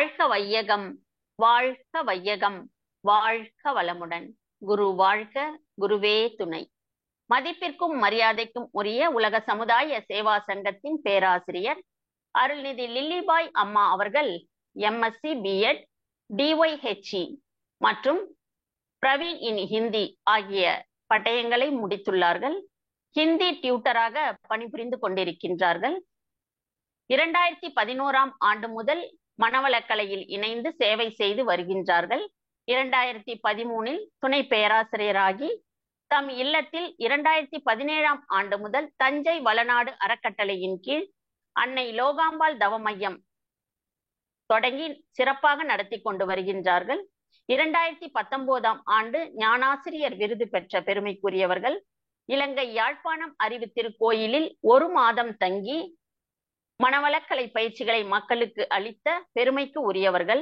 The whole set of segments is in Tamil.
வாழ்க வையகம், வாழ்க வையகம், வாழ்க வளமுடன். குரு வாழ்க, குருவே துணை. மதிப்பிற்கும் மரியாதைக்கும் உரிய உலக சமுதாய சேவா சங்கத்தின் பேராசிரியர் அருள்நிதி லில்லிபாய் அம்மா அவர்கள் எம்எஸ்சி பிஎட், டிஒய்ஹெச்இ மற்றும் பிரவீன் இன் ஹிந்தி ஆகிய பட்டயங்களை முடித்துள்ளார்கள். ஹிந்தி டியூட்டராக பணிபுரிந்து கொண்டிருக்கின்றார்கள். 2011ஆம் ஆண்டு முதல் மனவளக்கலையில் இணைந்து சேவை செய்து வருகின்றார்கள். 2013இல் துணை பேராசிரியராகி தம் இல்லத்தில் 2017ஆம் ஆண்டு முதல் தஞ்சை வளநாடு அறக்கட்டளையின் கீழ் அன்னை லோகாம்பாள் தவ மையம் தொடங்கி சிறப்பாக நடத்தி கொண்டு வருகின்றார்கள். 2019ஆம் ஆண்டு ஞானாசிரியர் விருது பெற்ற பெருமைக்குரியவர்கள். இலங்கை யாழ்ப்பாணம் அறிவு திருக்கோயிலில் 1 மாதம் தங்கி மனவளக்கலை பயிற்சிகளை மக்களுக்கு அளித்த பெருமைக்கு உரியவர்கள்.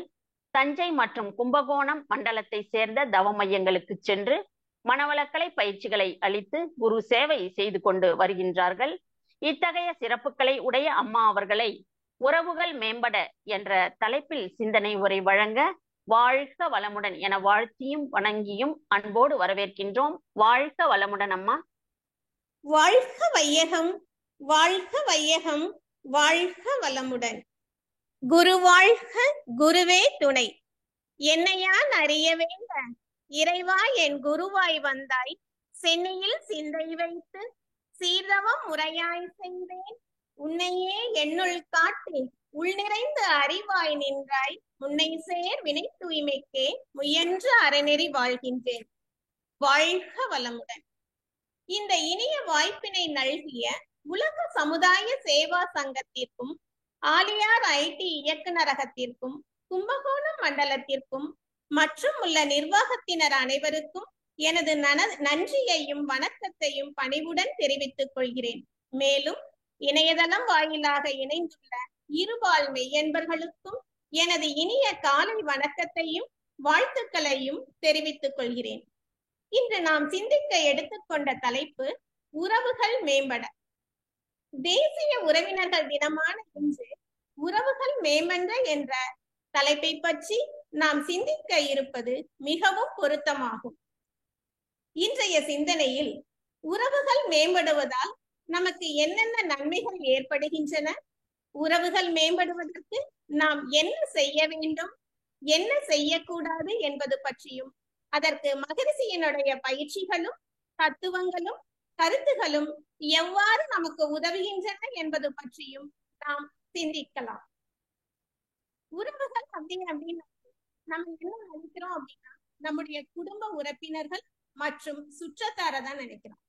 தஞ்சை மற்றும் கும்பகோணம் மண்டலத்தை சேர்ந்த தவ மையங்களுக்கு சென்று மனவளக்கலை பயிற்சிகளை அளித்து குரு சேவை செய்து கொண்டு வருகின்றார்கள். இத்தகைய சிறப்புகளை உடைய அம்மா அவர்களை உறவுகள் மேம்பட என்ற தலைப்பில் சிந்தனை உரை வழங்க வாழ்க வளமுடன் என வாழ்த்தியும் வணங்கியும் அன்போடு வரவேற்கின்றோம். வாழ்க வளமுடன் அம்மா. வாழ்க வையகம், வாழ்க வையகம், வாழ்க வளமுடன். குரு வாழ்க, குருவே துணை. என்னையான் அறிய வேண்ட இறைவா என் குருவாய் வந்தாய். சென்னையில் சிந்தை வைத்து சீர்தவம் முறையாய் செய்தேன். உன்னையே என்னுள் காட்டி உள் நிறைந்து அறிவாய் நின்றாய். முன்னை சேர் வினை தூய்மைக்கே முயன்று அறநெறி வாழ்கின்றேன். வாழ்க வளமுடன். இந்த இனிய வாய்ப்பினை நல்கிய உலக சமுதாய சேவா சங்கத்திற்கும் ஆலியார் ஐடி இயக்குநரகத்திற்கும் கும்பகோணம் மண்டலத்திற்கும் மற்றும் உள்ள நிர்வாகத்தினர் அனைவருக்கும் எனது நன்றியையும் வணக்கத்தையும் பணிவுடன் தெரிவித்துக் கொள்கிறேன். மேலும் இணையதளம் வாயிலாக இணைந்துள்ள இருபால் மெய்யன்பர்களுக்கும் எனது இனிய காலை வணக்கத்தையும் வாழ்த்துக்களையும் தெரிவித்துக் கொள்கிறேன். இன்று நாம் சிந்திக்க எடுத்துக்கொண்ட தலைப்பு உறவுகள் மேம்பட. தேசிய உறவினர்கள் தினமான இன்று உறவுகள் மேம்பட என்ற தலைப்பை பற்றி நாம் சிந்திக்க இருப்பது மிகவும் பொருத்தமாகும். இன்றைய சிந்தனையில் உறவுகள் மேம்படுவதால் நமக்கு என்னென்ன நன்மைகள் ஏற்படுகின்றன, உறவுகள் மேம்படுவதற்கு நாம் என்ன செய்ய வேண்டும், என்ன செய்யக்கூடாது என்பது பற்றியும், அதற்கு மகரிஷியினுடைய பயிற்சிகளும் தத்துவங்களும் கருத்துகளும் எவ்வாறு நமக்கு உதவுகின்றன என்பது பற்றியும் நாம் சிந்திக்கலாம். உறவுகள் அப்படின்னா நம்ம என்ன நினைக்கிறோம் அப்படின்னா, நம்முடைய குடும்ப உறுப்பினர்கள் மற்றும் சுற்றத்தார தான் நினைக்கிறோம்.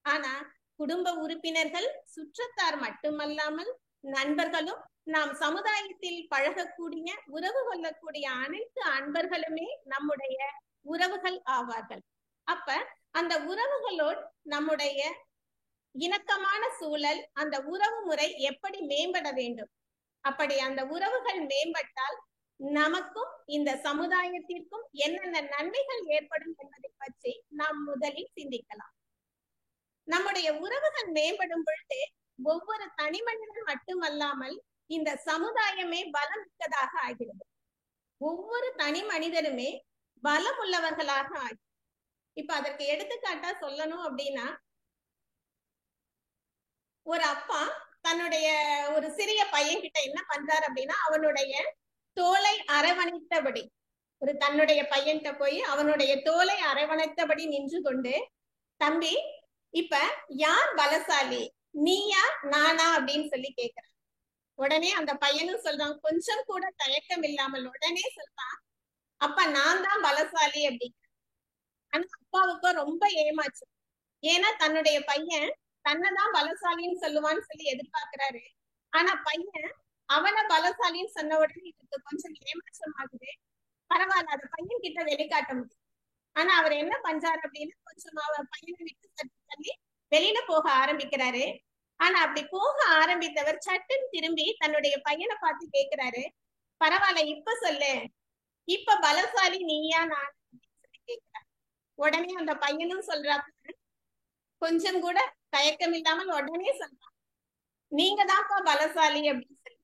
ஆனா குடும்ப உறுப்பினர்கள், சுற்றத்தார் மட்டுமல்லாமல் நண்பர்களும், நாம் சமுதாயத்தில் பழகக்கூடிய உறவு கொள்ளக்கூடிய அனைத்து அன்பர்களுமே நம்முடைய உறவுகள் ஆவார்கள். அப்ப அந்த உறவுகளோடு நம்முடைய இணக்கமான சூழல், அந்த உறவு முறை எப்படி மேம்பட வேண்டும், அப்படி அந்த உறவுகள் மேம்பட்டால் நமக்கும் இந்த சமுதாயத்திற்கும் என்னென்ன நன்மைகள் ஏற்படும் என்பதை பற்றி நாம் முதலில் சிந்திக்கலாம். நம்முடைய உறவுகள் மேம்படும் பொழுது ஒவ்வொரு தனி மனிதன் மட்டுமல்லாமல் இந்த சமுதாயமே பலம் மிக்கதாக ஆகிறது. ஒவ்வொரு தனி மனிதருமே பலம் உள்ளவர்களாக ஆகி. இப்ப அதற்கு எடுத்துக்காட்டா சொல்லணும் அப்படின்னா, ஒரு அப்பா தன்னுடைய ஒரு சிறிய பையன் கிட்ட என்ன பண்றாரு அப்படின்னா, அவனுடைய தோலை அரவணைத்தபடி, ஒரு தன்னுடைய பையன்கிட்ட போய் அவனுடைய தோலை அரவணைத்தபடி நின்று கொண்டு, தம்பி இப்ப யார் பலசாலி, நீயா நானா அப்படின்னு சொல்லி கேக்குறான். உடனே அந்த பையனும் சொல்றான், கொஞ்சம் கூட தயக்கம் இல்லாமல் உடனே சொல்றான், அப்பா நான் தான் பலசாலி அப்படின்னு. ஆனா அப்பாவுக்கும் ரொம்ப ஏமாச்சு. ஏன்னா தன்னுடைய பையன் தன்னைதான் பலசாலின்னு சொல்லுவான்னு சொல்லி எதிர்பார்க்கிறாரு. ஆனா பையன் அவனை பலசாலின்னு சொன்ன உடனே இதுக்கு கொஞ்சம் ஏமாற்றம் ஆகுது. பரவாயில்ல, அந்த பையன் கிட்ட வெளிக்காட்ட முடியும். ஆனா அவர் என்ன பண்றாரு அப்படின்னா, கொஞ்சம் அவர் பையனை விட்டு சற்று தள்ளி வெளியில போக ஆரம்பிக்கிறாரு. ஆனா அப்படி போக ஆரம்பித்தவர் சட்டுன்னு திரும்பி தன்னுடைய பையனை பார்த்து கேட்கிறாரு, பரவாயில்ல இப்ப சொல்லு, இப்ப பலசாலி நீயா நான் அப்படின்னு சொல்லி கேட்கிறாரு. உடனே அந்த பையனும் சொல்றாரு, கொஞ்சம் கூட தயக்கம் இல்லாமல் உடனே சொல்றான், நீங்க தான்ப்பா பலசாலி அப்படின்னு சொல்லி.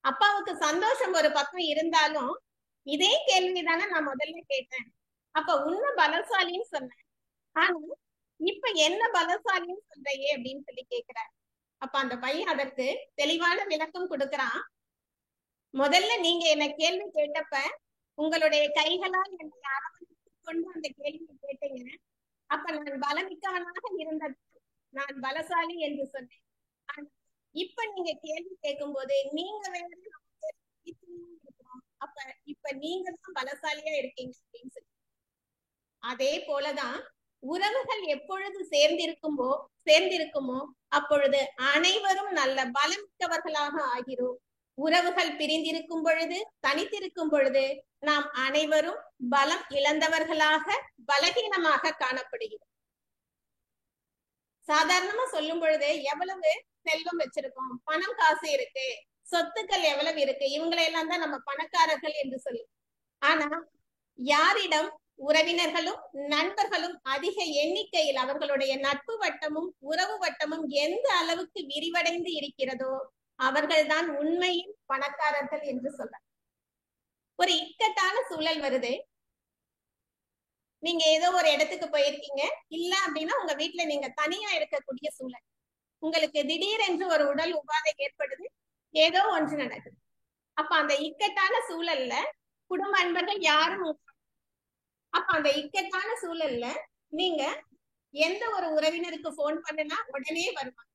அப்பாவுக்கு சந்தோஷம் ஒரு பக்கம் இருந்தாலும் இதே கேள்விதானே நான் முதல்ல கேட்டேன். அப்ப உன்ன பலசாலின்னு சொன்னேன், ஆனா இப்ப என்ன பலசாலின்னு சொல்றையே அப்படின்னு சொல்லி கேக்குறாரு. அப்ப அந்த பையன் அதற்கு தெளிவான விளக்கம் கொடுக்கிறான். முதல்ல நீங்க என்ன கேள்வி கேட்டப்ப உங்களுடைய கைகளால் என்னை அரவணைத்து கொண்டு அந்த கேள்வியை கேட்டீங்க. அப்ப நான் பலமிக்கவனாக இருந்தது, நான் பலசாலி என்று சொன்னேன். இப்ப நீங்க கேள்வி கேட்கும் போது நீங்க வேற இருக்கிறோம், அப்ப இப்ப நீங்க தான் பலசாலியா இருக்கீங்க அப்படின்னு சொல்லி. அதே போலதான் உறவுகள் எப்பொழுது சேர்ந்திருக்குமோ அப்பொழுது அனைவரும் நல்ல பலமிக்கவர்களாக ஆகிறோம். உறவுகள் பிரிந்திருக்கும் பொழுது, தனித்திருக்கும் பொழுது நாம் அனைவரும் பலம் இழந்தவர்களாக, பலகீனமாக காணப்படுகிறோம். சாதாரணமா சொல்லும் பொழுது எவ்வளவு செல்வம் வச்சிருக்கோம், பணம் காசு இருக்கு, சொத்துக்கள் எவ்வளவு இருக்கு, இவங்களையெல்லாம் தான் நம்ம பணக்காரர்கள் என்று சொல்லுவோம். ஆனா யாரிடம் உறவினர்களும் நண்பர்களும் அதிக எண்ணிக்கையில் அவர்களுடைய நட்பு வட்டமும் உறவு வட்டமும் எந்த அளவுக்கு விரிவடைந்து இருக்கிறதோ அவர்கள்தான் உண்மையில் பணக்காரர்கள் என்று சொல்ல. ஒரு இக்கட்டான சூழல் வருது, நீங்க ஏதோ ஒரு இடத்துக்கு போயிருக்கீங்க, இல்ல அப்படின்னா உங்க வீட்டுல நீங்க தனியா இருக்கக்கூடிய சூழல், உங்களுக்கு திடீரென்று ஒரு உடல் உபாதை ஏற்படுது, ஏதோ ஒன்று நடக்குது. அப்ப அந்த இக்கட்டான சூழல்ல குடும்ப அன்பர்கள் யாரும், அப்ப அந்த இக்கட்டான சூழல்ல நீங்க எந்த ஒரு உறவினருக்கு போன் பண்ணனா உடனே வருவாங்க,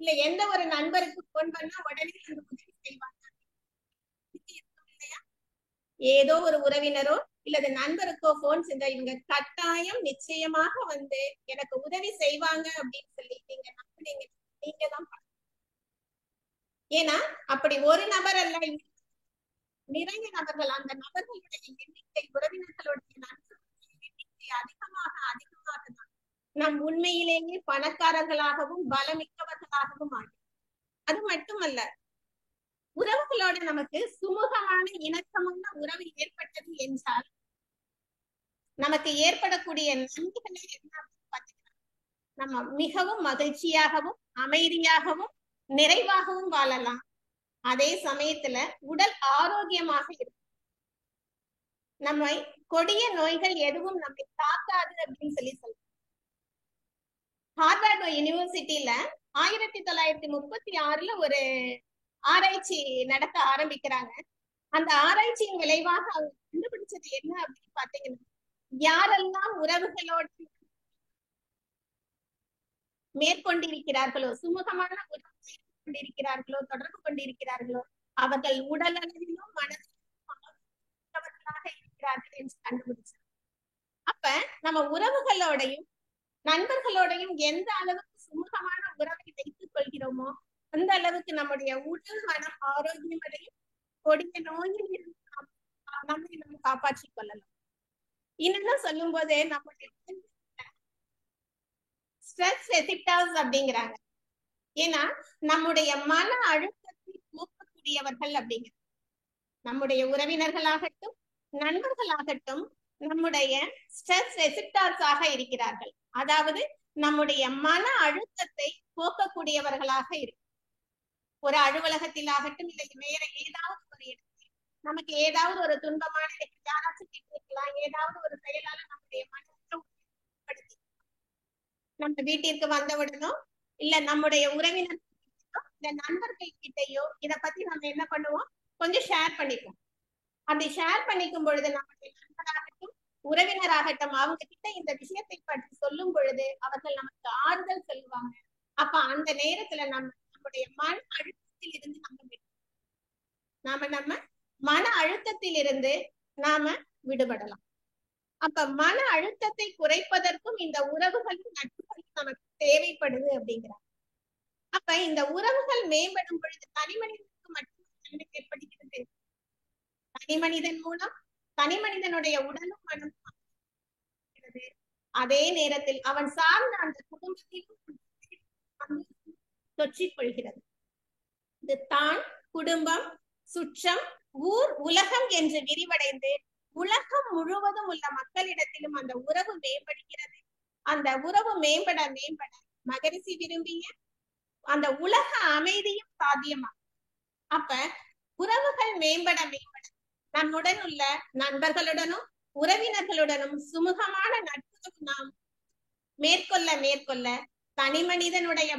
இல்ல எந்த ஒரு நண்பருக்கு போன் பண்ணா உடனே அந்த உதவி செய்வாங்க இல்லையா? ஏதோ ஒரு உறவினரோ இல்லது நண்பருக்கோ போன் செஞ்சா இவங்க கட்டாயம் நிச்சயமாக வந்து எனக்கு உதவி செய்வாங்க அப்படின்னு சொல்லி நீங்க நம்புனீங்க, நீங்க தான். ஏன்னா அப்படி ஒரு நபர் அல்ல, நிறைய நபர்கள், அந்த நபர்களுடைய எண்ணிக்கை, உறவினர்களுடைய நண்பர்களுடைய எண்ணிக்கை அதிகமாக தான் நம் உண்மையிலேயே பணக்காரர்களாகவும் பலமிக்கவர்களாகவும் ஆகும். அது மட்டுமல்ல, உறவுகளோட நமக்கு சுமூகமான இணக்கமான உறவு ஏற்பட்டது என்றால் நமக்கு ஏற்படக்கூடிய நன்மைகளே என்ன பார்த்தீங்கன்னா, நம்ம மிகவும் மகிழ்ச்சியாகவும் அமைதியாகவும் நிறைவாகவும் வாழலாம். அதே சமயத்துல உடல் ஆரோக்கியமாக இருக்கும். நம்மை கொடிய நோய்கள் எதுவும் நம்மை தாக்காது அப்படின்னு சொல்லி சொல்லுவோம். ஹார்வர்ட் யூனிவர்சிட்டியில 1936 ஒரு ஆராய்ச்சி நடத்த ஆரம்பிக்கிறாங்க. அந்த ஆராய்ச்சியின் விளைவாக அவங்க கண்டுபிடிச்சது என்ன அப்படின்னு பாத்தீங்கன்னா, யாரெல்லாம் உறவுகளோடு மேற்கொண்டிருக்கிறார்களோ, சுமூகமான உறவு கொண்டிருக்கிறார்களோ, தொடர்பு கொண்டிருக்கிறார்களோ, அவர்கள் உடலளவிலும் மனதளவிலாக இருக்கிறார்கள் என்று கண்டுபிடிச்சாங்க. அப்ப நம்ம உறவுகளோடையும் நண்பர்களோடையும் எந்த அளவுக்கு சுமூகமான உறவை வைத்துக் கொள்கிறோமோ அந்த அளவுக்கு நம்முடைய உடல் மனம் ஆரோக்கியமடையும், கொடிய நோயில் இருந்து நம்மை நம்ம காப்பாற்றிக் கொள்ளலாம். இன்னும் சொல்லும் போது நம்முடைய ஸ்ட்ரெஸ் ரெசிப்டார்ஸ் அப்படிங்கிறாங்க. ஏன்னா நம்முடைய மன அழுத்தத்தை போக்கக்கூடியவர்கள் அப்படிங்கிற நம்முடைய உறவினர்களாகட்டும் நண்பர்களாகட்டும் நம்முடைய ஸ்ட்ரெஸ் ரெசிப்டார்ஸாக இருக்கிறார்கள். அதாவது நம்முடைய மன அழுத்தத்தை போக்கக்கூடியவர்களாக இருக்கு. ஒரு அலுவலகத்தில் ஆகட்டும், இல்லை வேற ஏதாவது ஒரு இடத்தில் நமக்கு ஏதாவது ஒரு துன்பமான யாராச்சும் கேட்டிருக்கலாம், ஏதாவது ஒரு செயலால நம்முடைய மனத்தை உட்படுத்தி நம்ம வீட்டிற்கு வந்தவுடனோ இல்ல நம்முடைய உறவினர் இல்ல நண்பர்கள் கிட்டையோ இதை பத்தி நம்ம என்ன பண்ணுவோம், கொஞ்சம் ஷேர் பண்ணிப்போம். அப்படி ஷேர் பண்ணிக்கும் பொழுது நம்முடைய நண்பராகட்டும் உறவினராகட்டும் அவங்க கிட்ட இந்த விஷயத்தை பற்றி சொல்லும் பொழுது அவர்கள் நமக்கு ஆறுதல் சொல்லுவாங்க. அப்ப அந்த நேரத்துல நம்முடைய மன அழுத்தத்தில் இருந்து நம்ம மன அழுத்தத்தில் இருந்து நாம விடுபடலாம். அப்ப மன அழுத்தத்தை குறைப்பதற்கும் இந்த உறவுகளும் நட்புகளும் நமக்கு தேவைப்படுது அப்படிங்கிறாங்க. அப்ப இந்த உறவுகள் மேம்படும் பொழுது தனி மனிதனுக்கு மட்டும் நன்மை ஏற்படுகிறது. தனி மனிதன் மூலம் தனி மனிதனுடைய உடலும் மனம் அதே நேரத்தில் அவன் சார்ந்த அந்த குடும்பத்திலும் தொற்றிக் கொள்கிறது. இது தான் குடும்பம், சுற்றம், ஊர், உலகம் என்று விரிவடைந்து உலகம் முழுவதும் உள்ள மக்களிடத்திலும் அந்த உறவு மேம்படுகிறது. அந்த உறவு மேம்பட மகரிஷி விரும்பிய அந்த உலக அமைதியும் சாத்தியமாகும். அப்ப உறவுகள் மேம்பட மேம்பட நம்முடன் உள்ள நண்பர்களுடனும் உறவினர்களுடனும் சுமூகமான நட்பு நாம் மேற்கொள்ள மேற்கொள்ள தனி மனிதனுடைய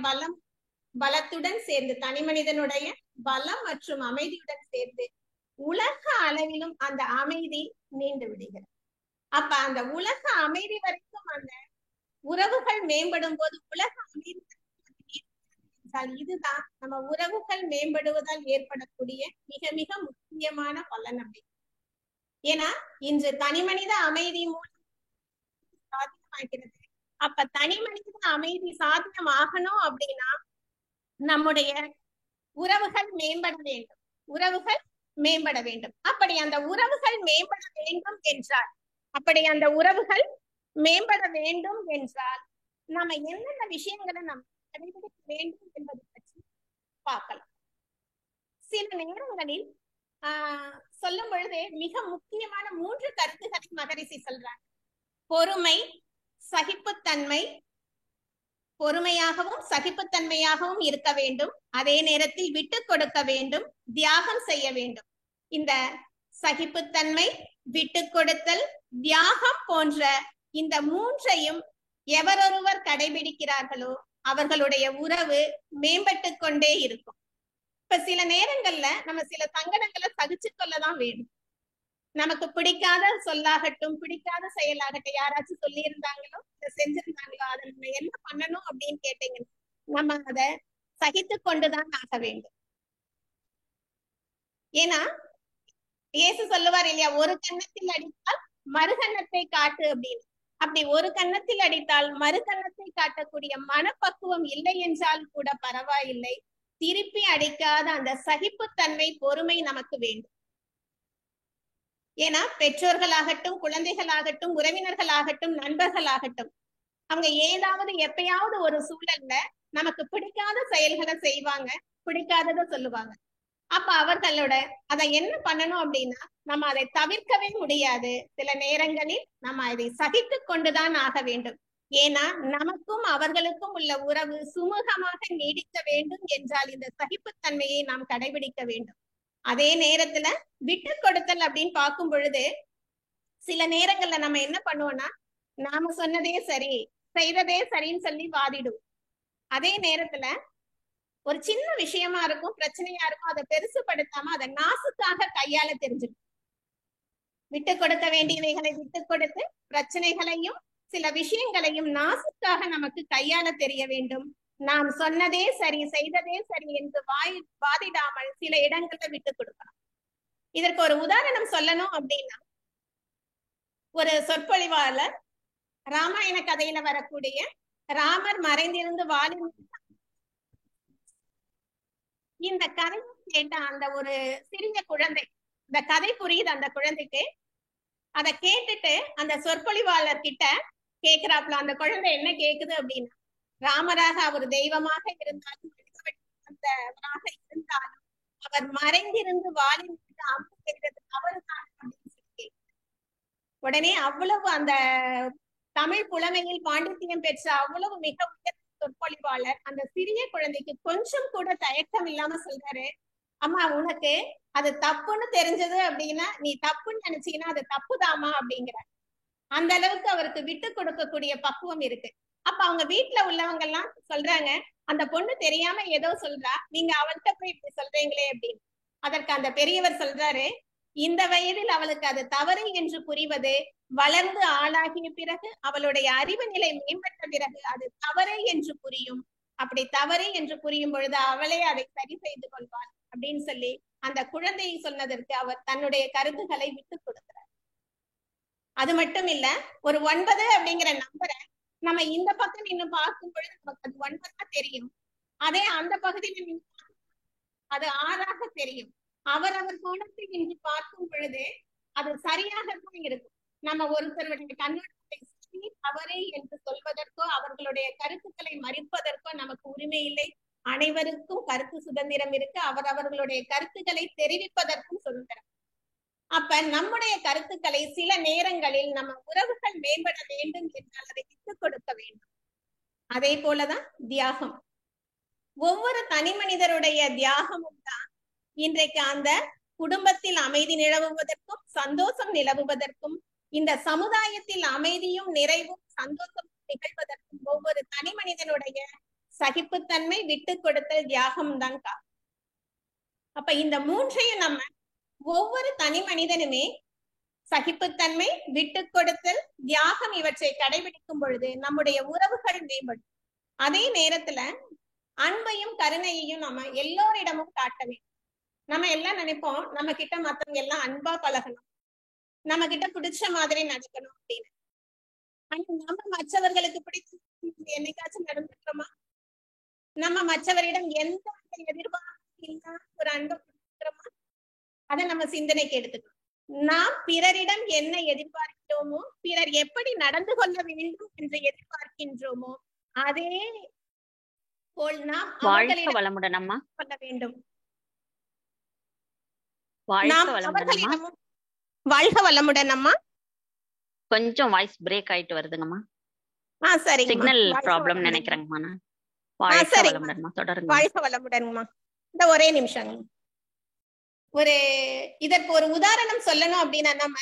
பலத்துடன் சேர்ந்து தனி மனிதனுடைய பலம் மற்றும் அமைதியுடன் சேர்ந்து உலக அளவிலும் அந்த அமைதி நீண்டு விடுகிறது. அப்ப அந்த உலக அமைதி வரைக்கும் அந்த உறவுகள் மேம்படும் போது உலக அமைதி இதுதான் நம்ம உறவுகள் மேம்படுவதால் ஏற்படக்கூடிய மிக மிக முக்கியமான பலன் அப்படி. ஏன்னா இன்று தனி மனித அமைதி மூலம் சாத்தியமாகிறது. அப்ப தனி மனித அமைதி சாத்தியம் ஆகணும் அப்படின்னா நம்முடைய உறவுகள் மேம்பட வேண்டும். உறவுகள் மேம்பட வேண்டும். அப்படி அந்த உறவுகள் மேம்பட வேண்டும் என்றால் நம்ம என்னென்ன விஷயங்களை நம்ம கடைபிடிக்க வேண்டும் என்பதை பற்றி பார்க்கலாம். சில நேரங்களில் சொல்லும் பொழுது மிக முக்கியமான 3 கருத்துக்களை மகரிஷி சொல்றாங்க. பொறுமை, சகிப்புத்தன்மை, பொறுமையாகவும் சகிப்புத்தன்மையாகவும் இருக்க வேண்டும். அதே நேரத்தில் விட்டு கொடுக்க வேண்டும், தியாகம் செய்ய வேண்டும். இந்த சகிப்புத்தன்மை, விட்டு கொடுத்தல், தியாகம் போன்ற இந்த 3ஐயும் எவரொருவர் கடைபிடிக்கிறார்களோ அவர்களுடைய உறவு மேம்பட்டு கொண்டே இருக்கும். இப்ப சில நேரங்கள்ல நம்ம சில சங்கடங்களை சகிச்சு கொள்ளதான் வேணும். நமக்கு பிடிக்காத சொல்லாகட்டும், பிடிக்காத செயலாகட்டும், யாராச்சும் சொல்லி இருந்தாங்களோ செஞ்சிருந்தாங்களோ அதை நம்ம என்ன பண்ணணும் அப்படின்னு கேட்டீங்கன்னா நம்ம அதை சகித்து கொண்டுதான் ஆக வேண்டும். ஏன்னா இயேசு சொல்லுவார் இல்லையா, ஒரு கன்னத்தில் அடித்தால் மறுகன்னத்தை காட்டு அப்படின்னு. அப்படி ஒரு கன்னத்தில் அடித்தால் மறு கன்னத்தை காட்டக்கூடிய மனப்பக்குவம் இல்லை என்றால் கூட பரவாயில்லை, திருப்பி அடிக்காத அந்த சகிப்புத்தன்மை, பொறுமை நமக்கு வேண்டும். ஏன்னா பெற்றோர்களாகட்டும், குழந்தைகளாகட்டும், உறவினர்களாகட்டும், நண்பர்களாகட்டும், அவங்க ஏதாவது எப்பயாவது ஒரு சூழல்ல நமக்கு பிடிக்காத செயல்களை செய்வாங்க, பிடிக்காததை சொல்லுவாங்க. அப்ப அவர்களோட அதை என்ன பண்ணணும் அப்படின்னா நம்ம அதை தவிர்க்கவே முடியாது. சில நேரங்களில் நம்ம அதை சகித்து கொண்டுதான் ஆக வேண்டும். ஏன்னா நமக்கும் அவர்களுக்கும் உள்ள உறவு சுமூகமாக நீடிக்க வேண்டும் என்றால் இந்த சகிப்புத்தன்மையை நாம் கடைபிடிக்க வேண்டும். அதே நேரத்துல விட்டு கொடுத்தல் அப்படின்னு பார்க்கும் பொழுது சில நேரங்கள்ல நம்ம என்ன பண்ணுவோம்னா நாம சொன்னதே சரி, செய்ததே சரின்னு சொல்லி வாதிடுவோம். அதே நேரத்துல ஒரு சின்ன விஷயமா இருக்கும், பிரச்சனையா இருக்கும், அதை பெருசுபடுத்தாம அதை நாசுக்காக கையாள தெரிஞ்சிடும். விட்டு கொடுக்க வேண்டியவைகளை விட்டு கொடுத்து பிரச்சனைகளையும் சில விஷயங்களையும் நாசுக்காக நமக்கு கையாள தெரிய வேண்டும். நாம் சொன்னதே சரி, செய்ததே சரி என்று வாதிடாமல் சில இடங்கள்ல விட்டு கொடுக்கலாம். இதற்கு ஒரு உதாரணம் சொல்லணும் அப்படின்னா, ஒரு சொற்பொழிவாளர் ராமாயண கதையில வரக்கூடிய ராமர் மறைந்திருந்து வாலி இந்த கதை கேட்ட அந்த ஒரு சிறிய குழந்தை, இந்த கதை புரியுது அந்த குழந்தைக்கு. அதை கேட்டுட்டு அந்த சொற்பொழிவாளர் கிட்ட கேக்குறாப்ல. அந்த குழந்தை என்ன கேக்குது அப்படின்னா, ராமராக அவர் தெய்வமாக இருந்தாலும் இருந்தாலும் அவர் மறைந்திருந்து வாலி அம்பு செய்தது அவருதான் அப்படின்னு சொல்லி. உடனே அவ்வளவு அந்த தமிழ் புலமையில் பாண்டித்யம் பெற்ற அவ்வளவு மிக உயர்ந்த சொற்பொழிவாளர் அந்த சிறிய குழந்தைக்கு கொஞ்சம் கூட தயக்கம் இல்லாம சொல்றாரு, அம்மா உனக்கு அது தப்புன்னு தெரிஞ்சது அப்படின்னா நீ தப்புன்னு நினைச்சீங்கன்னா அது தப்புதாமா அப்படிங்கிற. அந்த அளவுக்கு அவருக்கு விட்டு கொடுக்கக்கூடிய பக்குவம் இருக்கு. அப்ப அவங்க வீட்டுல உள்ளவங்க எல்லாம் சொல்றாங்க, அந்த பொண்ணு தெரியாம ஏதோ சொல்றா, நீங்க அவள்கிட்ட போய் இப்படி சொல்றீங்களே அப்படின்னு. அதற்கு அந்த பெரியவர் சொல்றாரு, இந்த வயதில் அவளுக்கு அது தவறு என்று புரிவது வளர்ந்து ஆளாகிய பிறகு அவளுடைய அறிவு நிலை மேம்பட்ட பிறகு அது தவறு என்று புரியும். அப்படி தவறு என்று புரியும் பொழுது அவளே அதை சரி செய்து கொள்வாள் அப்படின்னு சொல்லி அந்த குழந்தையை சொன்னதற்கு அவர் தன்னுடைய கருத்துக்களை விட்டு கொடுக்கிறார். அது மட்டும் இல்ல, ஒரு 9 அப்படிங்கிற நம்பரை நம்ம இந்த பக்கம் நின்று பார்க்கும் பொழுது நமக்கு அது 9 தெரியும். அதே அந்த பகுதியில் நின்று அது 6ஆக தெரியும். அவரவர் கோணத்தில் நின்று பார்க்கும் பொழுது அது சரியாகத்தான் இருக்கும். நம்ம ஒருத்தருடைய கண்ணோட்டத்தை சுற்றி தவறு என்று சொல்வதற்கோ அவர்களுடைய கருத்துக்களை மறுப்பதற்கோ நமக்கு உரிமை இல்லை. அனைவருக்கும் கருத்து சுதந்திரம் இருக்கு. அவரவர்களுடைய கருத்துக்களை தெரிவிப்பதற்கும் சுதந்திரம். அப்ப நம்முடைய கருத்துக்களை சில நேரங்களில் நம்ம உறவுகள் மேம்பட வேண்டும் என்றால் அதை விட்டுக் கொடுக்க வேண்டும். அதே போலதான் தியாகம். ஒவ்வொரு தனி மனிதருடைய தியாகமும் தான் இன்றைக்கு அந்த குடும்பத்தில் அமைதி நிலவுவதற்கும் சந்தோஷம் நிலவுவதற்கும் இந்த சமுதாயத்தில் அமைதியும் நிறைவும் சந்தோஷம் நிகழ்வதற்கும் ஒவ்வொரு தனி மனிதனுடைய சகிப்புத்தன்மை, விட்டு கொடுத்தல், தியாகம் தான் காரணம். அப்ப இந்த மூன்றையும் நம்ம ஒவ்வொரு தனி மனிதனுமே சகிப்புத்தன்மை, விட்டு கொடுத்தல், தியாகம் இவற்றை கடைபிடிக்கும் பொழுது நம்முடைய உறவுகள் மேம்படும். அதே நேரத்துல அன்பையும் கருணையையும் நம்ம எல்லோரிடமும் காட்ட வேண்டும். நம்ம எல்லாம் நினைப்போம் நம்ம கிட்ட மத்தவங்க எல்லாம் அன்பா பழகணும், நம்ம கிட்ட பிடிச்ச மாதிரி நடக்கணும் அப்படின்னு. ஆனா நம்ம மற்றவர்களுக்கு பிடிச்ச என்னைக்காச்சும் நடந்துக்கிறோமா? நம்ம மற்றவரிடம் எந்த எதிர்பார்ப்பும் இல்லாம ஒரு அன்பை கொடுக்கிறோமா? அதை நம்ம சிந்தனைக்கு எடுத்துக்கணும். நாம் பிறரிடம் என்ன எதிர்பார்க்கிறோமோ, பிறர் எப்படி நடந்து கொள்ள வேண்டும் என்று எதிர்பார்க்கின்றோமோ, அதே போல் நாம் வாழ்க வளமுடன் அம்மா. கொள்ள வேண்டும். வாழ்க வளமுடன் அம்மா. வாழ்க வளமுடன் அம்மா. கொஞ்சம் வாய்ஸ் பிரேக் ஆயிட்டு வருதுங்கம்மா. சரி, சிக்னல் ப்ராப்ளம் நினைக்கிறேங்கம்மா. நான் வாழ்க வளமுடன்மா, தொடருங்க. வாழ்க வளமுடன்மா. இந்த ஒரே நிமிஷம், இதற்கு ஒரு உதாரணம் சொல்லணும் அப்படின்னா, நம்ம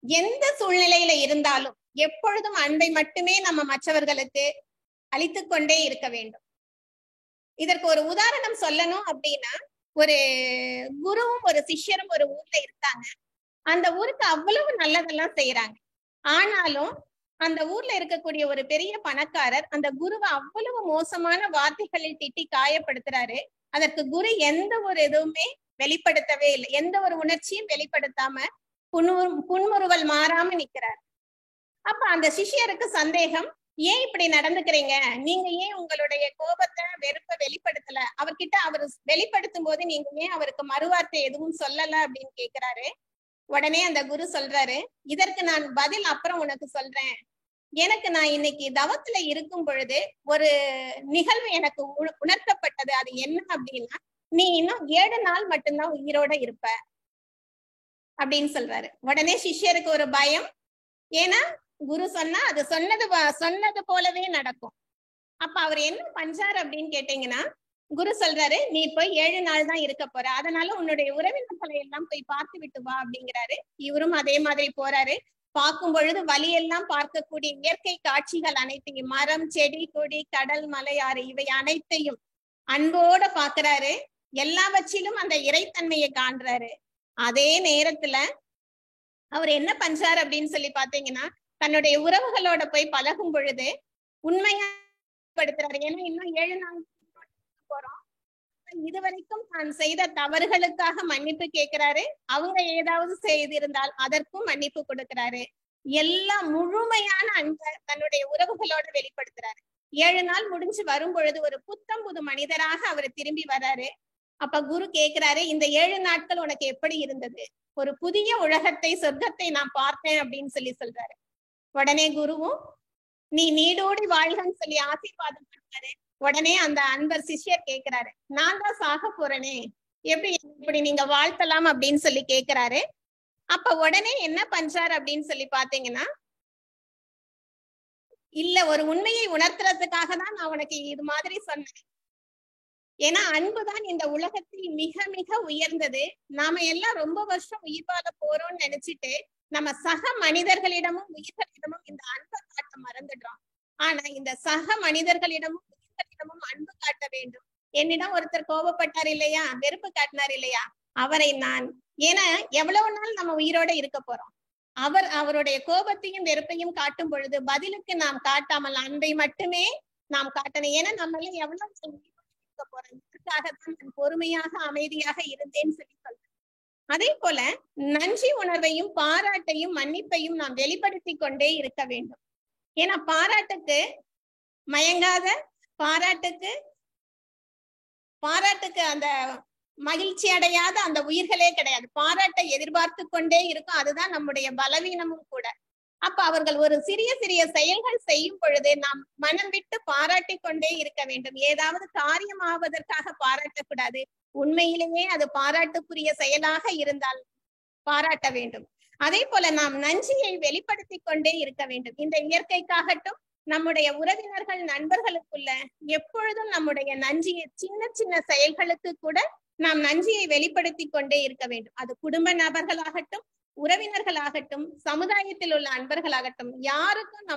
எந்த சூழ்நிலையில இருந்தாலும் எப்பொழுதும் அன்பை மட்டுமே நம்ம மற்றவர்களுக்கு அளித்து கொண்டே இருக்க வேண்டும். இதற்கு ஒரு உதாரணம் சொல்லணும் அப்படின்னா, ஒரு குருவும் ஒரு சிஷ்யரும் ஒரு ஊர்ல இருக்காங்க. அந்த ஊருக்கு அவ்வளவு நல்லதெல்லாம் செய்யறாங்க. ஆனாலும் அந்த ஊர்ல இருக்கக்கூடிய ஒரு பெரிய பணக்காரர் அந்த குருவை அவ்வளவு மோசமான வார்த்தைகளில் திட்டி காயப்படுத்துறாரு. அதற்கு குரு எந்த ஒரு எதுவுமே வெளிப்படுத்தவே இல்லை, எந்த ஒரு உணர்ச்சியும் வெளிப்படுத்தாம புன்முறுவல் மாறாம நிக்கிறார். அப்ப அந்த சிஷ்யருக்கு சந்தேகம், ஏன் இப்படி நடந்துக்கிறீங்க, நீங்க ஏன் உங்களுடைய கோபத்தை வெறுப்பை வெளிப்படுத்தல, அவர்கிட்ட அவர் வெளிப்படுத்தும் போது நீங்க ஏன் அவருக்கு மறுவார்த்தை எதுவும் சொல்லல அப்படின்னு கேக்குறாரு. உடனே அந்த குரு சொல்றாரு, இதற்கு நான் பதில் அப்புறம் உனக்கு சொல்றேன். எனக்கு நான் இன்னைக்கு தவத்துல இருக்கும் பொழுது ஒரு நிகழ்வு எனக்கு உணர்த்தப்பட்டது. அது என்ன அப்படின்னா, நீ இன்னும் 7 நாள் மட்டும்தான் உயிரோட இருப்ப அப்படின்னு சொல்றாரு. உடனே சிஷ்யருக்கு ஒரு பயம். ஏன்னா குரு சொன்னா அது சொன்னது போலவே நடக்கும். அப்ப அவர் என்ன பண்றாரு அப்படின்னு கேட்டீங்கன்னா, குரு சொல்றாரு, நீ போய் 7 நாள் தான் இருக்க போற, அதனால உன்னுடைய உறவினர்களை எல்லாம் போய் பார்த்து விட்டு வா அப்படிங்கிறாரு. இவரும் அதே மாதிரி போறாரு. பார்க்கும் பொழுது வழியெல்லாம் பார்க்கக்கூடிய இயற்கை காட்சிகள் அனைத்தையும், மரம், செடி, கொடி, கடல், மலை, ஆறு, இவை அனைத்தையும் அன்போட பாக்குறாரு. எல்லாவற்றிலும் அந்த இறைத்தன்மையை காண்றாரு. அதே நேரத்துல அவர் என்ன பண்றாரு அப்படின்னு சொல்லி பாத்தீங்கன்னா, தன்னுடைய உறவுகளோட போய் பழகும் பொழுது உண்மையா படுத்துறாரு. ஏன்னா இன்னும் 7 நாள் போறோம். இதுவரைக்கும் தான் செய்த தவறுகளுக்காக மன்னிப்பு கேட்கிறாரு. அவங்க ஏதாவது செய்திருந்தால் அதற்கும் மன்னிப்பு கொடுக்கிறாரு. எல்லாம் முழுமையான அன்பை தன்னுடைய உறவுகளோட வெளிப்படுத்துறாரு. 7 நாள் முடிஞ்சு வரும் பொழுது ஒரு புத்தம் புது மனிதராக அவர் திரும்பி வர்றாரு. அப்ப குரு கேக்குறாரு, இந்த 7 நாட்கள் உனக்கு எப்படி இருந்தது? ஒரு புதிய உலகத்தை, சொர்க்கத்தை நான் பார்த்தேன் அப்படின்னு சொல்லி சொல்றாரு. உடனே குருவும் நீ நீடோடி வாழ்கன்னு சொல்லி ஆசீர்வாதம் பண்றாரு. உடனே அந்த அன்பர் சிஷ்யர் கேக்குறாரு, நான் தான் சாக போறேனே, எப்படி இப்படி நீங்க வாழ்த்தலாம் அப்படின்னு சொல்லி கேக்குறாரு. அப்ப உடனே என்ன பண்றாரு அப்படின்னு சொல்லி பாத்தீங்கன்னா, இல்ல, ஒரு உண்மையை உணர்த்துறதுக்காக தான் நான் உனக்கு இது மாதிரி சொன்னேன். ஏன்னா அன்புதான் இந்த உலகத்தில் மிக மிக உயர்ந்தது. நாம எல்லாம் ரொம்ப வருஷம் உயிர் வாழ போறோம்னு நினைச்சிட்டு நம்ம சக மனிதர்களிடமும் உயிர்களிடமும் இந்த அன்பை காட்ட மறந்துடுறோம். ஆனா இந்த சக மனிதர்களிடமும் உயிர்களிடமும் அன்பு காட்ட வேண்டும். என்னிடம் ஒருத்தர் கோபப்பட்டார் இல்லையா, வெறுப்பு காட்டினார் இல்லையா, அவரை நான், ஏன்னா எவ்வளவு நாள் நம்ம உயிரோட இருக்க போறோம். அவருடைய கோபத்தையும் வெறுப்பையும் காட்டும் பொழுது பதிலுக்கு நாம் காட்டாமல் அன்பை மட்டுமே நாம் காட்டணும். ஏன்னா நம்மள எவ்வளவு இருக்க போறோம், இதற்காகத்தான் நான் பொறுமையாக அமைதியாக இருந்தேன்னு சொல்லி சொல்றேன். அதே போல நன்றி உணர்வையும் பாராட்டையும் மன்னிப்பையும் நாம் வெளிப்படுத்தி கொண்டே இருக்க வேண்டும். ஏன்னா பாராட்டுக்கு மயங்காத, பாராட்டுக்கு அந்த மகிழ்ச்சி அடையாத அந்த உயிர்களே கிடையாது. பாராட்டை எதிர்பார்த்து கொண்டே இருக்கும். அதுதான் நம்முடைய பலவீனமும் கூட. அப்ப அவர்கள் ஒரு சிறிய சிறிய செயல்கள் செய்யும் பொழுது நாம் மனம் விட்டு பாராட்டி கொண்டே இருக்க வேண்டும். ஏதாவது காரியம் ஆவதற்காக பாராட்டக்கூடாது. உண்மையிலேயே அது பாராட்டுக்குரிய செயலாக இருந்தால் பாராட்ட வேண்டும். அதே போல நாம் நன்றியை வெளிப்படுத்தி கொண்டே இருக்க வேண்டும். இந்த இயற்கைக்காகட்டும், நம்முடைய உறவினர்கள், நண்பர்களுக்குள்ள எப்பொழுதும் நம்முடைய நன்றியை சின்ன சின்ன செயல்களுக்கு கூட நாம் நன்றியை வெளிப்படுத்தி கொண்டே இருக்க வேண்டும். அது குடும்ப நபர்களாகட்டும், உறவினர்களாகட்டும், சமுதாயத்தில் உள்ள அன்பர்களாகட்டும், யாருக்கும்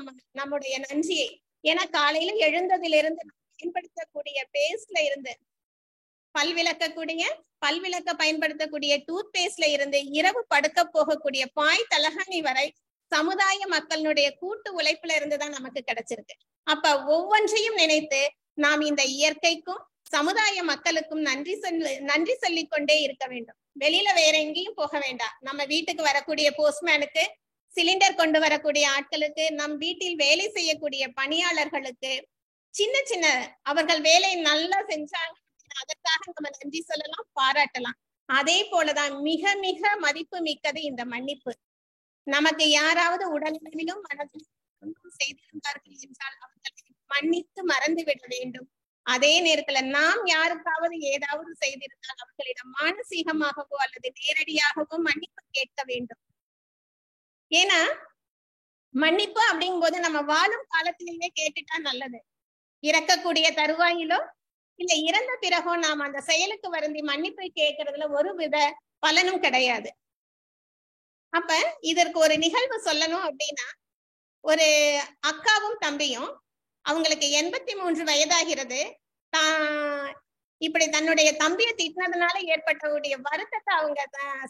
நம்முடைய நன்றியை, ஏன்னா காலையில எழுந்ததிலிருந்து பயன்படுத்தக்கூடிய பேஸ்ட்ல இருந்து, பல்விளக்க பயன்படுத்தக்கூடிய டூத் பேஸ்ட்ல இருந்து, இரவு படுக்க போகக்கூடிய பாய் தலகாணி வரை சமுதாய மக்களுடைய கூட்டு உழைப்புல இருந்துதான் நமக்கு கிடைச்சிருக்கு. அப்ப ஒவ்வொன்றையும் நினைத்து நாம் இந்த இயற்கைக்கும் சமுதாய மக்களுக்கும் நன்றி சொல்லிக் கொண்டே இருக்க வேண்டும். வெளியில வேற எங்கேயும் போக வேண்டாம். நம்ம வீட்டுக்கு வரக்கூடிய போஸ்ட்மேனுக்கு, சிலிண்டர் கொண்டு வரக்கூடிய ஆட்களுக்கு, நம் வீட்டில் வேலை செய்யக்கூடிய பணியாளர்களுக்கு, சின்ன சின்ன அவர்கள் வேலையை நல்லா செஞ்சாங்க, அதற்காக நம்ம நன்றி சொல்லலாம், பாராட்டலாம். அதே போலதான் மிக மிக மதிப்பு மிக்கது இந்த மன்னிப்பு. நமக்கு யாராவது உடலளவிலும் மனதிலும் செய்திருந்தார்கள் என்றால் அவர்களை மன்னித்து மறந்து விட வேண்டும். அதே நேரத்துல நாம் யாருக்காவது ஏதாவது செய்திருந்தால் அவர்களிடம் மானசீகமாகவோ அல்லது நேரடியாகவோ மன்னிப்பு கேட்க வேண்டும். ஏன்னா மன்னிப்பு அப்படிங்கும் போது நம்ம வாழும் காலத்திலேயே கேட்டுட்டா நல்லது. இறக்கக்கூடிய தருவாயிலோ இல்ல இறந்த பிறகோ நாம் அந்த செயலுக்கு வருந்தி மன்னிப்பை கேட்கறதுல ஒரு வித பலனும் கிடையாது. அப்ப இதற்கு ஒரு நிகழ்வு சொல்லணும் அப்படின்னா, ஒரு அக்காவும் தம்பியும், அவங்களுக்கு 83 வயதாகிறது. இப்படி தன்னுடைய தம்பியை திட்டினதுனால ஏற்பட்டக்கூடிய வருத்தத்தை அவங்க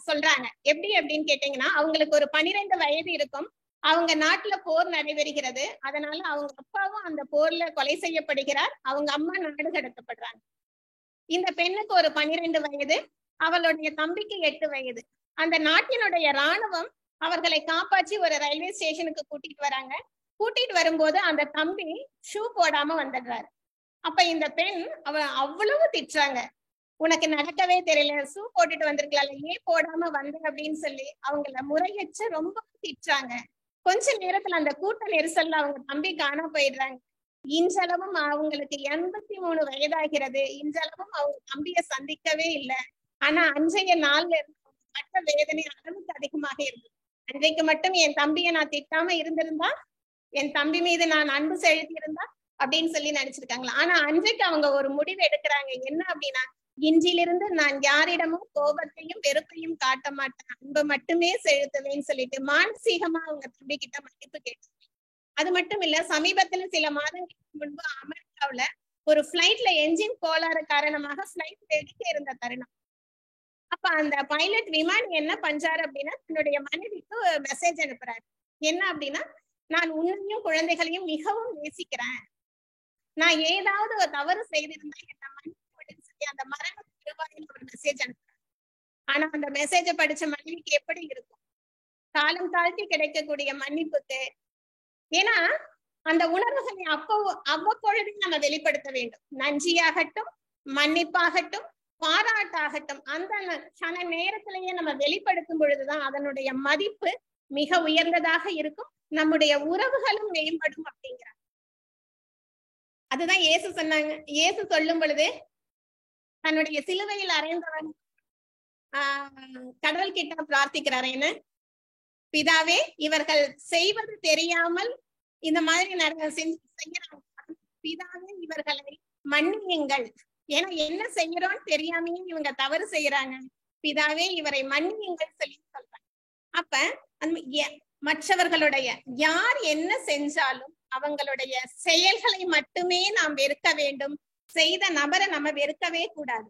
சொல்றாங்க. எப்படி அப்படின்னு கேட்டீங்கன்னா, அவங்களுக்கு ஒரு 12 வயது இருக்கும். அவங்க நாட்டுல போர் நடைபெறுகிறது. அதனால அவங்க அப்பாவும் அந்த போர்ல கொலை செய்யப்படுகிறார். அவங்க அம்மா நாடு கடத்தப்படுறாங்க. இந்த பெண்ணுக்கு ஒரு 12 வயது, அவளுடைய தம்பிக்கு 8 வயது. அந்த நாட்டினுடைய ராணுவம் அவர்களை காப்பாற்றி ஒரு ரயில்வே ஸ்டேஷனுக்கு கூட்டிட்டு வராங்க. கூட்டிட்டு வரும்போது அந்த தம்பி ஷூ போடாம வந்துடுறாரு. அப்ப இந்த பெண் அவ்வளவு திட்டுறாங்க, உனக்கு நடக்கவே தெரியல, ஷூ போட்டுட்டு வந்திருக்கலாம்ல, ஏன் போடாம வந்த அப்படின்னு சொல்லி அவங்கள முறையற்ற ரொம்ப திட்டுறாங்க. கொஞ்ச நேரத்துல அந்த கூட்ட நெரிசல்ல அவங்க தம்பி காண போயிடுறாங்க. இன்றளவும் அவங்களுக்கு 83 வயதாகிறது. இன்றளவும் அவங்க தம்பிய சந்திக்கவே இல்லை. ஆனா அன்றைய நாள்ல இருந்து மற்ற வேதனை அளவுக்கு அதிகமாக இருந்தது. அன்றைக்கு மட்டும் என் தம்பியை நான் திட்டாம இருந்திருந்தா, என் தம்பி மீது நான் அன்பு செலுத்தி இருந்தா அப்படின்னு சொல்லி நினைச்சிருக்காங்களா. ஆனா அன்றைக்கு அவங்க ஒரு முடிவு எடுக்கிறாங்க. என்ன அப்படின்னா, இன்றிலிருந்து நான் யாரிடமும் கோபத்தையும் வெறுப்பையும் காட்ட மாட்டேன், அன்பை மட்டுமே செலுத்துவேன்னு சொல்லிட்டு மானசீகமா அவங்க தம்பி கிட்ட மன்னிப்பு கேட்டாங்க. அது மட்டும் இல்ல, சமீபத்துல சில மாதங்களுக்கு முன்பு அமெரிக்காவுல ஒரு பிளைட்ல என்ஜின் கோளாறு காரணமாக பிளைட் வெடிக்க இருந்த தருணம். அப்ப அந்த பைலட் விமானி என்ன பண்றாரு அப்படின்னா, தன்னுடைய மனைவிக்கு மெசேஜ் அனுப்புறாரு. என்ன அப்படின்னா, நான் உன்னையும் குழந்தைகளையும் மிகவும் நேசிக்கிறேன், நான் ஏதாவது ஒரு தவறு செய்திருந்தா என்ன மன்னிப்பு சொல்லி அந்த மரண தருவாயில் ஒரு மெசேஜ் அனுப்புறாரு. ஆனா அந்த மெசேஜை படிச்ச மனைவிக்கு எப்படி இருக்கும்? காலம் தாழ்த்தி கிடைக்கக்கூடிய மன்னிப்புக்கு, ஏன்னா அந்த உணர்வுகளை அவ்வப்பொழுது நம்ம வெளிப்படுத்த வேண்டும். நன்றியாகட்டும், மன்னிப்பாகட்டும், பாராட்டாகட்டும், அந்த கன நேரத்திலேயே நம்ம வெளிப்படுத்தும் பொழுதுதான் அதனுடைய மதிப்பு மிக உயர்ந்ததாக இருக்கும். நம்முடைய உறவுகளும் மேம்படும் அப்படிங்கிறாங்க. அதுதான் இயேசு சொன்னாங்க. இயேசு சொல்லும் பொழுது தன்னுடைய சிலுவையில் அறைந்தவன் கடவுள் கிட்ட பிரார்த்திக்கிறார். என்ன? பிதாவே, இவர்கள் செய்வது தெரியாமல் இந்த மாதிரி செய்யறாங்க. பிதாவே, இவர்களை மன்னியுங்கள், ஏன்னா என்ன செய்யறோம்னு தெரியாமையே இவங்க தவறு செய்யறாங்க. பிதாவே, இவரை மன்னியுங்கள் சொல்லி சொல்றாங்க. அப்ப மற்றவர்களுடைய யார் என்ன செஞ்சாலும் அவங்களுடைய செயல்களை மட்டுமே நாம் வெறுக்க வேண்டும். செய்த நபரை நம்ம வெறுக்கவே கூடாது.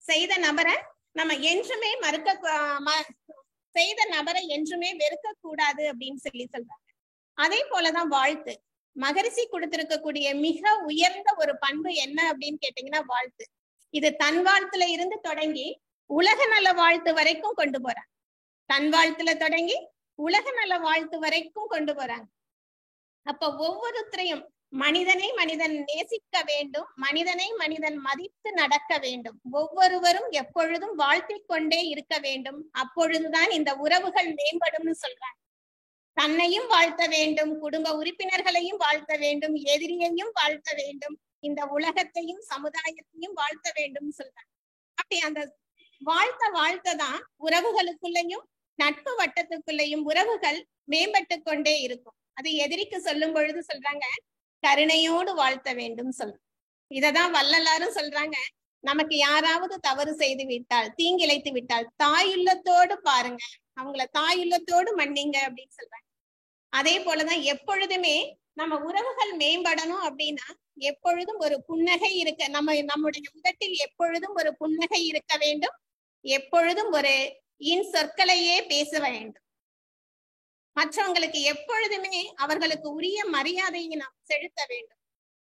செய்த நபரை நம்ம என்றுமே செய்த நபரை என்றுமே வெறுக்க கூடாது அப்படின்னு சொல்லி சொல்றாங்க. அதே போலதான் வாழ்த்து. மகரிஷி கொடுத்திருக்கக்கூடிய மிக உயர்ந்த ஒரு பண்பு என்ன அப்படின்னு கேட்டீங்கன்னா வாழ்த்து. இது தன் வாழ்த்துல இருந்து தொடங்கி உலக நல வாழ்த்து வரைக்கும் கொண்டு போறாங்க. தன் வாழ்த்துல தொடங்கி உலக நல வாழ்த்து வரைக்கும் கொண்டு போறாங்க. அப்ப ஒவ்வொருத்தரையும் மனிதனை மனிதன் நேசிக்க வேண்டும், மனிதனை மனிதன் மதித்து நடக்க வேண்டும். ஒவ்வொருவரும் எப்பொழுதும் வாழ்த்திக் கொண்டே இருக்க வேண்டும். அப்பொழுதுதான் இந்த உறவுகள் மேம்படும்னு சொல்றாங்க. தன்னையும் வாழ்த்த வேண்டும், குடும்ப உறுப்பினர்களையும் வாழ்த்த வேண்டும், எதிரியையும் வாழ்த்த வேண்டும், இந்த உலகத்தையும் சமுதாயத்தையும் வாழ்த்த வேண்டும் சொல்றாங்க. அப்படி அந்த வாழ்த்ததான் உறவுகளுக்குள்ளேயும் நட்பு வட்டத்துக்குள்ளேயும் உறவுகள் மேம்பட்டு கொண்டே இருக்கும். அது எதிரிக்கு சொல்லும் பொழுது சொல்றாங்க, கருணையோடு வாழ்த்த வேண்டும் சொல்றாங்க. இததான் வள்ளலாரும் சொல்றாங்க, நமக்கு யாராவது தவறு செய்து விட்டால், தீங்கிழைத்து விட்டால் தாயுள்ளத்தோடு பாருங்க, அவங்கள தாயுள்ளத்தோடு மன்னிங்க அப்படின்னு சொல்றாங்க. அதே போலதான் எப்பொழுதுமே நம்ம உறவுகள் மேம்படணும் அப்படின்னா எப்பொழுதும் ஒரு புன்னகை இருக்க, நம்முடைய உதட்டில் எப்பொழுதும் ஒரு புன்னகை இருக்க வேண்டும். எப்பொழுதும் ஒரு இன் சொற்களையே பேச வேண்டும். மற்றவங்களுக்கு எப்பொழுதுமே அவர்களுக்கு உரிய மரியாதையை நாம் செலுத்த வேண்டும்.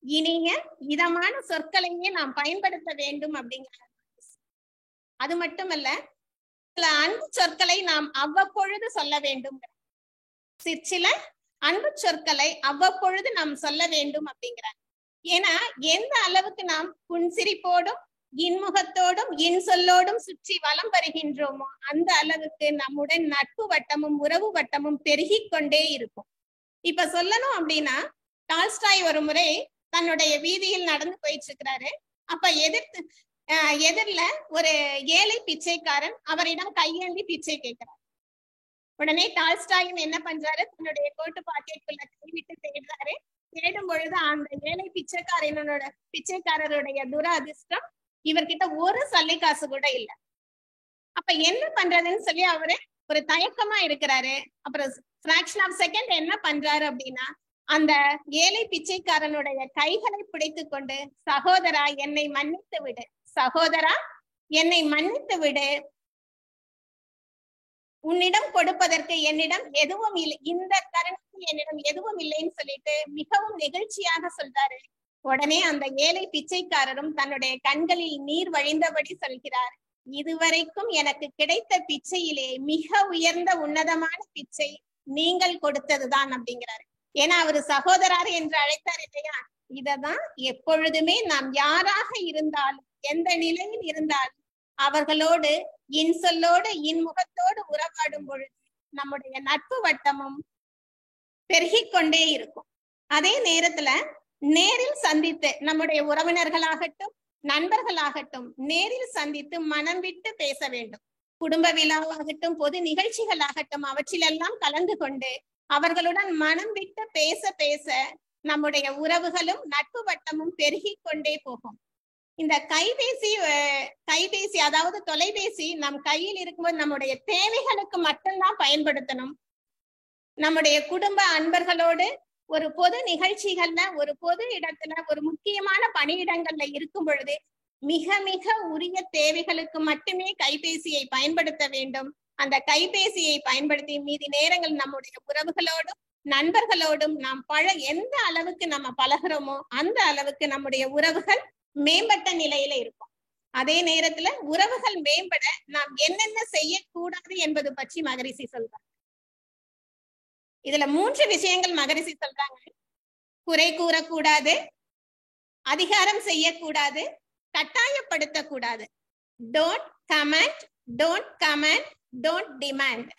இனிய இதமான சொற்களையே நாம் பயன்படுத்த வேண்டும் அப்படிங்கிற. அது மட்டுமல்ல, சில அன்பு சொற்களை நாம் அவ்வப்பொழுது சொல்ல வேண்டும். சில அன்பு சொற்களை அவ்வப்பொழுது நாம் சொல்ல வேண்டும் அப்படிங்கிறார். ஏன்னா எந்த அளவுக்கு நாம் புன்சிரிப்போடும் இன்முகத்தோடும் இன் சொல்லோடும் சுற்றி வலம் வருகின்றோமோ அந்த அளவுக்கு நம்முடன் நட்பு வட்டமும் உறவு வட்டமும் பெருகி கொண்டே இருக்கும். இப்ப சொல்லணும் அப்படின்னா, டால்ஸ்டாய் ஒரு முறை தன்னுடைய வீதியில் நடந்து போயிட்டு இருக்கிறாரு. அப்ப எதிர்ல ஒரு ஏழை பிச்சைக்காரன் அவரிடம் கையேந்தி பிச்சை கேட்கிறார். உடனே டால்ஸ்டாயும் என்ன பண்றாரு, தன்னுடைய கோட்டு பாக்கெட்டுக்குள்ள கைவிட்டு தேடுறாரு. தேடும் பொழுது அந்த ஏழை பிச்சைக்காரருடைய துரதிர்ஷ்டம், இவர்கிட்ட ஒரு சல்லி காசு கூட இல்ல. அப்ப என்ன பண்றதுன்னு சொல்லி அவரு ஒரு தயக்கமா இருக்கிறாரு. அப்புறம் ஃபிராக்ஷன் ஆஃப் செகண்ட் என்ன பண்றாரு அப்படின்னா, அந்த ஏழை பிச்சைக்காரனுடைய கைகளை பிடித்து கொண்டு, சகோதரா என்னை மன்னித்து விடு, சகோதரா என்னை மன்னித்து விடு, உன்னிடம் கொடுப்பதற்கு என்னிடம் எதுவும் இல்லை, இந்த தருணத்தில் என்னிடம் எதுவும் இல்லைன்னு சொல்லிட்டு மிகவும் நெகிழ்ச்சியாக சொல்றாரு. உடனே அந்த ஏழை பிச்சைக்காரரும் தன்னுடைய கண்களில் நீர் வழிந்தபடி சொல்கிறார், இதுவரைக்கும் எனக்கு கிடைத்த பிச்சையிலே மிக உயர்ந்த உன்னதமான பிச்சை நீங்கள் கொடுத்ததுதான் அப்படிங்கிறாரு. ஏன்னா அவரு சகோதரர் என்று அழைத்தார் இல்லையா. இததான் எப்பொழுதுமே நாம் யாராக இருந்தாலும் எந்த நிலையில் இருந்தாலும் அவர்களோடு இன்சொல்லோடு இன்முகத்தோடு உறவாடும் பொழுது நம்முடைய நட்பு வட்டமும் பெருகிக் கொண்டே இருக்கும். அதே நேரத்துல நேரில் சந்தித்து நம்முடைய உறவினர்களாகட்டும் நண்பர்களாகட்டும் நேரில் சந்தித்து மனம் விட்டு பேச வேண்டும். குடும்ப விழாவாகட்டும் பொது நிகழ்ச்சிகளாகட்டும் அவற்றிலெல்லாம் கலந்து கொண்டு அவர்களுடன் மனம் விட்டு பேச பேச நம்முடைய உறவுகளும் நட்பு வட்டமும் பெருகிக் கொண்டே போகும். இந்த கைபேசி அதாவது தொலைபேசி நம் கையில் இருக்கும்போது நம்முடைய தேவைகளுக்கு மட்டும்தான் பயன்படுத்தணும். நம்முடைய குடும்ப அன்பர்களோடு ஒரு பொது நிகழ்ச்சிகள்ல ஒரு பொது இடத்துல ஒரு முக்கியமான பணியிடங்கள்ல இருக்கும் பொழுது மிக மிக உரிய தேவைகளுக்கு மட்டுமே கைபேசியை பயன்படுத்த வேண்டும். அந்த கைபேசியை பயன்படுத்தி மீதி நேரங்கள் நம்முடைய உறவுகளோடும் நண்பர்களோடும் நாம் எந்த அளவுக்கு நம்ம பழகிறோமோ அந்த அளவுக்கு நம்முடைய உறவுகள் மேம்பட்ட நிலையில இருக்கும். அதே நேரத்துல உறவுகள் மேம்பட நாம் என்னென்ன செய்யக்கூடாது என்பது பற்றி மகரிஷி சொல்றாங்க. இதுல 3 விஷயங்கள் மகரிஷி சொல்றாங்க. குறை கூறக்கூடாது, அதிகாரம் செய்யக்கூடாது, கட்டாயப்படுத்த கூடாது. Don't comment, don't comment, don't demand.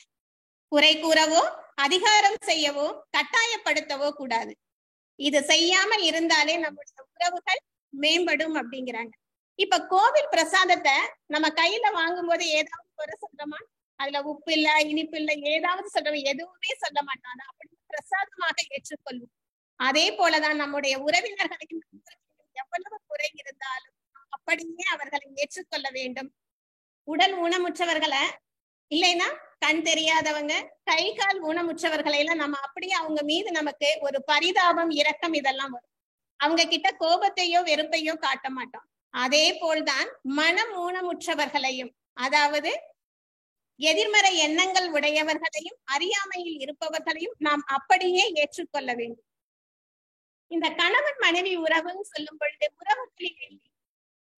குறை கூறவோ அதிகாரம் செய்யவோ கட்டாயப்படுத்தவோ கூடாது. இது செய்யாம இருந்தாலே நம்முடைய உறவுகள் மேம்படும் அப்படிங்கிறாங்க. இப்ப கோவில் பிரசாதத்தை நம்ம கையில வாங்கும் போது ஏதாவது குறை சொல்றோமா? அதுல உப்பு இல்ல இனிப்பு இல்ல ஏதாவது சொல்றோம்? எதுவுமே சொல்ல மாட்டாங்க. அப்படி பிரசாதமாக ஏற்றுக்கொள்வோம். அதே போலதான் நம்முடைய உறவினர்களையும் எவ்வளவு குறை இருந்தாலும் அப்படியே அவர்களை ஏற்றுக்கொள்ள வேண்டும். உடல் ஊனமுற்றவர்களை இல்லைன்னா கண் தெரியாதவங்க கை கால் ஊனமுற்றவர்களை எல்லாம் நம்ம அப்படியே அவங்க மீது நமக்கு ஒரு பரிதாபம் இரக்கம் இதெல்லாம் வரும். அவங்க கிட்ட கோபத்தையோ வெறுப்பையோ காட்ட மாட்டோம். அதே போல்தான் மனம் ஊனமுற்றவர்களையும் அதாவது எதிர்மறை எண்ணங்கள் உடையவர்களையும் அறியாமையில் இருப்பவர்களையும் நாம் அப்படியே ஏற்றுக்கொள்ள வேண்டும். இந்த கணவன் மனைவி உறவுன்னு சொல்லும் பொழுது உறவுகளில்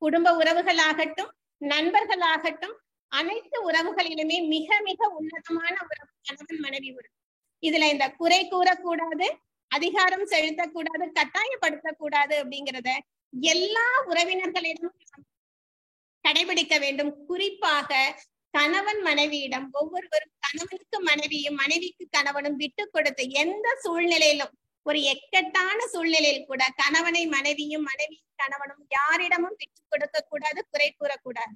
குடும்ப உறவுகளாகட்டும் நண்பர்களாகட்டும் அனைத்து உறவுகளிலுமே மிக மிக உன்னதமான உறவு கணவன் மனைவி உறவு. இதுல இந்த குறை கூறக்கூடாது, அதிகாரம் செலுத்தக்கூடாது, கட்டாயப்படுத்தக்கூடாது அப்படிங்கிறத எல்லா உறவினர்களிடம் கடைபிடிக்க வேண்டும். குறிப்பாக கணவன் மனைவியிடம் ஒவ்வொருவரும் கணவனுக்கு மனைவியும் மனைவிக்கு கணவனும் விட்டு கொடுத்து எந்த சூழ்நிலையிலும் ஒரு எக்கட்டான சூழ்நிலையில் கூட கணவனை மனைவியும் மனைவி கணவனும் யாரிடமும் விட்டு கொடுக்க கூடாது, குறை கூறக்கூடாது.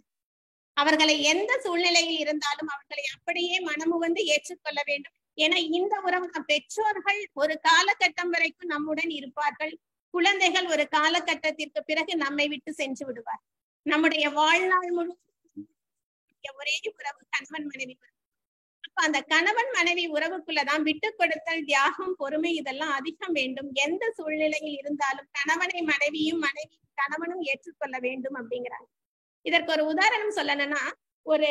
அவர்களை எந்த சூழ்நிலையில் இருந்தாலும் அவர்களை அப்படியே மனமு வந்து ஏற்றுக்கொள்ள வேண்டும். ஏன்னா இந்த உறவு பெற்றோர்கள் ஒரு காலகட்டம் வரைக்கும் நம்முடன் இருப்பார்கள். குழந்தைகள் ஒரு காலகட்டத்திற்கு பிறகு நம்மை விட்டு சென்று விடுவார். நம்முடைய வாழ்நாள் முழு ஒரே உறவு கணவன் மனைவி. அப்ப அந்த கணவன் மனைவி உறவுக்குள்ளதான் விட்டு கொடுத்தல், தியாகம், பொறுமை இதெல்லாம் அதிகம் வேண்டும். எந்த சூழ்நிலையில் இருந்தாலும் கணவனை மனைவியும் மனைவி கணவனும் ஏற்றுக்கொள்ள வேண்டும் அப்படிங்கிறாங்க. இதற்கு ஒரு உதாரணம் சொல்லணும்னா, ஒரு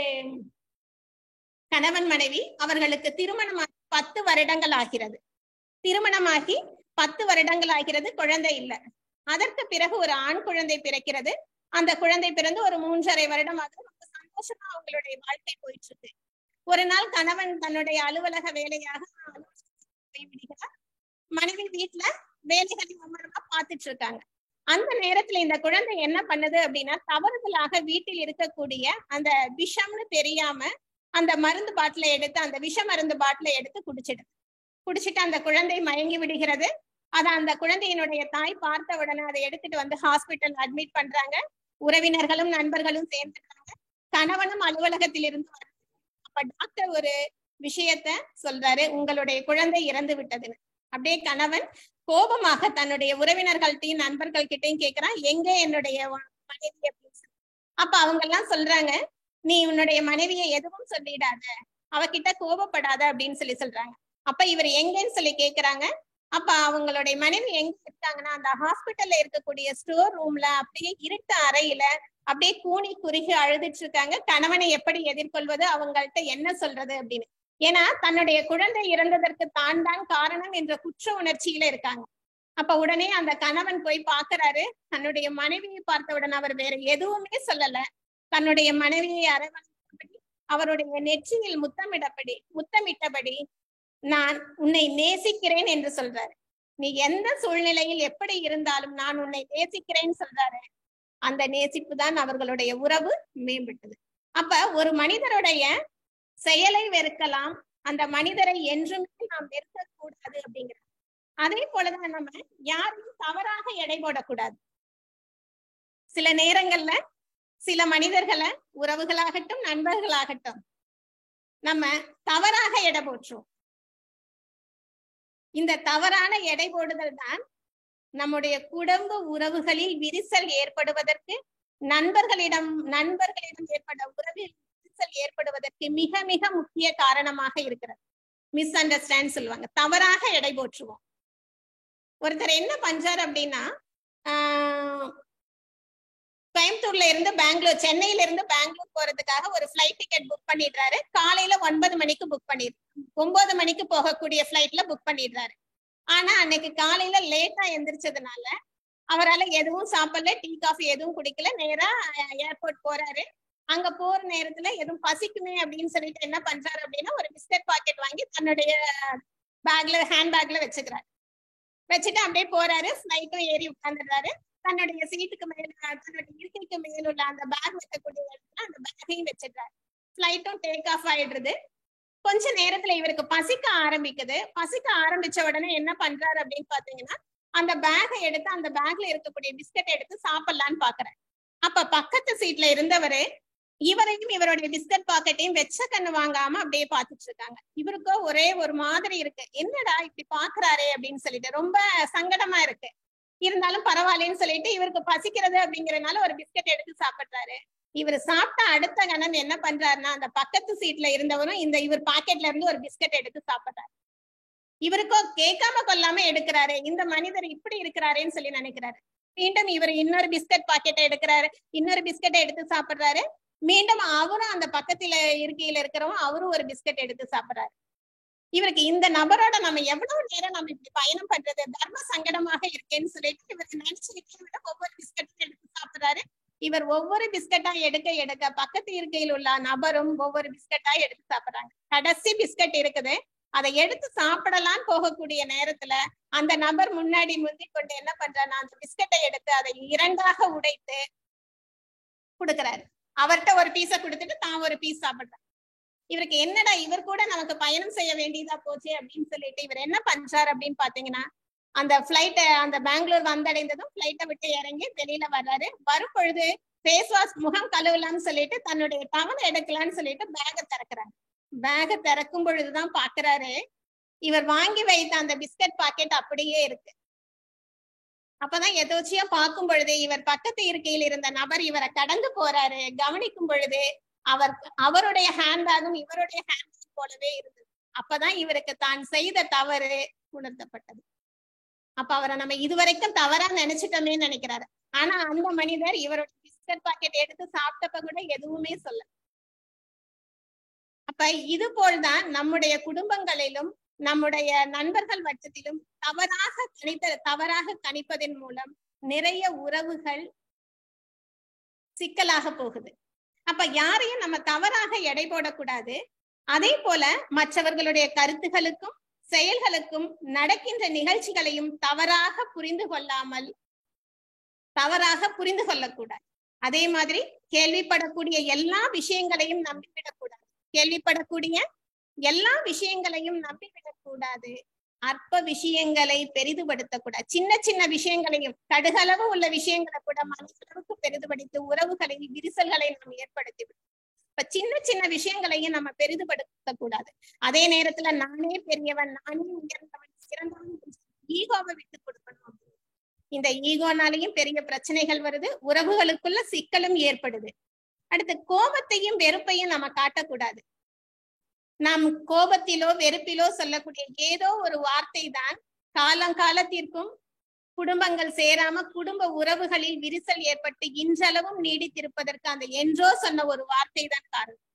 கணவன் மனைவி அவர்களுக்கு திருமணமாகி 10 வருடங்கள் ஆகிறது. திருமணமாகி 10 வருடங்கள் ஆகிறது, குழந்தை இல்லை. அதற்கு பிறகு ஒரு ஆண் குழந்தை பிறக்கிறது. அந்த குழந்தை பிறந்து ஒரு 3.5 வருடமாக ரொம்ப சந்தோஷமா அவங்களுடைய வாழ்க்கை போயிட்டு இருக்கு. ஒரு நாள் கணவன் தன்னுடைய அலுவலக வேலையாக போய்விடுகிறார். மனைவி வீட்டுல வேலைகளை மும்முரமா பார்த்துட்டு இருக்காங்க. அந்த நேரத்துல இந்த குழந்தை என்ன பண்ணுது அப்படின்னா, தவறுதலாக வீட்டில் இருக்கக்கூடிய அந்த விஷம்னு தெரியாம அந்த மருந்து பாட்டில எடுத்து, அந்த விஷ மருந்து பாட்டில எடுத்து குடிச்சிட்டு அந்த குழந்தை மயங்கி விடுகிறது. அத அந்த குழந்தையினுடைய தாய் பார்த்த உடனே அதை எடுத்துட்டு வந்து ஹாஸ்பிட்டல் அட்மிட் பண்றாங்க. உறவினர்களும் நண்பர்களும் சேர்ந்துட்டாங்க. கணவனும் அலுவலகத்தில் இருந்து வர, அப்ப டாக்டர் ஒரு விஷயத்த சொல்றாரு, உங்களுடைய குழந்தை இறந்து விட்டதுன்னு. அப்படியே கணவன் கோபமாக தன்னுடைய உறவினர்கள்ட்டையும் நண்பர்கள் கிட்டையும் கேட்கிறான், எங்க என்னுடைய மனைவி அப்படின்னு சொல்லி. அப்ப அவங்க எல்லாம் சொல்றாங்க, நீ உன்னுடைய மனைவியை எதுவும் சொல்லிடாத, அவகிட்ட கோபப்படாத அப்படின்னு சொல்லி சொல்றாங்க. அப்ப இவர் எங்கன்னு சொல்லி கேக்குறாங்க. அப்ப அவங்களுடைய மனைவி எங்க இருக்காங்கன்னா, அந்த ஹாஸ்பிட்டல்ல இருக்கக்கூடிய ஸ்டோர் ரூம்ல அப்படியே இருட்டு அறையில அப்படியே கூனி குறுகி அழுதுட்டு இருக்காங்க. கணவனை எப்படி எதிர்கொள்வது, அவங்கள்ட்ட என்ன சொல்றது அப்படின்னு. ஏன்னா தன்னுடைய குழந்தை இறந்ததற்கு தான் காரணம் என்ற குற்ற உணர்ச்சியில இருக்காங்க. அப்ப உடனே அந்த கணவன் போய் பாக்குறாரு. தன்னுடைய மனைவியை பார்த்தவுடன் அவர் வேற எதுவுமே சொல்லல. தன்னுடைய மனைவியை அரவணைத்தபடி, அவருடைய நெற்றியில் முத்தமிட்டபடி, நான் உன்னை நேசிக்கிறேன் என்று சொல்றாரு. நீ எந்த சூழ்நிலையில் எப்படி இருந்தாலும் நான் உன்னை நேசிக்கிறேன்னு சொல்றாரு. அந்த நேசிப்பு தான் அவர்களுடைய உறவு மேம்பட்டது. அப்ப ஒரு மனிதருடைய செயலை வெறுக்கலாம், அந்த மனிதரை என்றுமே நாம் வெறுக்க கூடாது அப்படிங்கிறது. அதே போலதான் நம்ம யாரையும் தவறாக எடை போடக்கூடாது. சில நேரங்கள்ல சில மனிதர்களை, உறவுகளாகட்டும் நண்பர்களாகட்டும், நம்ம தவறாக எடை போற்றுவோம். இந்த தவறான எடை போடுதல் தான் நம்முடைய குடும்ப உறவுகளில் விரிசல் ஏற்படுவதற்கு, நண்பர்களிடம் ஏற்பட்ட உறவில் விரிசல் ஏற்படுவதற்கு மிக மிக முக்கிய காரணமாக இருக்கிறது. மிஸ் அண்டர்ஸ்டாண்ட் சொல்லுவாங்க, தவறாக எடை போற்றுவோம். ஒருத்தர் என்ன பண்றாரு அப்படின்னா, கோயம்புத்தூர்ல இருந்து பெங்களூர், சென்னையில இருந்து பெங்களூர் போறதுக்காக ஒரு ஃபிளைட் டிக்கெட் புக் பண்ணிடுறாரு. காலையில 9 மணிக்கு புக் பண்ணிடுறாரு. 9 மணிக்கு போகக்கூடிய ஃபிளைட்ல புக் பண்ணிடுறாரு. ஆனா அன்னைக்கு காலையில லேட்டா எந்திரிச்சதுனால அவரால் எதுவும் சாப்பிடல, டீ காஃபி எதுவும் குடிக்கல. நேரா ஏர்போர்ட் போறாரு. அங்க போற நேரத்துல எதுவும் பசிக்குமே அப்படின்னு சொல்லிட்டு என்ன பண்றாரு அப்படின்னா, ஒரு பிஸ்கட் பாக்கெட் வாங்கி தன்னுடைய ஹேண்ட் பேக்ல வச்சுக்கிறாரு. வச்சுட்டு அப்படியே போறாரு. ஃபிளைட்டும் ஏறி உட்கார்ந்துடுறாரு. தன்னுடைய சீட்டுக்கு மேல, தன்னுடைய இருக்கைக்கு மேல உள்ள அந்த பேக் வைக்கக்கூடிய இடத்துல அந்த பேக்கையும் வச்சிடுறாரு. ஃபிளைட்டும் டேக் ஆஃப் ஆயிடுறது. கொஞ்ச நேரத்துல இவருக்கு பசிக்க ஆரம்பிக்குது. பசிக்க ஆரம்பிச்ச உடனே என்ன பண்றாரு அப்படின்னு பாத்தீங்கன்னா, அந்த பேக்கை எடுத்து, அந்த பேக்ல இருக்கக்கூடிய பிஸ்கட் எடுத்து சாப்பிடலான்னு பாக்குறாரு. அப்ப பக்கத்து சீட்ல இருந்தவரு இவரையும் இவருடைய பிஸ்கட் பாக்கெட்டையும் வெச்ச கண்ணு வாங்காம அப்படியே பாத்துட்டு இருக்காங்க. இவருக்கோ ஒரே ஒரு மாதிரி இருக்கு, என்னடா இப்படி பாக்குறாரே அப்படின்னு சொல்லிட்டு ரொம்ப சங்கடமா இருக்கு. இருந்தாலும் பரவாயில்லன்னு சொல்லிட்டு இவருக்கு பசிக்கிறது அப்படிங்கறதுனால ஒரு பிஸ்கட் எடுத்து சாப்பிடுறாரு. இவர் சாப்பிட்ட அடுத்த கணம் என்ன பண்றாருன்னா, அந்த பக்கத்து சீட்ல இருந்தவரும் இவர் பாக்கெட்ல இருந்து ஒரு பிஸ்கட் எடுத்து சாப்பிடுறாரு. இவருக்கோ கேட்காம கொள்ளாம எடுக்கிறாரு. இந்த மனிதர் இப்படி இருக்கிறாரேன்னு சொல்லி நினைக்கிறாரு. மீண்டும் இவர் இன்னொரு பிஸ்கட் பாக்கெட்டை எடுக்கிறாரு. இன்னொரு பிஸ்கட்டை எடுத்து சாப்பிடுறாரு. மீண்டும் அவரும் அந்த பக்கத்துல இருக்கையில இருக்கிறவங்க அவரும் ஒரு பிஸ்கட் எடுத்து சாப்பிடுறாரு. இவருக்கு இந்த நபரோட நம்ம எவ்வளவு நேரம் நம்ம இப்படி பயணம் பண்றது, தர்ம சங்கடமாக இருக்கேன்னு சொல்லிட்டு இவர் நினைச்சுக்கிட்டே ஒவ்வொரு பிஸ்கட்டும் எடுத்து சாப்பிடுறாரு. இவர் ஒவ்வொரு பிஸ்கட்டா எடுக்க பக்கத்து இருக்கையில் உள்ள நபரும் ஒவ்வொரு பிஸ்கட்டா எடுத்து சாப்பிடுறாங்க. கடைசி பிஸ்கட் இருக்குது, அதை எடுத்து சாப்பிடலான்னு போகக்கூடிய நேரத்துல அந்த நபர் முன்னாடி முந்தி கொண்டு என்ன பண்றாருன்னா, அந்த பிஸ்கட்டை எடுத்து அதை 2ஆக உடைத்து கொடுக்கிறாரு. அவர்கிட்ட ஒரு பீஸை கொடுத்துட்டு தான் ஒரு பீஸ் சாப்பிடுறாரு. இவருக்கு என்னடா, இவர் கூட நமக்கு பயணம் செய்ய வேண்டியதா போச்சு அப்படின்னு சொல்லிட்டு இவர் என்ன பண்றாரு அப்படின்னு பாத்தீங்கன்னா, அந்த பிளைட்டை, அந்த பெங்களூர் வந்தடைந்ததும் பிளைட்டை விட்டு இறங்கி வெளியில வர்றாரு. வரும் பொழுது ஃபேஸ் வாஷ், முகம் கழுவலாம்னு சொல்லிட்டு தன்னுடைய டவல் எடுக்கலான்னு சொல்லிட்டு பேகை திறக்கிறாரு. பேகை திறக்கும் பொழுதுதான் பாக்குறாரு, இவர் வாங்கி வைத்த அந்த பிஸ்கட் பாக்கெட் அப்படியே இருக்கு. அப்பதான் எதோச்சியா பார்க்கும் பொழுது இவர் பக்கத்து இருக்கையில் இருந்த நபர் இவரை கடந்து போறாரு. கவனிக்கும் பொழுது அவருடைய ஹேண்ட்பேக்கும் இவருடைய ஹேண்ட்பேக் போலவே இருந்தது. அப்பதான் இவருக்கு தான் செய்த தவறு உணர்த்தப்பட்டது. அப்ப அவரை நம்ம இதுவரைக்கும் தவறா நினைச்சிட்டோமே நினைக்கிறாரு. ஆனா அந்த மனிதர் இவருடைய பிஸ்கட் பாக்கெட் எடுத்து சாப்பிட்டப்ப கூட எதுவுமே சொல்ல. அப்ப இது போல்தான் நம்முடைய குடும்பங்களிலும் நம்முடைய நண்பர்கள் வட்டத்திலும் தவறாக கணிப்பதன் மூலம் நிறைய உறவுகள் சிக்கலாக போகுது. அப்ப யாரையும் நம்ம தவறாக எடை போடக்கூடாது. அதே போல மற்றவர்களுடைய கருத்துகளுக்கும் செயல்களுக்கும் நடக்கின்ற நிகழ்ச்சிகளையும் தவறாக புரிந்து கொள்ளக்கூடாது. அதே மாதிரி கேள்விப்படக்கூடிய எல்லா விஷயங்களையும் நம்பிவிடக்கூடாது. அற்ப விஷயங்களை பெரிதுபடுத்தக்கூடாது. சின்ன சின்ன விஷயங்களையும் கடுகளவு உள்ள விஷயங்களை கூட மனசளவுக்கு பெரிதுபடுத்தி உறவுகளில் விரிசல்களை நாம் ஏற்படுத்திவிடும். இப்ப சின்ன சின்ன விஷயங்களையும் நம்ம பெரிதுபடுத்தக்கூடாது. அதே நேரத்துல நானே பெரியவன், நானே உயர்ந்தவன், சிறந்தவன் ஈகோவை விட்டு கொடுக்கணும். இந்த ஈகோனாலையும் பெரிய பிரச்சனைகள் வருது, உறவுகளுக்குள்ள சிக்கலும் ஏற்படுது. அடுத்து கோபத்தையும் வெறுப்பையும் நம்ம காட்டக்கூடாது. நாம் கோபத்திலோ வெறுப்பிலோ சொல்லக்கூடிய ஏதோ ஒரு வார்த்தை தான் காலத்திற்கும் குடும்பங்கள் சேராம குடும்ப உறவுகளில் விரிசல் ஏற்பட்டு இன்றளவும் நீடித்திருப்பதற்கு அந்த என்றோ சொன்ன ஒரு வார்த்தை தான் காரணம்.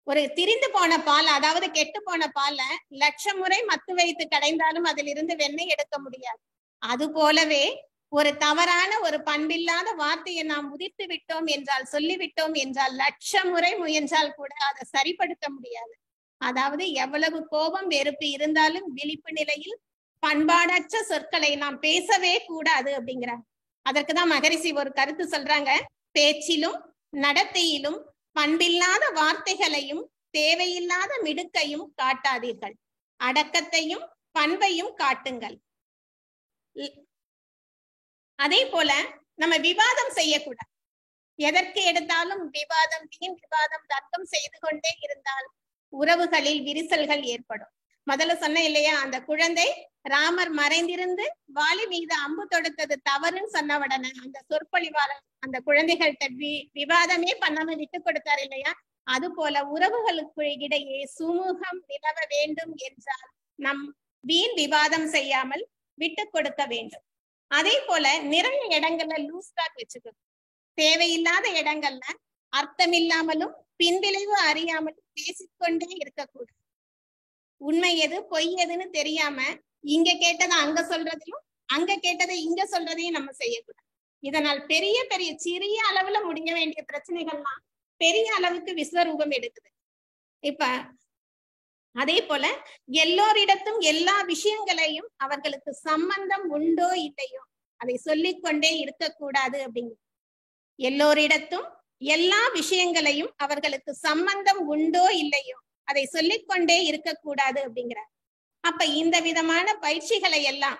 ஒரு திரிந்து போன பால், அதாவது கெட்டு போன பால 1,00,000 முறை மத்து வைத்து கடைந்தாலும் அதிலிருந்து வெண்ணெய் எடுக்க முடியாது. அது போலவே ஒரு தவறான ஒரு பண்பில்லாத வார்த்தையை நாம் உதிர்த்து விட்டோம் என்றால், சொல்லிவிட்டோம் என்றால் 1,00,000 முறை முயன்றால் கூட அதை சரிப்படுத்த முடியாது. அதாவது எவ்வளவு கோபம் வெறுப்பு இருந்தாலும் விழிப்பு நிலையில் பண்பாடற்ற சொற்களை நாம் பேசவே கூடாது அப்படிங்கிறாங்க. அதற்குதான் மகரிஷி ஒரு கருத்து சொல்றாங்க, பேச்சிலும் நடத்தையிலும் பண்பில்லாத வார்த்தைகளையும் தேவையில்லாத மிடுக்கையும் காட்டாதீர்கள், அடக்கத்தையும் பண்பையும் காட்டுங்கள். அதே போல நம்ம விவாதம் செய்யக்கூடாது. எதற்கு எடுத்தாலும் விவாதம், வீண் விவாதம், தர்க்கம் செய்து கொண்டே இருந்தால் உறவுகளில் விரிசல்கள் ஏற்படும். முதல்ல சொன்ன இல்லையா, அந்த குழந்தை ராமர் மறைந்திருந்து வாலி மீது அம்பு தொடுத்தது தவறுன்னு சொன்ன உடனே அந்த சொற்பொழிவாளர் அந்த குழந்தைகள்கிட்ட விவாதமே பண்ணாம விட்டு கொடுத்தார் இல்லையா. அது போல உறவுகளுக்கு இடையே சுமூகம் நிலவ வேண்டும் என்றால் நம் வீண் விவாதம் செய்யாமல் விட்டு கொடுக்க வேண்டும். அதே போல நிறைய இடங்கள்ல லூஸ் டாக் வச்சுக்கணும். தேவையில்லாத இடங்கள்ல அர்த்தமில்லாமலும் பின்விளைவு அறியாமலும் பேசிக்கொண்டே இருக்கக்கூடாது. உண்மை எது பொய் எதுன்னு தெரியாம இங்க கேட்டதை அங்க சொல்றதையும் அங்க கேட்டதை இங்க சொல்றதையும் நம்ம செய்யக்கூடாது. இதனால் பெரிய பெரிய சிறிய அளவுல முடிய வேண்டிய பிரச்சனைகள்லாம் பெரிய அளவுக்கு விஸ்வரூபம் எடுக்குது. இப்ப அதே போல எல்லோரிடத்தும் எல்லா விஷயங்களையும் அவர்களுக்கு சம்பந்தம் உண்டோ இல்லையோ அதை சொல்லிக்கொண்டே இருக்கக்கூடாது அப்படிங்க. எல்லோரிடத்தும் எல்லா விஷயங்களையும் அவர்களுக்கு சம்பந்தம் உண்டோ இல்லையோ அதை சொல்லிக்கொண்டே இருக்கக்கூடாது அப்படிங்கிறார். அப்ப இந்த விதமான பயிற்சிகளை எல்லாம்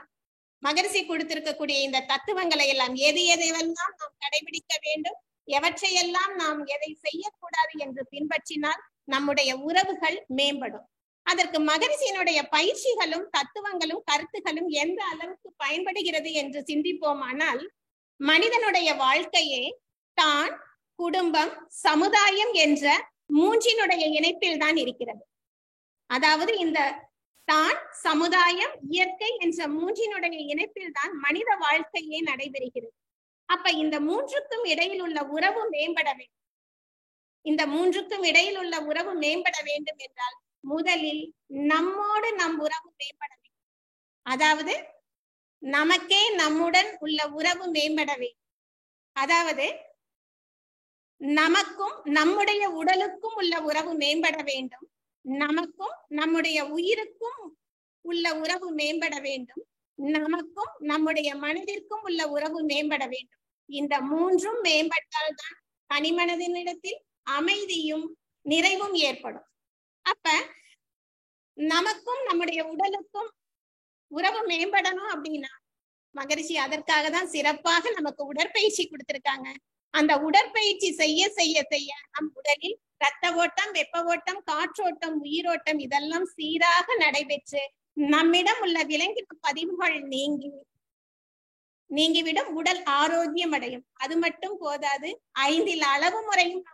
மகரிஷி கொடுத்திருக்கக்கூடிய இந்த தத்துவங்களை எல்லாம் எதையெல்லாம் நாம் கடைபிடிக்க வேண்டும், எவற்றையெல்லாம் நாம் எதை செய்யக்கூடாது என்று பின்பற்றினால் நம்முடைய உறவுகள் மேம்படும். அதற்கு மகரிஷியினுடைய பயிற்சிகளும் தத்துவங்களும் கருத்துகளும் எந்த அளவுக்கு பயன்படுகிறது என்று சிந்திப்போமானால், மனிதனுடைய வாழ்க்கையே தான், குடும்பம், சமுதாயம் என்ற மூன்றினுடைய இணைப்பில் தான் இருக்கிறது. அதாவது இந்த தான், சமுதாயம், இயற்கை என்ற மூன்றினுடைய இணைப்பில் தான் மனித வாழ்க்கையே நடைபெறுகிறது. அப்ப இந்த மூன்றுக்கும் இடையில் உள்ள உறவு மேம்பட வேண்டும். இந்த மூன்றுக்கும் இடையில் உள்ள உறவு மேம்பட வேண்டும் என்றால் முதலில் நம்மோடு நம் உறவு மேம்பட வேண்டும். அதாவது நமக்கே நம்முடன் உள்ள உறவு மேம்பட வேண்டும். அதாவது நமக்கும் நம்முடைய உடலுக்கும் உள்ள உறவு மேம்பட வேண்டும், நமக்கும் நம்முடைய உயிருக்கும் உள்ள உறவு மேம்பட வேண்டும், நமக்கும் நம்முடைய மனதிற்கும் உள்ள உறவு மேம்பட வேண்டும். இந்த மூன்றும் மேம்பட்டால்தான் தனிமனதினிடத்தில் அமைதியும் நிறைவும் ஏற்படும். அப்ப நமக்கும் நம்முடைய உடலுக்கும் உறவு மேம்படணும் அப்படின்னா மகரிஷி அதற்காக தான் சிறப்பாக நமக்கு உடற்பயிற்சி கொடுத்திருக்காங்க. அந்த உடற்பயிற்சி செய்ய செய்ய செய்ய நம் உடலில் இரத்த ஓட்டம், வெப்ப ஓட்டம், காற்றோட்டம், உயிரோட்டம் இதெல்லாம் சீராக நடைபெற்று நம்மிடம் உள்ள விலங்கின பதிவுகள் நீங்கி நீங்கிவிடும், உடல் ஆரோக்கியம் அடையும். அது மட்டும் போதாது, 5 அளவு முறையும்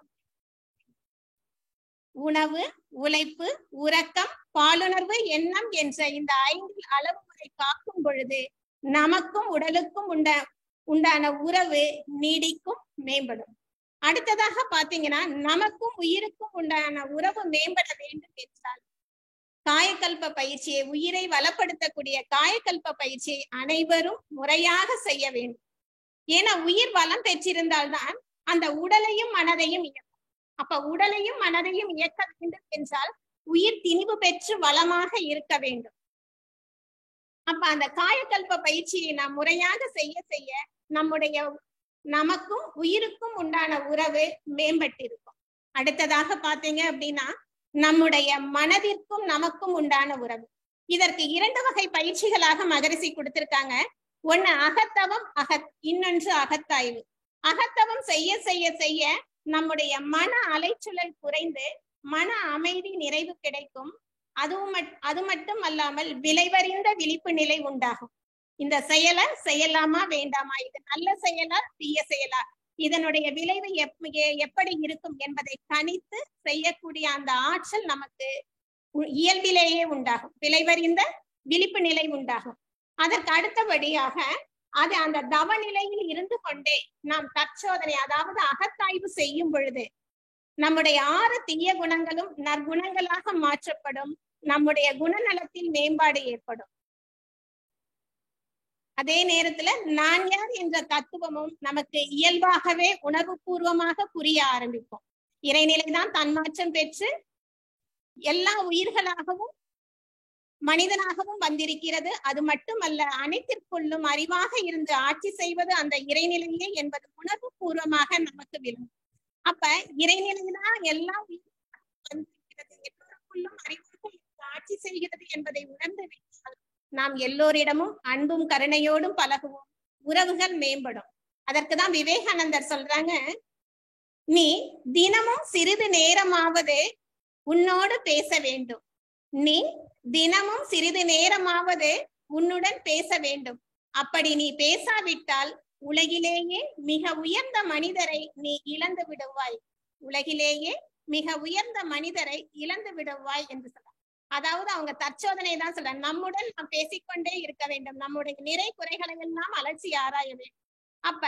உணவு, உழைப்பு, உறக்கம், பாலுணர்வு, எண்ணம் என்ற இந்த 5 அளவு முறை காக்கும் பொழுது நமக்கும் உடலுக்கும் உண்டான உறவு நீடிக்கும், மேம்படும். அடுத்ததாக பாத்தீங்கன்னா, நமக்கும் உயிருக்கும் உண்டான உறவு மேம்பட வேண்டும் என்றால் காயக்கல்ப பயிற்சியை, உயிரை வளப்படுத்தக்கூடிய காயக்கல்ப பயிற்சியை அனைவரும் முறையாக செய்ய வேண்டும். ஏன்னா உயிர் வளம் பெற்றிருந்தால்தான் அந்த உடலையும் மனதையும் இயக்கும். அப்ப உடலையும் மனதையும் இயக்க வேண்டும் என்றால் உயிர் திணிவு பெற்று வளமாக இருக்க வேண்டும். அப்ப அந்த காயக்கல்ப பயிற்சியை நாம் முறையாக செய்ய செய்ய நமக்கும் உயிருக்கும் உண்டான உறவு மேம்பட்டிருக்கும். அடுத்ததாக பாத்தீங்க அப்படின்னா, நம்முடைய மனதிற்கும் நமக்கும் உண்டான உறவு. இதற்கு 2 வகை பயிற்சிகளாக மகரிஷி கொடுத்திருக்காங்க. ஒண்ணு அகத்தவம், இன்னொன்று அகத்தாய்வு. அகத்தவம் செய்ய செய்ய செய்ய நம்முடைய மன அலைச்சூழல் குறைந்து மன அமைதி, நிறைவு கிடைக்கும். அது மட்டும் அல்லாமல் விளைவறிந்த விழிப்பு நிலை உண்டாகும். இந்த செயலை செய்யலாமா வேண்டாமா, இது நல்ல செயலா தீய செயலா, இதனுடைய விளைவு எப்படி இருக்கும் என்பதை கணித்து செய்யக்கூடிய அந்த ஆற்றல் நமக்கு இயல்பிலேயே உண்டாகும். விளைவறிந்த விழிப்பு நிலை உண்டாகும். அதற்கு அடுத்தபடியாக அந்த தவ நிலையில் இருந்து கொண்டே நாம் தற்சோதனை, அதாவது அகத்தாய்வு செய்யும் பொழுது நம்முடைய 6 தீய குணங்களும் நற்குணங்களாக மாற்றப்படும். நம்முடைய குணநலத்தில் மேம்பாடு ஏற்படும். அதே நேரத்துல நான் யார் என்ற தத்துவமும் நமக்கு இயல்பாகவே உணர்வு பூர்வமாக புரிய ஆரம்பிக்கும். இறைநிலைதான் தன்மாற்றம் பெற்று எல்லா உயிர்களாகவும் மனிதனாகவும் வந்திருக்கிறது. அது மட்டுமல்ல, அனைத்திற்குள்ளும் அறிவாக இருந்து ஆட்சி செய்வது அந்த இறைநிலையே என்பது உணர்வு பூர்வமாக நமக்கு விளங்கும். அப்ப இறைநிலைதான் எல்லா வந்திருக்கிறது, எல்லோருக்குள்ளும் அறிவாக ஆட்சி செய்கிறது என்பதை உணர்ந்து விட்டால் நாம் எல்லோரிடமும் அன்பும் கருணையோடும் பழகுவோம், உறவுகள் மேம்படும். அதற்குதான் விவேகானந்தர் சொல்றாங்க, நீ தினமும் சிறிது நேரமாவது உன்னோடு பேச வேண்டும். நீ தினமும் சிறிது நேரமாவது உன்னுடன் பேச வேண்டும். அப்படி நீ பேசாவிட்டால் உலகிலேயே மிக உயர்ந்த மனிதரை நீ இழந்து விடுவாய். உலகிலேயே மிக உயர்ந்த மனிதரை இழந்து விடுவாய் என்று சொல்றாங்க. அதாவது அவங்க தற்சோதனை தான் சொல்றாங்க. நம்முடன் நாம் பேசிக்கொண்டே இருக்க வேண்டும். நம்முடைய நிறை குறைகளை எல்லாம் அலட்சி ஆராய வேண்டும். அப்ப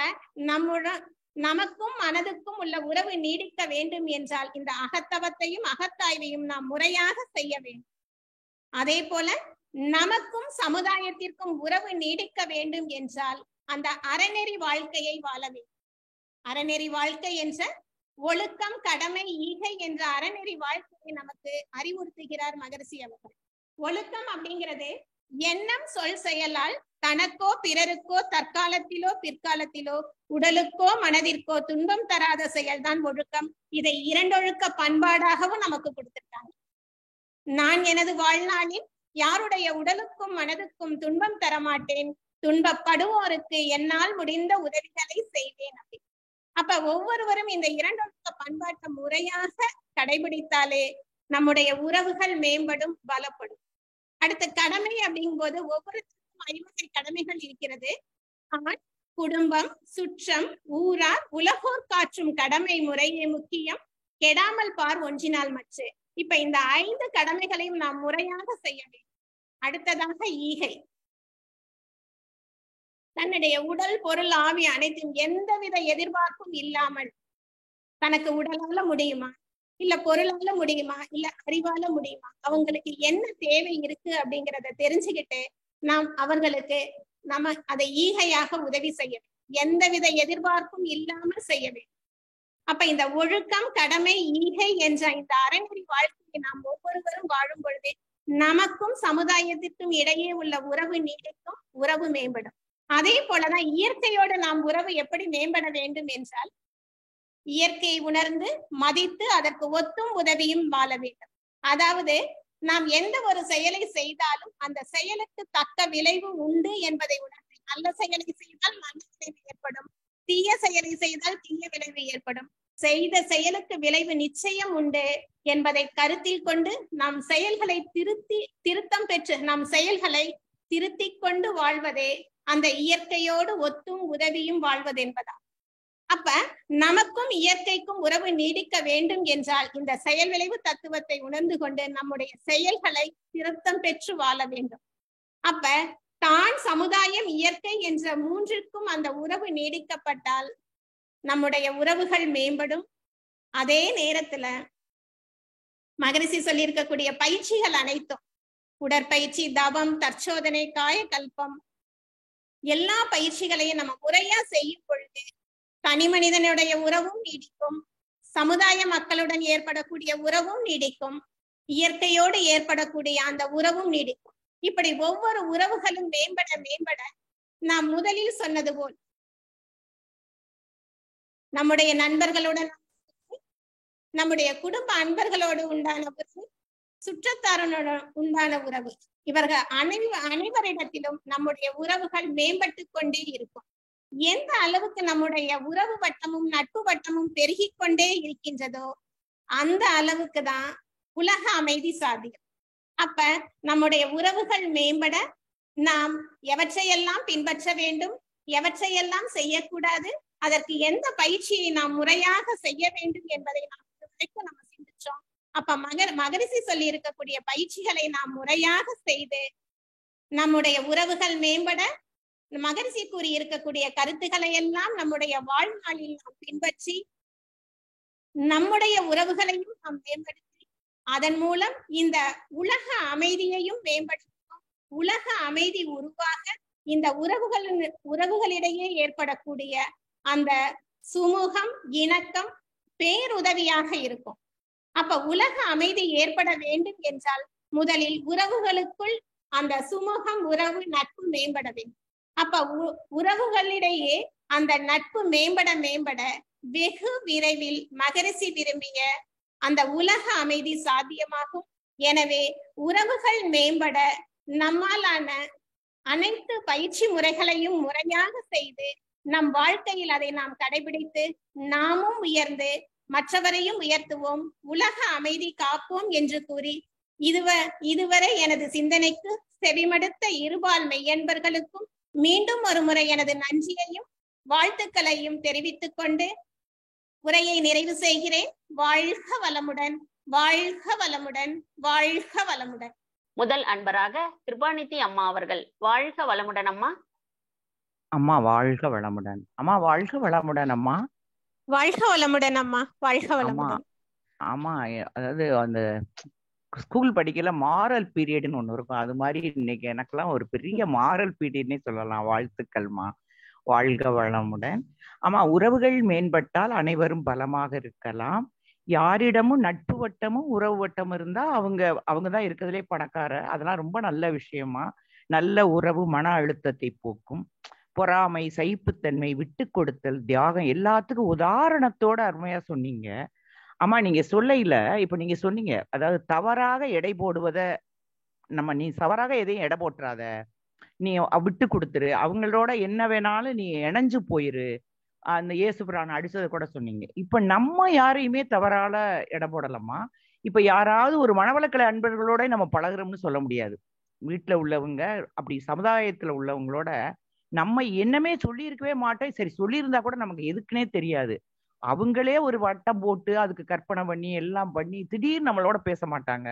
நமக்கும் மனதுக்கும் உள்ள உறவு நீடிக்க வேண்டும் என்றால் இந்த அகத்தவத்தையும் அகத்தாய்வையும் நாம் முறையாக செய்ய வேண்டும். அதே போல நமக்கும் சமுதாயத்திற்கும் உறவு நீடிக்க வேண்டும் என்றால் அந்த அறநெறி வாழ்க்கையை வாழ வேண்டும். அறநெறி வாழ்க்கை என்ற ஒழுக்கம், கடமை, ஈகை என்ற அறநெறி வாழ்க்கையை நமக்கு அறிவுறுத்துகிறார் மகரிஷி அவர்கள். ஒழுக்கம் அப்படிங்கிறது எண்ணம், சொல், செயலால் தனக்கோ பிறருக்கோ தற்காலத்திலோ பிற்காலத்திலோ உடலுக்கோ மனதிற்கோ துன்பம் தராத செயல்தான் ஒழுக்கம். இதை 2 ஒழுக்க பண்பாடாகவும் நமக்கு கொடுத்திருக்காங்க. நான் எனது வாழ்நாளில் யாருடைய உடலுக்கும் மனதுக்கும் துன்பம் தரமாட்டேன், துன்பப்படுவோருக்கு என்னால் முடிந்த உதவிகளை செய்வேன் அப்படி. அப்ப ஒவ்வொருவரும் இந்த 2 ஒழுக்க பண்பாட்டை முறையாக கடைபிடித்தாலே நம்முடைய உறவுகள் மேம்படும், பலப்படும். அடுத்த கடமை அப்படிங்கும் போது ஒவ்வொருத்தருக்கும் 5 கடமைகள் இருக்கிறது. குடும்பம், சுற்றம், ஊரார், உலகோர் காற்றும் கடமை முறையே முக்கியம், கெடாமல் பார் ஒன்றினால் மற்ற. இப்ப இந்த 5 கடமைகளையும் நாம் முறையாக செய்ய வேண்டும். அடுத்ததாக ஈகை. தன்னுடைய உடல், பொருள், ஆவி அனைத்தும் எந்தவித எதிர்பார்ப்பும் இல்லாமல் தனக்கு உடலால முடியுமா, இல்ல பொருளால முடியுமா, இல்ல அறிவால முடியுமா, அவங்களுக்கு என்ன தேவை இருக்கு அப்படிங்கிறத தெரிஞ்சுக்கிட்டு நாம் அவர்களுக்கு அதை ஈகையாக உதவி செய்ய வேண்டும். எந்தவித எதிர்பார்ப்பும் இல்லாமல் செய்ய வேண்டும். அப்ப இந்த ஒழுக்கம், கடமை, ஈகை என்ற இந்த அறநெறி வாழ்க்கையை நாம் ஒவ்வொருவரும் வாழும் பொழுது நமக்கும் சமுதாயத்திற்கும் இடையே உள்ள உறவு நீடிக்கும், உறவு மேம்படும். அதே போலதான் இயற்கையோடு நாம் உறவு எப்படி மேம்பட வேண்டும் என்றால் இயற்கையை உணர்ந்து மதித்து அதற்கு ஒத்தும் உதவியும் வாழ வேண்டும். அதாவது நாம் எந்த ஒரு செயலை செய்தாலும் அந்த செயலுக்கு தக்க விளைவு உண்டு என்பதை உணர்ந்து, நல்ல செயலை செய்தால் நல்ல விளைவு ஏற்படும், தீய செயலை செய்தால் தீய விளைவு ஏற்படும், செய்த செயலுக்கு விளைவு நிச்சயம் உண்டு என்பதை கருத்தில் கொண்டு நம் செயல்களை திருத்தம் பெற்று நம் செயல்களை திருத்திக் கொண்டு வாழ்வதே அந்த இயற்கையோடு ஒத்தும் உதவியும் வாழ்வது என்பதா. அப்ப நமக்கும் இயற்கைக்கும் உறவு நீடிக்க வேண்டும் என்றால் இந்த செயல் விளைவு தத்துவத்தை உணர்ந்து கொண்டு நம்முடைய செயல்களை திருத்தம் பெற்று வாழ வேண்டும். அப்ப தான், சமுதாயம், இயற்கை என்ற மூன்றிற்கும் அந்த உறவு நீடிக்கப்பட்டால் நம்முடைய உறவுகள் மேம்படும். அதே நேரத்துல மகரிஷி சொல்லியிருக்கக்கூடிய பயிற்சிகள் அனைத்தும், உடற்பயிற்சி, தவம், தற்சோதனை, காயகல்பம், எல்லா பயிற்சிகளையும் நம்ம முறையா செய்யும் பொழுது தனி மனிதனுடைய உறவும் நீடிக்கும், சமுதாய மக்களுடன் ஏற்படக்கூடிய உறவும் நீடிக்கும், இயற்கையோடு ஏற்படக்கூடிய அந்த உறவும் நீடிக்கும். இப்படி ஒவ்வொரு உறவுகளும் மேம்பட மேம்பட நாம் முதலில் சொன்னது போல் நம்முடைய நண்பர்களுடன், நம்முடைய குடும்ப அன்பர்களோடு உண்டான உறவு, சுற்றத்தாருடன் உண்டான உறவு, இவர்கள் அனைவரிடத்திலும் நம்முடைய உறவுகள் மேம்பட்டு கொண்டே இருக்கும். எந்த அளவுக்கு நம்முடைய உறவு வட்டமும் நட்பு வட்டமும் பெருகி கொண்டே இருக்கின்றதோ அந்த அளவுக்கு தான் உலக அமைதி சாத்தியம். அப்ப நம்முடைய உறவுகள் மேம்பட நாம் எவற்றையெல்லாம் பின்பற்ற வேண்டும், எவற்றையெல்லாம் செய்யக்கூடாது, அதற்கு எந்த பயிற்சியை நாம் முறையாக செய்ய வேண்டும் என்பதை நாம் இதுவரைக்கும் நம்ம சிந்திச்சோம். அப்ப மகரிஷி சொல்லி இருக்கக்கூடிய பயிற்சிகளை நாம் முறையாக செய்து நம்முடைய உறவுகள் மேம்பட, மகரிஷி கூறி இருக்கக்கூடிய கருத்துக்களை எல்லாம் நம்முடைய வாழ்நாளில் நாம் பின்பற்றி நம்முடைய உறவுகளையும் நாம் மேம்படுத்தி அதன் மூலம் இந்த உலக அமைதியையும் மேம்படுத்தும். உலக அமைதி உருவாக இந்த உறவுகளிடையே ஏற்படக்கூடிய அந்த சுமூகம், இணக்கம் பேருதவியாக இருக்கும். அப்ப உலக அமைதி ஏற்பட வேண்டும் என்றால் முதலில் உறவுகளுக்குள் அந்த சுமூகம், உறவு, நட்பு மேம்பட வேண்டும். அப்ப உறவுகளிடையே அந்த நட்பு மேம்பட மேம்பட வெகு விரைவில் மகரிஷி விரும்பிய அந்த உலக அமைதி சாத்தியமாகும். எனவே உறவுகள் மேம்பட நம்மாலான அனைத்து பயிற்சி முறைகளையும் முறையாக செய்து நம் வாழ்க்கையில் அதை நாம் கடைபிடித்து நாமும் உயர்ந்து மற்றவரையும் உயர்த்துவோம், உலக அமைதி காப்போம் என்று கூறி இதுவரை எனது சிந்தனைக்கு செவிமடுத்த இருபால் மெய்யன்பர்களுக்கும் மீண்டும் ஒரு முறை எனது நன்றியையும் வாழ்த்துக்களையும் தெரிவித்துக் கொண்டு உரையை நிறைவு செய்கிறேன். வாழ்க வளமுடன், வாழ்க வளமுடன், வாழ்க வளமுடன். முதல் அன்பராக கிருபாநிதி அம்மா அவர்கள். வாழ்க வளமுடன் அம்மா. அம்மா வாழ்க வளமுடன். அம்மா வாழ்க வளமுடன் அம்மா. வாழ்க வளமுடன் அம்மா. வாழ்க வளமுடன். ஆமா, அதாவது அந்த ஸ்கூல் படிக்கல மாரல் பீரியட்னு ஒண்ணு இருக்கும், அது மாதிரி இன்னைக்கு எனக்கெல்லாம் ஒரு பெரிய மாரல் பீரியட்னே சொல்லலாம். வாழ்த்துக்கள்மா, வாழ்க வளமுடன். ஆமா, உறவுகள் மேம்பட்டால் அனைவரும் பலமாக இருக்கலாம். யாரிடமும் நட்பு வட்டமும் உறவு வட்டம் இருந்தா அவங்கதான் இருக்கிறதுலே பணக்கார. அதெல்லாம் ரொம்ப நல்ல விஷயமா. நல்ல உறவு மன அழுத்தத்தை போக்கும். பொறாமை, சகிப்புத்தன்மை, விட்டு கொடுத்தல், தியாகம் எல்லாத்துக்கும் உதாரணத்தோட அருமையா சொன்னீங்க. ஆமா, நீங்க சொல்லையில இப்ப நீங்க சொன்னீங்க, அதாவது தவறாக எடை போடுவத நீ தவறாக எதையும் எடை போட்டுறாத, நீ விட்டு கொடுத்துரு, அவங்களோட என்ன வேணாலும் நீ இணைஞ்சு போயிரு. அந்த இயேசுபிரான் அடிச்சதை கூட சொன்னீங்க. இப்ப நம்ம யாரையுமே தவறால எடை போடலாமா? இப்ப யாராவது ஒரு மனவளக்கலை அன்பர்களோட நம்ம பழகுறோம்னு சொல்ல முடியாது. வீட்டுல உள்ளவங்க, அப்படி சமுதாயத்துல உள்ளவங்களோட நம்ம என்னமே சொல்லியிருக்கவே மாட்டோம். சரி, சொல்லியிருந்தா கூட நமக்கு எதுக்குன்னே தெரியாது. அவங்களே ஒரு வட்டம் போட்டு அதுக்கு கற்பனை பண்ணி எல்லாம் பண்ணி திடீர்னு நம்மளோட பேச மாட்டாங்க.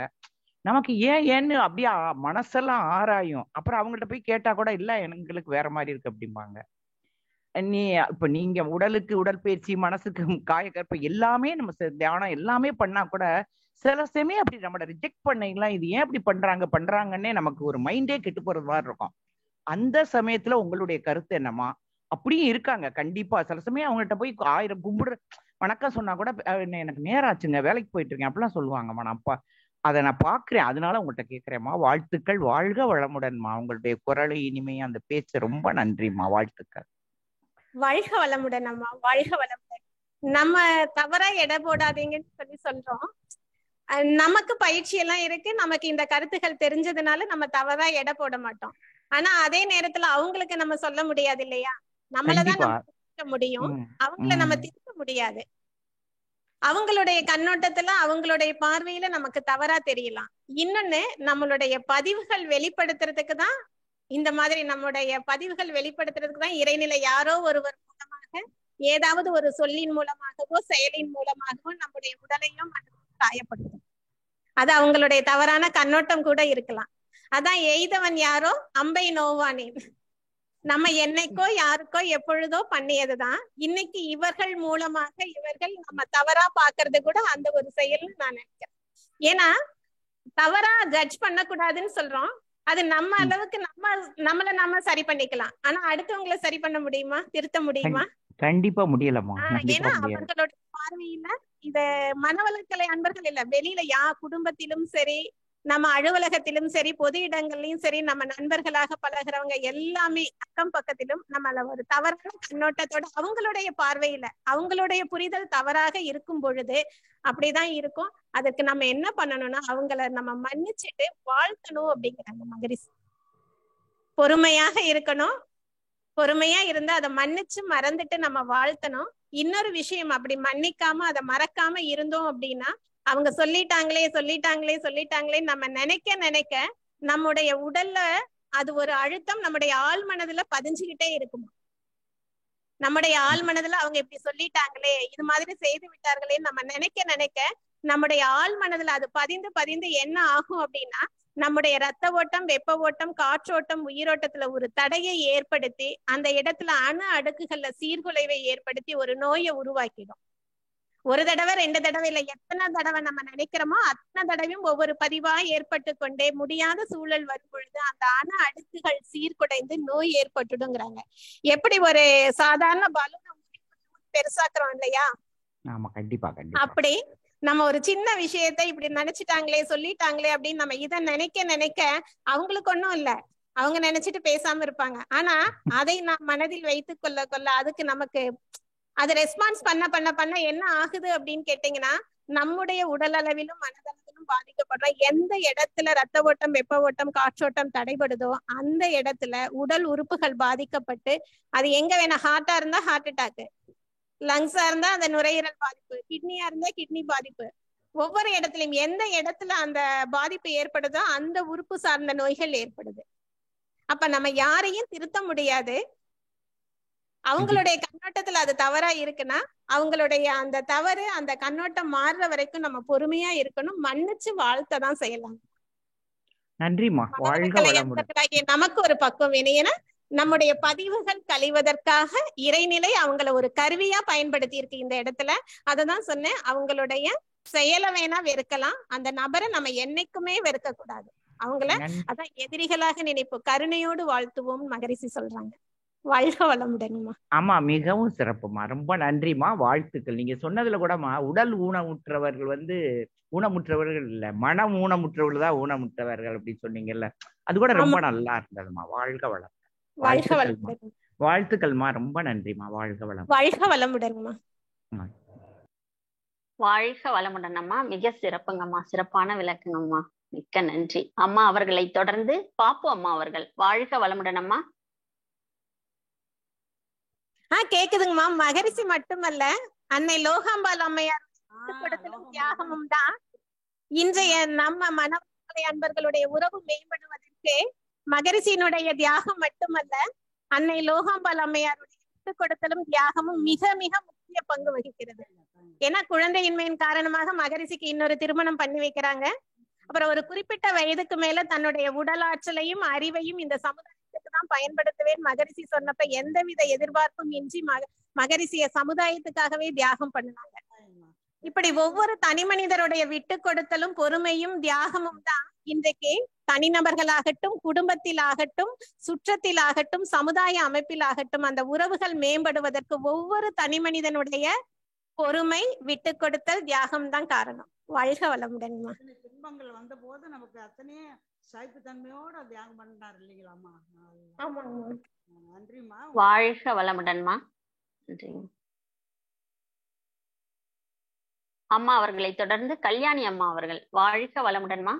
நமக்கு ஏன்னு அப்படியே மனசெல்லாம் ஆராயும். அப்புறம் அவங்கள்ட்ட போய் கேட்டா கூட இல்ல, எங்களுக்கு வேற மாதிரி இருக்கு அப்படிம்பாங்க. இப்ப நீங்க உடலுக்கு உடற்பயிற்சி, மனசுக்கு காயக்கற்ப எல்லாமே நம்ம தியானம் எல்லாமே பண்ணா கூட சில சமயம் அப்படி நம்மள ரிஜெக்ட் பண்ணீங்களா, இது ஏன் இப்படி பண்றாங்கன்னே நமக்கு ஒரு மைண்டே கெட்டு போறது மாதிரி இருக்கும். அந்த சமயத்துல உங்களுடைய கருத்து என்னமா? அப்படியும் இருக்காங்க கண்டிப்பா. சில சமயம் அவங்கள்ட்ட போய் 1000 கும்பிடுற வணக்கம் சொன்னா கூட எனக்கு நேரம் ஆச்சுங்க, வேலைக்கு போயிட்டு இருக்கேன் அப்படிலாம் சொல்லுவாங்கம்மா. அதை நான் பாக்குறேன், அதனால உங்கள்கிட்ட கேட்கிறேம்மா. வாழ்த்துக்கள், வாழ்க வளமுடன்மா. உங்களுடைய குரலை இனிமையா அந்த பேச்சு ரொம்ப நன்றிம்மா. வாழ்த்துக்கள். வாழ்க வளமுடன் அம்மா. வாழ்க வளமுடன். நம்ம தவறா எடை போடாதீங்கன்னு சொல்றோம். நமக்கு பயிற்சி எல்லாம் இருக்கு, நமக்கு இந்த கருத்துக்கள் தெரிஞ்சதுனால நம்ம தவறா எடை போட மாட்டோம். ஆனா அதே நேரத்துல அவங்களுக்கு நம்ம சொல்ல முடியாது இல்லையா? நம்மளதான் நம்ம திருத்த முடியும், அவங்கள நம்ம திருத்த முடியாது. அவங்களுடைய கண்ணோட்டத்துல, அவங்களுடைய பார்வையில நமக்கு தவறா தெரியலாம். இன்னொன்னு, நம்மளுடைய பதிவுகள் வெளிப்படுத்துறதுக்கு தான் இந்த மாதிரி நம்முடைய பதிவுகள் வெளிப்படுத்துறதுக்கு தான் இறைநிலை யாரோ ஒருவர் மூலமாக ஏதாவது ஒரு சொல்லின் மூலமாகவோ செயலின் மூலமாகவோ நம்முடைய உடலையும் காயப்படுத்தும். அது அவங்களுடைய தவறான கண்ணோட்டம் கூட இருக்கலாம். அதான் எய்தவன் யாரோ அம்பை நோவானேன். நம்ம என்னைக்கோ யாருக்கோ எப்பொழுதோ பண்ணியதுதான் இன்னைக்கு இவர்கள் மூலமாக இவர்கள் நம்ம தவறா பாக்குறது கூட அந்த ஒரு செயல்னு நான் நினைக்கிறேன். ஏன்னா தவறா ஜட்ஜ் பண்ணக்கூடாதுன்னு சொல்றோம். அது நம்ம அளவுக்கு நம்மள நாம சரி பண்ணிக்கலாம். ஆனா அடுத்தவங்களை சரி பண்ண முடியுமா, திருத்த முடியுமா? கண்டிப்பா முடியலமா. ஏன்னா அவர்களோட பார்வையில இத மனவளக்கலை அன்பர்கள் இல்ல, வெளியில குடும்பத்திலும் சரி, நம்ம அலுவலகத்திலும் சரி, பொது இடங்கள்லயும் சரி, நம்ம நண்பர்களாக பழகிறவங்க எல்லாமே அக்கம் பக்கத்திலும் நம்மள ஒரு தவறான கண்ணோட்டத்தோட அவங்களுடைய பார்வையில அவங்களுடைய புரிதல் தவறாக இருக்கும் பொழுது அப்படிதான் இருக்கும். அதுக்கு நம்ம என்ன பண்ணணும்னா அவங்கள நம்ம மன்னிச்சுட்டு வாழ்த்தணும் அப்படிங்கிறாங்க மகரிஷி. பொறுமையாக இருக்கணும். பொறுமையா இருந்தா அதை மன்னிச்சு மறந்துட்டு நம்ம வாழ்த்தணும். இன்னொரு விஷயம், அப்படி மன்னிக்காம அதை மறக்காம இருந்தோம் அப்படின்னா அவங்க சொல்லிட்டாங்களே நம்ம நினைக்க நம்முடைய உடல்ல அது ஒரு அழுத்தம் நம்முடைய ஆழ் மனதுல பதிஞ்சுக்கிட்டே இருக்கும். நம்முடைய ஆழ் மனதுல அவங்க இப்படி சொல்லிட்டாங்களே, இது மாதிரி செய்து விட்டார்களே நம்ம நினைக்க நம்முடைய ஆழ் மனதுல அது பதிந்து என்ன ஆகும் அப்படின்னா நம்முடைய ரத்த ஓட்டம், வெப்ப ஓட்டம், காற்றோட்டம், உயிரோட்டத்துல ஒரு தடையை ஏற்படுத்தி அந்த இடத்துல அணு அடுக்குகள்ல சீர்குலைவை ஏற்படுத்தி ஒரு நோயை உருவாக்கிடும். ஒரு தடவை 2 தடவை இல்ல, எத்தனை தடவை நம்ம நினைக்கிறோமோ அத்தனை தடவையும் ஒவ்வொரு பதிவா ஏற்பட்டு கொண்டே முடியாத சூழல் வரும் பொழுது அந்த அணு அடுக்குகள் சீர்குலைந்து நோய் ஏற்பட்டுடுங்கிறாங்க. எப்படி ஒரு சாதாரண பலூனை பெருசாக்குறோம் இல்லையா, அப்படி நம்ம ஒரு சின்ன விஷயத்த இப்படி நினைச்சிட்டாங்களே சொல்லிட்டாங்களே அப்படின்னு நம்ம இதை நினைக்க அவங்களுக்கு ஒண்ணும் இல்ல, அவங்க நினைச்சிட்டு பேசாம இருப்பாங்க. ஆனா அதை நாம் மனதில் வைத்துக் கொள்ள அதுக்கு நமக்கு அது ரெஸ்பான்ஸ் பண்ண என்ன ஆகுது அப்படின்னு கேட்டீங்கன்னா நம்முடைய உடல் அளவிலும் மனதளவிலும் பாதிக்கப்படுற எந்த இடத்துல ரத்த ஓட்டம், வெப்ப ஓட்டம், காற்றோட்டம் தடைபடுதோ அந்த இடத்துல உடல் உறுப்புகள் பாதிக்கப்பட்டு அது எங்க வேணா, ஹார்ட்டா இருந்தா ஹார்ட் அட்டாக், லங்ஸா இருந்தா அந்த நுரையீரல் பாதிப்பு, கிட்னியா இருந்தா கிட்னி பாதிப்பு, ஒவ்வொரு இடத்துலயும் எந்த இடத்துல அந்த பாதிப்பு ஏற்படுதோ அந்த உறுப்பு சார்ந்த நோய்கள் ஏற்படுது. அப்ப நம்ம யாரையும் திருத்த முடியாது. அவங்களுடைய கண்ணோட்டத்துல அது தவறா இருக்குன்னா அவங்களுடைய அந்த தவறு அந்த கண்ணோட்டம் மாறுற வரைக்கும் நம்ம பொறுமையா இருக்கணும், மன்னிச்சு வாழ்த்ததான் செய்யலாம். நன்றிமா. நமக்கு ஒரு பக்குவம் வேணும். ஏன்னா நம்முடைய பதிவுகள் கழிவதற்காக இறைநிலை அவங்கள ஒரு கருவியா பயன்படுத்தி இருக்கு இந்த இடத்துல. அததான் சொன்னேன், அவங்களுடைய செயலை வேணா வெறுக்கலாம், அந்த நபரை நம்ம என்னைக்குமே வெறுக்க கூடாது. அவங்கள அதான் எதிரிகளாக நினைப்போம், கருணையோடு வாழ்த்துவோம் மகரிஷி சொல்றாங்க. வாழ்க வளமுடன்மா. ஆமா, மிகவும் சிறப்புமா, ரொம்ப நன்றிமா, வாழ்த்துக்கள். நீங்க சொன்னதுல கூடமா உடல் ஊனமுற்றவர்கள் ஊனமுற்றவர்கள் இல்ல, மனம் ஊனமுற்றவர்கள் தான் ஊனமுற்றவர்கள் அப்படின்னு சொன்னீங்கல்ல, அது கூட ரொம்ப நல்லா இருந்ததுமா. வாழ்க வளம். வாழ்த்துக்கள்மா, ரொம்ப நன்றிமா. வாழ்க வளம். வாழ்க வளமுடன்மா. வாழ்க வளமுடன் அம்மா, மிக சிறப்புங்கம்மா, சிறப்பான விளக்குங்கம்மா, மிக்க நன்றி அம்மா. அவர்களை தொடர்ந்து பாப்பு அம்மா அவர்கள். வாழ்க வளமுடன் அம்மா. கேக்குதுங்கம்மா. மகரிஷி மட்டுமல்ல, அன்னை லோகாம்பாள் அம்மையார் தியாகமும் தான் இன்றைய நம்ம மனவளக்கலை அன்பர்களுடைய உறவு மேம்படுவதற்கு மகரிஷியினுடைய தியாகம் மட்டுமல்ல, அன்னை லோகாம்பாள் அம்மையாருடைய விட்டுக் கொடுத்தலும் தியாகமும் மிக மிக முக்கிய பங்கு வகிக்கிறது. ஏன்னா குழந்தையின்மையின் காரணமாக மகரிஷிக்கு இன்னொரு திருமணம் பண்ணி வைக்கிறாங்க. அப்புறம் ஒரு குறிப்பிட்ட வயதுக்கு மேல தன்னுடைய உடலாற்றலையும் அறிவையும் இந்த சமுதாயத்துக்கு தான் பயன்படுத்துவேன் மகரிஷி சொன்னப்ப எந்தவித எதிர்பார்ப்பும் இன்றி மகரிஷிய சமுதாயத்துக்காகவே தியாகம் பண்ணினாங்க. இப்படி ஒவ்வொரு தனி மனிதருடைய விட்டு கொடுத்தலும் பொறுமையும் தியாகமும் தான் இன்றைக்கு தனிநபர்களாகட்டும், குடும்பத்தில் ஆகட்டும், சுற்றத்தில் ஆகட்டும், சமுதாய அமைப்பில் ஆகட்டும் அந்த உறவுகள் மேம்படுவதற்கு ஒவ்வொரு தனி மனிதனுடைய பொறுமை, விட்டு கொடுத்தல், தியாகம் தான் காரணம். வாழ்க வளமுடன்மா. துன்பங்கள் வந்த போது நமக்கு அத்தனையே சகிப்பு தன்மையோட தியாகம் பண்ணார் இல்லைங்களாமா. நன்றிமா. வாழ்க வளமுடன்மா. நன்றி அம்மா. அவர்களை தொடர்ந்து கல்யாணி அம்மா அவர்கள். வாழ்க வளமுடன்மா.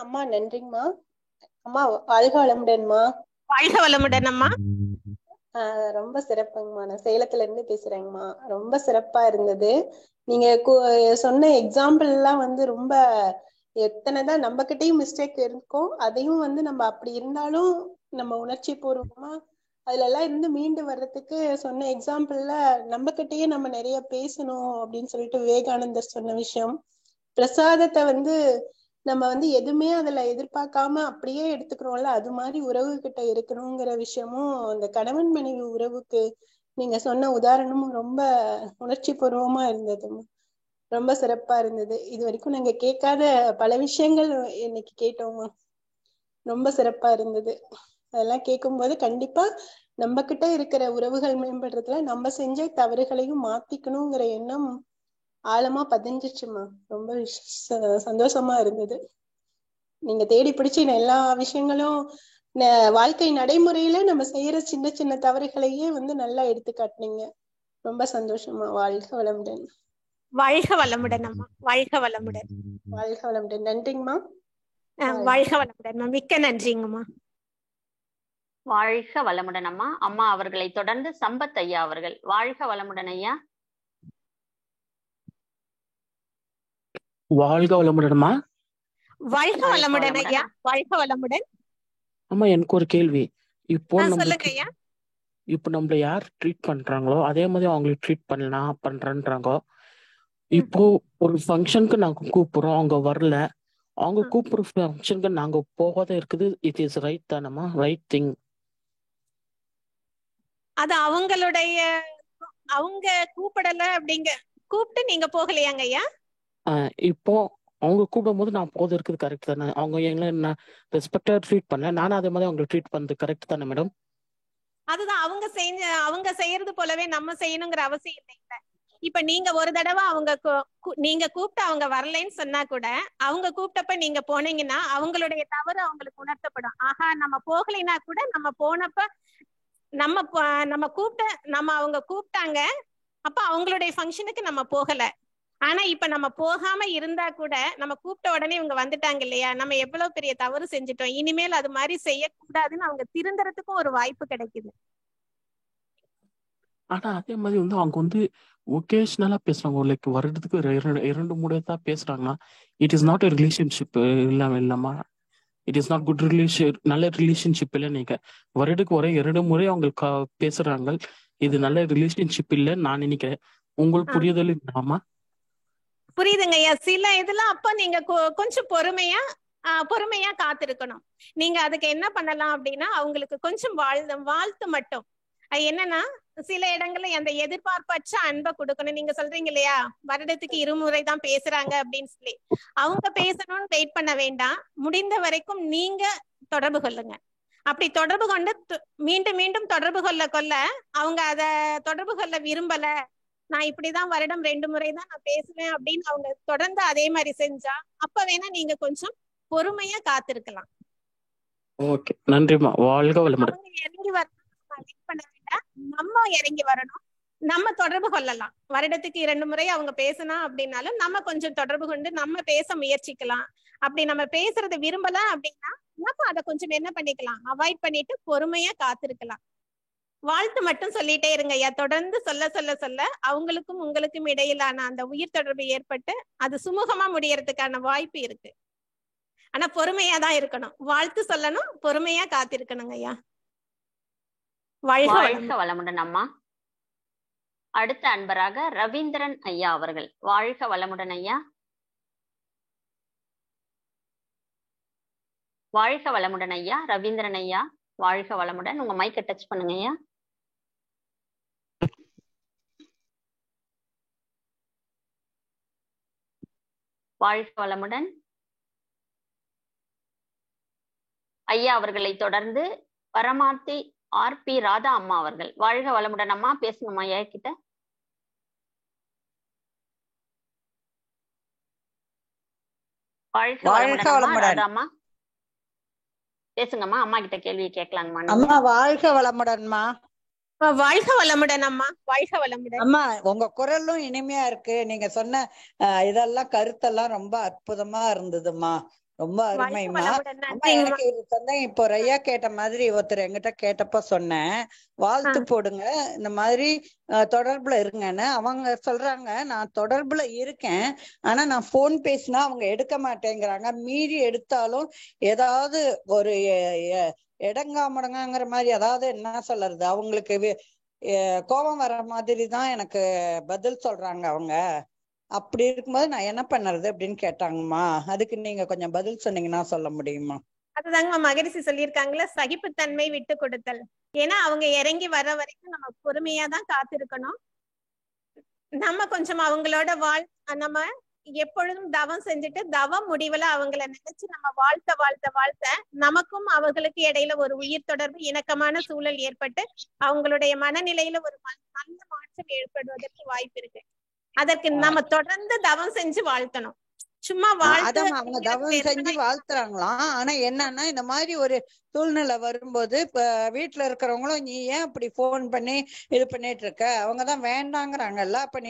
அம்மா நன்றிங்கம்மா. அம்மா வாழ்க வளமுடன்மா. வாழ்க வளமுடன் அம்மா. ரொம்ப சிறப்புங்கம்மா. நான் சேலத்துல இருந்து பேசுறேங்கம்மா. ரொம்ப சிறப்பா இருந்தது. நீங்க சொன்ன எக்ஸாம்பிள் எல்லாம் ரொம்ப எத்தனைதான் நம்ம கிட்டயும் மிஸ்டேக் இருக்கும், அதையும் வந்து நம்ம அப்படி இருந்தாலும் நம்ம உணர்ச்சி பூர்வமா அதுல எல்லாம் இருந்து மீண்டு வர்றதுக்கு சொன்ன எக்ஸாம்பிள்ல நம்ம கிட்டயே நம்ம நிறைய பேசணும் அப்படின்னு சொல்லிட்டு விவேகானந்தர் சொன்ன விஷயம். பிரசாதத்தை வந்து நம்ம வந்து எதுவுமே அதுல எதிர்பார்க்காம அப்படியே எடுத்துக்கிறோம்ல, அது மாதிரி உறவு கிட்ட இருக்கணுங்கிற விஷயமும் அந்த கணவன் மனைவி உறவுக்கு நீங்க சொன்ன உதாரணமும் ரொம்ப உணர்ச்சி பூர்வமா இருந்தது. ரொம்ப சிறப்பா இருந்தது. இது வரைக்கும் நாங்க கேட்காத பல விஷயங்கள் இன்னைக்கு கேட்டோமா. ரொம்ப சிறப்பா இருந்தது. அதெல்லாம் கேட்கும்போது கண்டிப்பா நம்ம கிட்ட இருக்கிற உறவுகள் மேம்படுறதுல நம்ம செஞ்ச தவறுகளையும் மாத்திக்கணுங்கிற எண்ணம் ஆழமா பதிஞ்சிச்சுமா. ரொம்ப சந்தோஷமா இருந்தது. நீங்க தேடி பிடிச்சு எல்லா விஷயங்களும் வாழ்க்கை நடைமுறையில நம்ம செய்யற சின்ன சின்ன தவறுகளையே வந்து நல்லா எடுத்து காட்டினீங்க. ரொம்ப சந்தோஷமா. வாழ்க வளமுடன். வாழ்க வளமுடன் அம்மா. வாழ்க வளமுடன். வாழ்க வளமுடன். நன்றிங்கம்மா. வாழ்க வளமுடன். மிக்க நன்றிங்கம்மா. வாழ்க வளமுடன் அம்மா. அம்மா அவர்களை தொடர்ந்து சம்பத் ஐயா அவர்கள். வாழ்க வளமுடன் ஐயா. வாழ்க வளமுடன்மா. வாழ்க வளமுடன் ஐயா. வாழ்க வளமுடன். அம்மா எனக்கு ஒரு கேள்வி. இப்போ சொல்லுங்க ஐயா. இப்போ நம்மள யார் ட்ரீட் பண்றாங்களோ அதே மாதிரி அவங்களுக்கு ட்ரீட் பண்றேன்றாங்க. இப்போ ஒரு ஃபங்க்ஷனுக்கு நாங்க கூப்பிடுறோம், அவங்க வரல, அவங்க கூப்பிடுற ஃபங்க்ஷனுக்கு நாங்க போகாத இருக்குது. இட் இஸ் ரைட் தானம்மா? Right thing. அது அவங்களுடைய, அவங்க கூப்பிடல அப்படிங்க கூப்பிட்டு நீங்க போகலையாங்க ஐயா? இப்போ அவங்க கூப்பிடும் போது நான் போது இருக்குது கரெக்ட் தானே? அவங்க என்ன ரெஸ்பெக்டா ட்ரீட் பண்ணல, நானும் அதே மாதிரி அவங்களை ட்ரீட் பண்ணது கரெக்ட் தானே மேடம்? அதுதான் அவங்க செய்யறது போலவே நம்ம செய்யணுங்கிற அவசியம் இல்லை. இப்ப நீங்க ஒரு தடவை நீங்க கூப்பிட்டு அவங்க வரலைன்னு சொன்னா கூட அவங்க கூப்பிட்டப்ப நீங்க போனீங்கன்னா அவங்களுடைய தவறு அவங்களுக்கு உணர்த்தப்படும். ஆஹா, நம்ம போகலைன்னா கூட நம்ம போனப்ப நம்ம அவங்க கூப்பிட்டாங்க, அப்ப அவங்களுடைய ஃபங்க்ஷனுக்கு நம்ம போகல. ஆனா இப்ப நம்ம போகாம இருந்தா கூட நம்ம கூப்பிட்ட உடனே இவங்க வந்துட்டாங்க இல்லையா, நம்ம எவ்வளவு பெரிய தவறு செஞ்சுட்டோம். இனிமேல் அது மாதிரி செய்யக்கூடாதுன்னு அவங்க திருந்துறதுக்கும் ஒரு வாய்ப்பு கிடைக்குது. ஆனா அதே மாதிரி வந்து அவங்க வந்து ஒகேஷனலா பேசுறாங்க, லைக் வருடத்துக்கு இரண்டு முறை தான் பேசுறாங்கன்னா it is not a relationship. இல்லம்மா, it is not good relation. நல்ல ரிலேஷன்ஷிப் இல்லை. நீங்க வருடத்துக்கு ஒரே 2 முறை அவங்க பேசுறாங்க, இது நல்ல ரிலேஷன்ஷிப் இல்லைன்னு நான் நினைக்கிறேன். உங்களுக்கு புரியுதல் இல்லாமா? புரியுதுங்க ஐயா. சில இதெல்லாம் அப்ப நீங்க கொஞ்சம் பொறுமையா காத்திருக்கணும். நீங்க அதுக்கு என்ன பண்ணலாம் அப்படின்னா, அவங்களுக்கு கொஞ்சம் வாழ்த்து மட்டும். என்னன்னா, சில இடங்கள்ல அந்த எதிர்பார்ப்பற்ற அன்பை கொடுக்கணும். நீங்க சொல்றீங்க இல்லையா, வருடத்துக்கு 2 முறை தான் பேசுறாங்க அப்படின்னு சொல்லி. அவங்க பேசணும்னு வெயிட் பண்ண வேண்டாம். முடிந்த வரைக்கும் நீங்க தொடர்பு கொள்ளுங்க. அப்படி தொடர்பு கொண்டு மீண்டும் மீண்டும் தொடர்பு கொள்ள அவங்க அத தொடர்பு கொள்ள விரும்பல, நான் இப்படிதான் வருடம் 2 முறை தான் நான் பேசுவேன் அப்படின்னு அவங்க தொடர்ந்து அதே மாதிரி செஞ்சா அப்ப வேணா நீங்க கொஞ்சம் பொறுமையா காத்திருக்கலாம். ஓகே, நன்றிமா. வாழ்க வளமுடன். இறங்கி பண்ண வேண்டாம், நம்ம இறங்கி வரணும். நம்ம தொடர்பு கொள்ளலாம். வருடத்துக்கு 2 முறை அவங்க பேசினா அப்படின்னாலும் நம்ம கொஞ்சம் தொடர்பு கொண்டு நம்ம பேச முயற்சிக்கலாம். அப்படி நம்ம பேசுறதை விரும்பல அப்படின்னா நம்ம அதை கொஞ்சம் என்ன பண்ணிக்கலாம், அவாய்ட் பண்ணிட்டு பொறுமையா காத்திருக்கலாம். வாழ்த்து மட்டும் சொல்லிட்டே இருங்க ஐயா. தொடர்ந்து சொல்ல சொல்ல சொல்ல அவங்களுக்கும் உங்களுக்கும் இடையிலான அந்த உயிர் தொடர்பு ஏற்பட்டு அது சுமூகமா முடியறதுக்கான வாய்ப்பு இருக்கு. ஆனா பொறுமையா தான் இருக்கணும். வாழ்த்து சொல்லணும், பொறுமையா காத்திருக்கணுங்க ஐயா. வாழ்க வளமுடன் அம்மா. அடுத்த அன்பராக ரவீந்திரன் ஐயா அவர்கள். வாழ்க வளமுடன் ஐயா. வாழ்க வளமுடன் ஐயா. ரவீந்திரன் ஐயா வாழ்க வளமுடன். உங்க மைக்கை டச் பண்ணுங்க ஐயா. வாழ்க வளமுடன் ஐயா. அவர்களை தொடர்ந்து பரமார்த்தி RP ராதா அம்மா அவர்கள். வாழ்க வளமுடன் அம்மா. பேசுங்கம்மா ஐயா கிட்ட. வாழ்க வளமுடன் ராதா அம்மா. பேசுங்கம்மா, அம்மா கிட்ட கேள்வி கேட்கலாங்கம்மா. அம்மா வாழ்க வளமுடன்மா. வாழ்க வளமுடன் அம்மா. வாழ்க வளமுடன் அம்மா. உங்க குரலும் இனிமையா இருக்கு. நீங்க சொன்ன இதெல்லாம் கருத்தெல்லாம் ரொம்ப அற்புதமா இருந்ததுமா. ரொம்ப வாழ்க அருமைம்மா. வளமுடன். அம்மா நன்றிங்கம்மா. எனக்கு இது சொந்தம். இப்போ ஐயா கேட்ட மாதிரி ஒருத்தர் என்கிட்ட கேட்டப்ப சொன்னேன், வாழ்த்து போடுங்க இந்த மாதிரி தொடர்புல இருங்கன்னு. அவங்க சொல்றாங்க, நான் தொடர்புல இருக்கேன், ஆனா நான் போன் பேசினா அவங்க எடுக்க மாட்டேங்கிறாங்க. மீறி எடுத்தாலும் ஏதாவது ஒரு எடங்கா முடங்காங்கிற மாதிரி, அதாவது என்ன சொல்றது, அவங்களுக்கு கோபம் வர மாதிரி தான் எனக்கு பதில் சொல்றாங்க அவங்க. அப்படி இருக்கும்போது நான் என்ன பண்ணுறது அப்படின்னு கேட்டாங்கம்மா. அதுக்கு நீங்க கொஞ்சம் பதில் சொன்னீங்கன்னா சொல்ல முடியுமா? அதுதாங்க மகரிஷி சொல்லியிருக்காங்களா, சகிப்புத்தன்மை விட்டு கொடுத்தல். ஏன்னா அவங்க இறங்கி வர வரைக்கும் நம்ம பொறுமையா தான் காத்திருக்கணும். நம்ம கொஞ்சம் அவங்களோட நம்ம எப்பொழுதும் தவம் செஞ்சுட்டு தவ முடிவுல அவங்கள நினைச்சு நம்ம வாழ்த்த நமக்கும் அவர்களுக்கு இடையில ஒரு உயிர் தொடர்பு, இணக்கமான சூழல் ஏற்பட்டு அவங்களுடைய மனநிலையில ஒரு நல்ல மாற்றம் ஏற்படுவதற்கு வாய்ப்பு இருக்கு. அதற்கு நம்ம தொடர்ந்து தவம் செஞ்சு வாழ்த்தணும். சும்மா அவங்க தவம் செஞ்சு வாழ்த்துறாங்களாம். ஆனா என்னன்னா, இந்த மாதிரி ஒரு சூழ்நிலை வரும்போது இப்ப வீட்டுல இருக்கிறவங்களும் நீ ஏன் அப்படி போன் பண்ணி இது பண்ணிட்டு இருக்க, அவங்கதான் வேண்டாங்கிறாங்கல்ல, அப்ப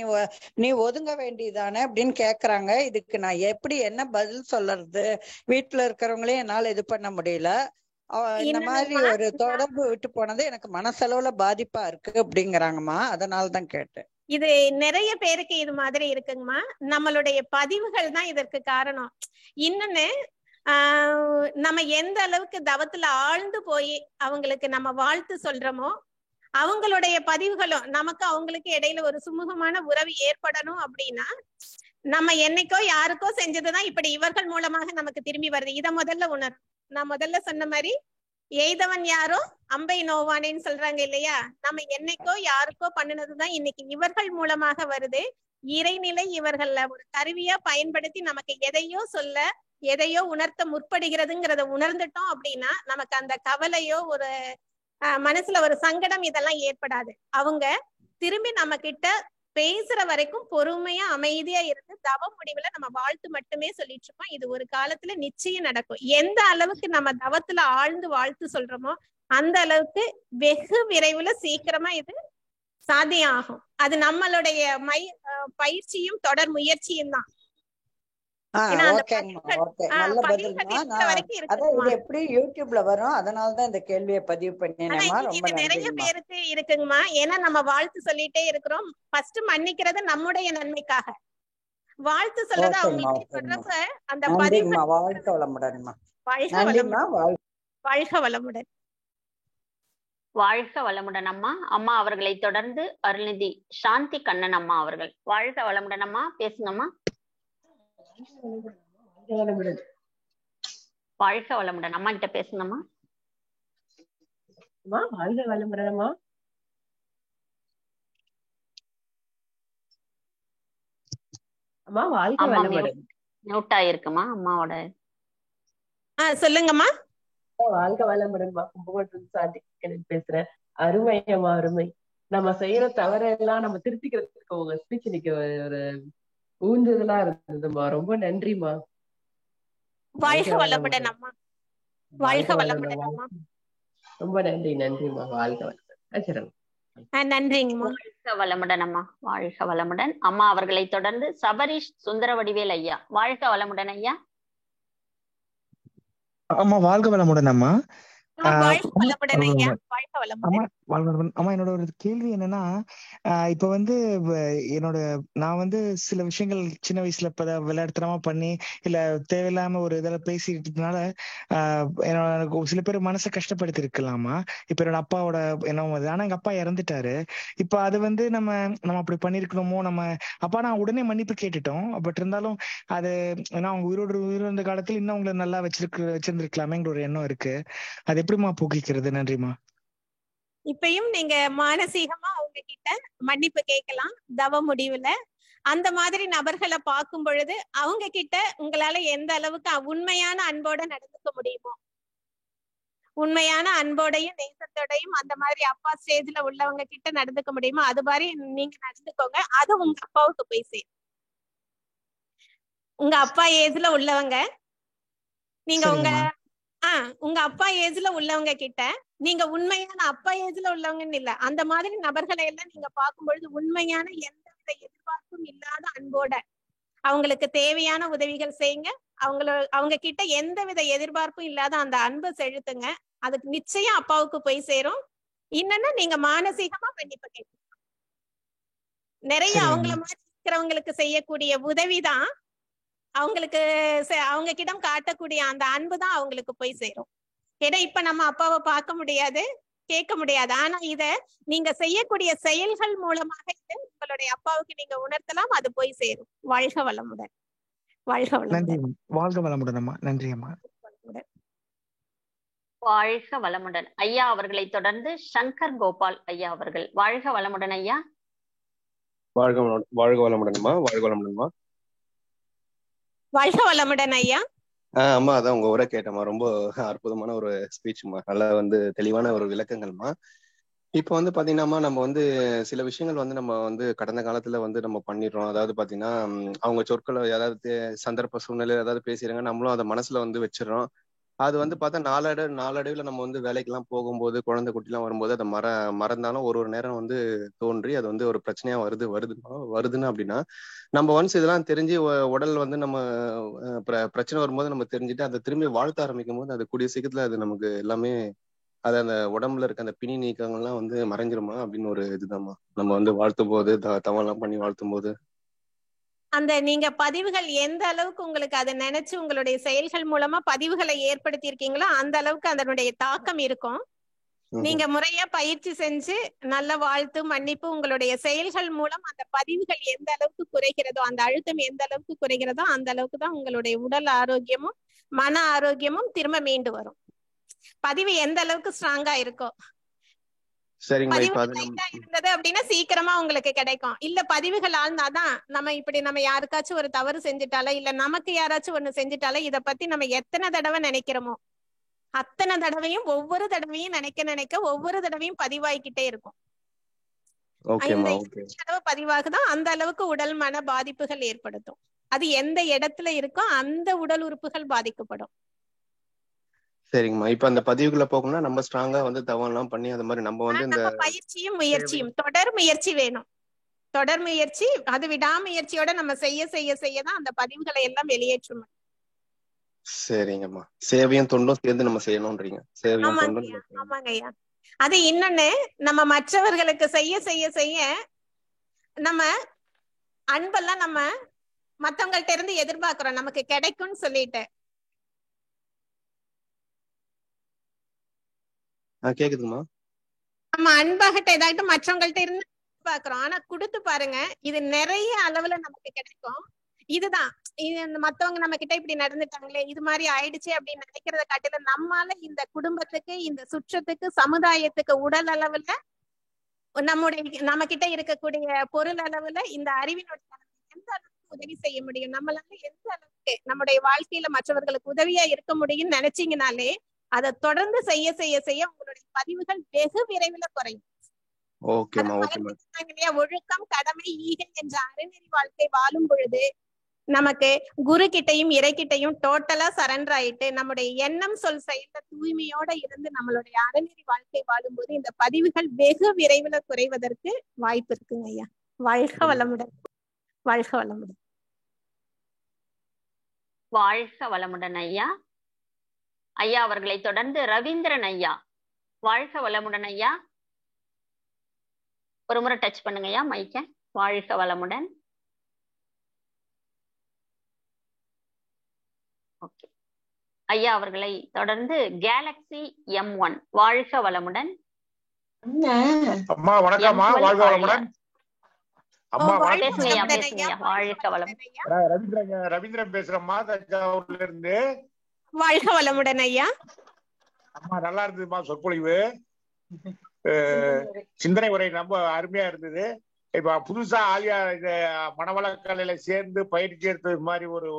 நீ ஒதுங்க வேண்டியதானே அப்படின்னு கேக்குறாங்க. இதுக்கு நான் எப்படி என்ன பதில் சொல்றது? வீட்டுல இருக்கிறவங்களையும் என்னால இது பண்ண முடியல. இந்த மாதிரி ஒரு தொடர்பு விட்டு போனது எனக்கு மனசளவுல பாதிப்பா இருக்கு அப்படிங்கிறாங்கம்மா. அதனாலதான் கேட்டேன். இது நிறைய பேருக்கு இது மாதிரி இருக்குங்கம்மா. நம்மளுடைய பதிவுகள் தான் இதற்கு காரணம். இன்னொன்னு, நம்ம எந்த அளவுக்கு தவத்துல ஆழ்ந்து போய் அவங்களுக்கு நம்ம வாழ்த்து சொல்றோமோ, அவங்களுடைய பதிவுகளும் நமக்கு அவங்களுக்கு இடையில ஒரு சுமூகமான உறவு ஏற்படணும் அப்படின்னா, நம்ம என்னைக்கோ யாருக்கோ செஞ்சதுதான் இப்படி இவர்கள் மூலமாக நமக்கு திரும்பி வருது. இத முதல்ல உணரும். நான் முதல்ல சொன்ன மாதிரி, எய்தவன் யாரோ அம்பை நோவானேன்னு சொல்றாங்க இல்லையா? நம்ம என்னைக்கோ யாருக்கோ பண்ணினதுதான் இன்னைக்கு இவர்கள் மூலமாக வருது. இறைநிலை இவர்கள ஒரு கருவியா பயன்படுத்தி நமக்கு எதையோ சொல்ல, எதையோ உணர்த்த முற்படுகிறதுங்கிறத உணர்ந்துட்டோம் அப்படின்னா நமக்கு அந்த கவலையோ ஒரு மனசுல ஒரு சங்கடம் இதெல்லாம் ஏற்படாது. அவங்க திரும்பி நம்ம கிட்ட பேசுற வரைக்கும் பொறுமையா அமைதியா இருந்து தவ முடிவுல நம்ம வாழ்த்து மட்டுமே சொல்லிட்டு இருக்கோம். இது ஒரு காலத்துல நிச்சயம் நடக்கும். எந்த அளவுக்கு நம்ம தவத்துல ஆழ்ந்து வாழ்த்து சொல்றோமோ அந்த அளவுக்கு வெகு விரைவுல சீக்கிரமா இது சாத்தியம் ஆகும். அது நம்மளுடைய பயிற்சியும் தொடர் முயற்சியும் தான். எப்படி யூடியூப்ல வரும், அதனாலதான் இந்த கேள்வியை பதிவு பண்ணேன்மா. ரொம்ப நிறைய பேருக்கு இருக்குங்கம்மா. ஏன்னா நம்ம வாழ்த்து சொல்லிட்டே இருக்கிறோம். ஃபர்ஸ்ட் மன்னிக்கிறது நம்முடைய நன்மைக்காக. வாழ்த்து சொல்றது அவங்களுக்கு சொல்றப்ப அந்த பதிவு. வாழ்க வளமுடன்மா. வாழ்க வளமுடன். வாழ்க வளமுடன் அம்மா. அம்மா அவர்களை தொடர்ந்து அருள்நிதி சாந்தி கண்ணன் அம்மா அவர்கள். வாழ்க வளமுடன் அம்மா, பேசுங்கம்மா. வாழ்க வளமுடன் அம்மா கிட்ட பேசுங்கம்மா. வாழ்க வளமுடன் அம்மா. அம்மா வாழ்க வளமுடன். மியூட் ஆயிருக்குமா அம்மாவோட? சொல்லுங்கம்மா. வாழ்க வளமுடன்மா. கும்பகோணம் சாந்தி கண்ணன் பேசுறேன். அருமை அம்மா, அருமை. நம்ம செய்யற தவறெல்லாம் நம்ம திருத்திக்கிறதுக்கு உங்க ஸ்பீச் இன்னைக்கு ஒரு ஊந்துதலா இருந்ததுமா. ரொம்ப நன்றிமா. வாழ்க வளமுடன் அம்மா. வாழ்க வளமுடன் அம்மா. ரொம்ப நன்றி. நன்றிமா. வாழ்க வளமுடன். நன்றிங்கம்மா. வாழ்க வளமுடன் அம்மா. வாழ்க வளமுடன் அம்மா அவர்களை தொடர்ந்து சபரீஷ் சுந்தரவடிவேல் ஐயா. வாழ்க வளமுடன் ஐயா. அம்மா வாழ்க வளமுடன் அம்மா. அம்மா என்னோட ஒரு கேள்வி என்னன்னா, இப்ப நான் சில விஷயங்கள் சின்ன வயசுல விளையாட்டுத்தனமா பண்ணி இல்ல தேவையில்லாம ஒரு இதில் பேசிட்டதுனால என்னோட சில பேர் மனசை கஷ்டப்படுத்தி இருக்கலாமா. இப்ப என்னோட அப்பாவோட எண்ணம் அது. ஆனா எங்க அப்பா இறந்துட்டாரு. இப்ப அது நம்ம அப்படி பண்ணிருக்கணுமோ, நம்ம அப்பா நான் உடனே மன்னிப்பு கேட்டுட்டோம். பட் இருந்தாலும் அது ஏன்னா அவங்க உயிரோட காலத்துல இன்னும் அவங்களை நல்லா வச்சிருந்திருக்கலாமேங்கிற ஒரு எண்ணம் இருக்கு. அது எப்படிமா போக்கிக்கிறது? நன்றிமா. இப்பயும் நீங்க மானசீகமா அவங்க கிட்ட மன்னிப்பு கேட்கலாம் தவ முடிவுல. அந்த மாதிரி நபர்களை பார்க்கும் பொழுது அவங்க கிட்ட உங்களால எந்த அளவுக்கு உண்மையான அன்போட நடந்துக்க முடியுமோ, உண்மையான அன்போடையும் நேசத்தோடையும் அந்த மாதிரி அப்பா ஸ்டேஜ்ல உள்ளவங்க கிட்ட நடந்துக்க முடியுமோ அது மாதிரி நீங்க நடந்துக்கோங்க. அது உங்க அப்பாவுக்கு போய் சேரும். உங்க அப்பா ஏஜ்ல உள்ளவங்க, நீங்க உங்க அப்பா ஏஜ்ல உள்ளவங்க கிட்ட நீங்க உண்மையான அப்பா ஏஜ்ல உள்ளவங்கன்னு இல்ல, அந்த மாதிரி நபர்களை எல்லாம் நீங்க பார்க்கும் பொழுது உண்மையான எந்தவித எதிர்பார்ப்பும் இல்லாத அன்போட அவங்களுக்கு தேவையான உதவிகள் செய்யுங்க. அவங்க கிட்ட எந்தவித எதிர்பார்ப்பும் இல்லாத அந்த அன்பை செலுத்துங்க. அதுக்கு நிச்சயம் அப்பாவுக்கு போய் சேரும். இன்னொன்னு நீங்க மானசீகமா மன்னிப்பு கேட்கணும். நிறைய அவங்கள மாதிரி இருக்கிறவங்களுக்கு செய்யக்கூடிய உதவிதான் அவங்களுக்கு அவங்க கிட்ட காட்டக்கூடிய அந்த அன்பு தான் அவங்களுக்கு போய் சேரும். ஏன்னா இப்ப நம்ம அப்பாவை பார்க்க முடியாது, கேட்க முடியாது. ஆனா இத நீங்க செய்யக்கூடிய செயல்கள் மூலமாக உங்களுடைய அப்பாவுக்கு நீங்க உணர்த்தலாம், அது போய் சேரும். வாழ்க வளமுடன். வாழ்க வளமுடன். வாழ்க வளமுடன் அம்மா. நன்றி அம்மா. வாழ்க வளமுடன். ஐயா அவர்களை தொடர்ந்து சங்கர் கோபால் ஐயா அவர்கள். வாழ்க வளமுடன் ஐயா. வாழ்க வளமுடன் அம்மா. வாழ்க வளமுடன்மா. வாழ்க வளமுடன் ஐயா. அம்மா அதான் உங்க உரை கேட்டம்மா. ரொம்ப அற்புதமான ஒரு ஸ்பீச்மா. நல்லா தெளிவான ஒரு விளக்கங்கள்மா. இப்ப பாத்தீங்கன்னா நம்ம சில விஷயங்கள் நம்ம கடந்த காலத்துல நம்ம பண்ணிடுறோம். அதாவது பாத்தீங்கன்னா அவங்க சொற்களை ஏதாவது சந்தர்ப்ப சூழ்நிலை ஏதாவது பேசுறாங்க, நம்மளும் அதை மனசுல வச்சிடறோம். அது பார்த்தா நாளடைவுல நம்ம வேலைக்கெல்லாம் போகும்போது குழந்தை குட்டிலாம் வரும்போது அதை மறந்தாலும் ஒரு நேரம் தோன்றி அது ஒரு பிரச்சனையா வருதுன்னு அப்படின்னா நம்ம இதெல்லாம் தெரிஞ்சு உடல் நம்ம பிரச்சனை வரும்போது நம்ம தெரிஞ்சுட்டு அதை திரும்பி வாழ்த்த ஆரம்பிக்கும் போது அது கூடிய சீக்கிரத்துல அது நமக்கு எல்லாமே அது அந்த உடம்புல இருக்க அந்த பிணி நீக்கங்கள்லாம் மறைஞ்சிருமா அப்படின்னு ஒரு இதுதான்மா. நம்ம வாழ்த்தும் போது தவெல்லாம் பண்ணி வாழ்த்தும் போது அந்த நீங்க பதிவுகள் எந்த அளவுக்கு உங்களுக்கு அதை நினைச்சு உங்களுடைய செயல்கள் மூலமா பதிவுகளை ஏற்படுத்தி இருக்கீங்களோ அந்த அளவுக்கு அதனுடைய தாக்கம் இருக்கும். நீங்க முறையா பயிற்சி செஞ்சு நல்ல வாழ்த்து மன்னிப்பு உங்களுடைய செயல்கள் மூலம் அந்த பதிவுகள் எந்த அளவுக்கு குறைகிறதோ, அந்த அழுத்தம் எந்த அளவுக்கு குறைகிறதோ அந்த அளவுக்கு தான் உங்களுடைய உடல் ஆரோக்கியமும் மன ஆரோக்கியமும் திரும்ப மீண்டு வரும். பதிவு எந்த அளவுக்கு ஸ்ட்ராங்கா இருக்கோ, இருந்தது அப்படின்னா சீக்கிரமா உங்களுக்கு கிடைக்கும். இல்ல பதிவுகள் ஆழ்ந்தாதான் நம்ம யாருக்காச்சும் ஒரு தவறு செஞ்சுட்டால இல்ல நமக்கு யாராச்சும் ஒண்ணு செஞ்சுட்டால இத பத்தி நம்ம எத்தனை தடவை நினைக்கிறோமோ அத்தனை தடவையும் ஒவ்வொரு தடவையும் நினைக்க ஒவ்வொரு தடவையும் பதிவாகிக்கிட்டே இருக்கும். தடவை பதிவாகுதான் அந்த அளவுக்கு உடல் மன பாதிப்புகள் ஏற்படுத்தும். அது எந்த இடத்துல இருக்கோ அந்த உடல் உறுப்புகள் பாதிக்கப்படும். சரிங்கம்மா. இப்ப அந்த பதிவுக்குள்ள போகணும்னா நம்ம ஸ்ட்ராங்கா தவம் எல்லாம் பண்ணி அது மாதிரி நம்ம இந்த பயிற்சியும் முயற்சியும் தொடர் முயற்சி வேணும். தொடர் முயற்சி, அது விடாமுயற்சியோட நம்ம செய்யதான் அந்த பதிவுகளை எல்லாம் வெளியேற்றும். சரிங்கம்மா. சேவையும் தொண்டும் சேர்ந்து நம்ம செய்யணும்ன்றீங்க. சேவையும் தொண்டும். ஆமாங்க ஐயா. அது இன்னொன்னு, நம்ம மற்றவர்களுக்கு செய்ய நம்ம அன்பெல்லாம் நம்ம மத்தவங்கள்ட்ட இருந்து எதிர்பார்க்கிறோம் நமக்கு கிடைக்கும்னு சொல்லிட்டு. கேக்குதுமா? நம்ம அன்பாகட்ட ஏதாட்டு மற்றவங்கள்ட்ட இருந்து பாக்குறோம். ஆனா கொடுத்து பாருங்க, இது நிறைய அளவுல நமக்கு கிடைக்கும். இதுதான் மத்தவங்க நம்ம கிட்ட இப்படி நடந்துட்டாங்களே, இது மாதிரி ஆயிடுச்சு அப்படின்னு நினைக்கிறத காட்டில நம்மால இந்த குடும்பத்துக்கு, இந்த சுற்றத்துக்கு, சமுதாயத்துக்கு உடல் அளவுல நம்ம கிட்ட இருக்கக்கூடிய பொருள் அளவுல இந்த அறிவினுடைய எந்த அளவுக்கு உதவி செய்ய முடியும், நம்மளால எந்த அளவுக்கு நம்முடைய வாழ்க்கையில மற்றவர்களுக்கு உதவியா இருக்க முடியும்னு நினைச்சீங்கனாலே அதை தொடர்ந்து செய்ய உங்களுடைய பதிவுகள் வெகு விரைவில் குறையும். ஒழுக்கம், கடமை, ஈகை என்ற அறநெறி வாழ்க்கை வாழும் பொழுது நமக்கு குரு கிட்டையும் இறை கிட்டையும் டோட்டலா சரண்டர் ஆயிட்டு நம்முடைய எண்ணம் சொல் செயல்ல தூய்மையோட இருந்து நம்மளுடைய அறநெறி வாழ்க்கை வாழும் போது இந்த பதிவுகள் வெகு விரைவில் குறைவதற்கு வாய்ப்பு இருக்குங்க ஐயா. வாழ்க வளமுடன். வாழ்க வளமுடன். வாழ்க வளமுடன் ஐயா. ஐயா அவர்களை தொடர்ந்து ரவீந்திரன் ஐயா. வாழ்க வளமுடன் ஐயா. ஒரு முறை டச் பண்ணுங்க ஐயா மைக்க. வாழ்க வளமுடன். ஓகே. ஐயா அவர்களை தொடர்ந்து கேலக்ஸி M1. வாழ்க வளமுடன். அம்மா வணக்கம்மா. வாழ்க வளமுடன். அம்மா பேசுங்க. வாழ்க வளமுடன். ரவீந்திரன் பேசுறேம்மா, தஞ்சாவூர்ல இருந்து. வாழ்க வளமுடன் ஐயா. அம்மா நல்லா இருந்ததுமா சொற்பொழிவு. சிந்தனை உரை ரொம்ப அருமையா இருந்தது. இப்ப புதுசா ஆலியா இந்த மனவளக்கலையில சேர்ந்து பயிற்சி எடுத்தது மாதிரி ஒரு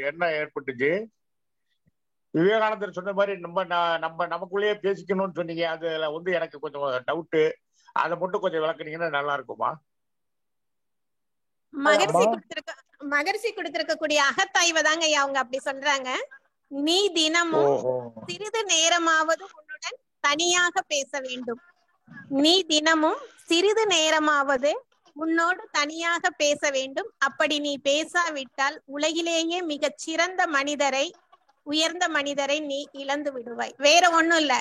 எண்ணம் ஏற்பட்டுச்சு. விவேகானந்தர் சொன்ன மாதிரி நமக்குள்ளேயே பேசிக்கணும்னு சொன்னீங்க. அதுல எனக்கு கொஞ்சம் டவுட்டு, அதை மட்டும் கொஞ்சம் விளக்குனீங்கன்னா நல்லா இருக்குமா? மகரிஷி கொடுத்திருக்கக்கூடிய அகத்தாய்வை தாங்க ஐயா அவங்க அப்படி சொல்றாங்க. நீ தினமும் சிறிது நேரமாவது உன்னுடன் தனியாக பேச வேண்டும். நீ தினமும் சிறிது நேரமாவது உன்னோடு தனியாக பேச வேண்டும். அப்படி நீ பேசாவிட்டால் உலகிலேயே மிகச் சிறந்த மனிதரை, உயர்ந்த மனிதரை நீ இழந்து விடுவாய். வேற ஒண்ணும் இல்ல,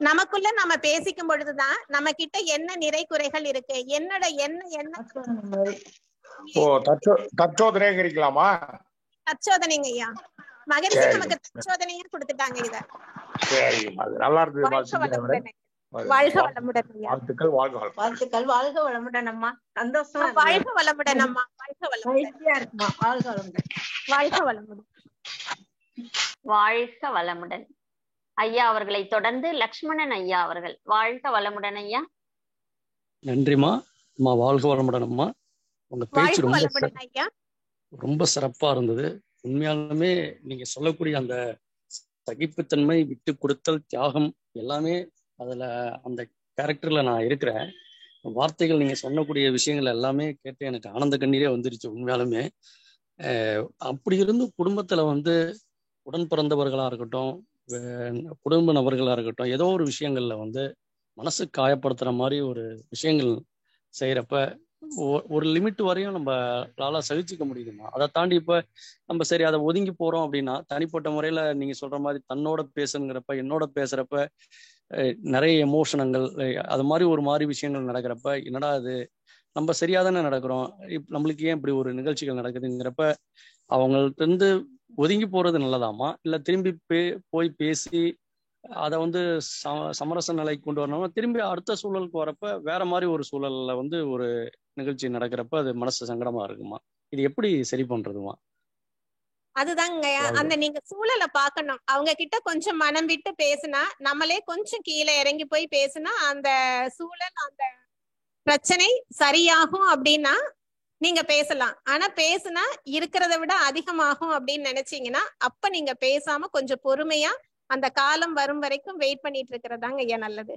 நமக்குள்ள நம்ம பேசிக்கும் பொழுதுதான் நம்ம கிட்ட என்ன நிறை குறைகள் இருக்கு, என்னோட என்ன ஓ தற்சோதனைங்கலாமா? தற்சோதனைங்க ஐயா. மகரிஷி நமக்கு தற்சோதனையா கொடுத்துட்டாங்க. இத சரி, அது நல்லா இருந்தது. வாழ்க வளமுடன் ஐயா. வாழ்த்துக்கள். வாழ்த்துக்கள். வாழ்க வளமுடன் அம்மா. சந்தோஷமா வாழ்க வளமுடன் அம்மா. வாழ்க வளமுடன். இருக்குமா? வாழ்க வளமுடன். வாழ்க வளமுடன். வாழ்க வளமுடன். ஐயா அவர்களை தொடர்ந்து லக்ஷ்மணன் ஐயா அவர்கள். வாழ்க வளமுடன் ஐயா. நன்றிமா அம்மா. வாழ்க வளமுடன் அம்மா. உங்க பேச்சு ரொம்ப சிறப்பா இருந்தது. உண்மையாலுமே நீங்க சொல்லக்கூடிய அந்த சகிப்புத்தன்மை, விட்டு கொடுத்தல், தியாகம் எல்லாமே அதுல அந்த கேரக்டர்ல நான் இருக்கிறேன். வார்த்தைகள் நீங்க சொல்லக்கூடிய விஷயங்கள் எல்லாமே கேட்டு எனக்கு ஆனந்த கண்ணீரே வந்துருச்சு. உண்மையாலுமே அப்படி இருந்து குடும்பத்துல உடன் பிறந்தவர்களா இருக்கட்டும், குடும்ப நபர்களா இருக்கட்டும், ஏதோ ஒரு விஷயங்கள்ல மனசு காயப்படுத்துற மாதிரி ஒரு விஷயங்கள் செய்யறப்ப ஒரு லிமிட் வரையும் நம்மளால சகிச்சுக்க முடியுதுமா. அதை தாண்டி இப்ப நம்ம சரி அதை ஒதுங்கி போறோம் அப்படின்னா, தனிப்பட்ட முறையில நீங்க சொல்ற மாதிரி தன்னோட பேசுங்கிறப்ப, என்னோட பேசுறப்ப நிறைய எமோஷனங்கள் அது மாதிரி ஒரு மாதிரி விஷயங்கள் நடக்கிறப்ப, என்னடா அது நம்ம சரியாதானே நடக்கிறோம், நம்மளுக்கு ஏன் இப்படி ஒரு நிகழ்ச்சிகள் நடக்குதுங்கிறப்ப அவங்கள்ட்ட இருந்து ஒதுங்கி போறது நல்லதாமா, இல்ல திரும்பி போய் பேசி அதை சமரச நிலைக்கு கொண்டு வரணும், திரும்பி அடுத்த சூழலுக்கு வரப்ப வேற மாதிரி ஒரு சூழல்ல ஒரு நிகழ்ச்சி நடக்கிறப்ப அது மனசு சங்கடமா இருக்குமா? இது எப்படி சரி பண்றதுமா? அதுதாங்க அந்த நீங்க சூழலை பார்க்கணும். அவங்க கிட்ட கொஞ்சம் மனம் விட்டு பேசுனா, நம்மளே கொஞ்சம் கீழே இறங்கி போய் பேசுனா அந்த சூழல், அந்த பிரச்சனை சரியாகும் அப்படின்னா நீங்க பேசலாம். ஆனா பேசுனா இருக்கிறத விட அதிகமாகும் அப்படின்னு நினைச்சீங்கன்னா அப்ப நீங்க பேசாம கொஞ்சம் பொறுமையா அந்த காலம் வரும் வரைக்கும் வெயிட் பண்ணிட்டு இருக்கிறதாங்க ஐயா நல்லது.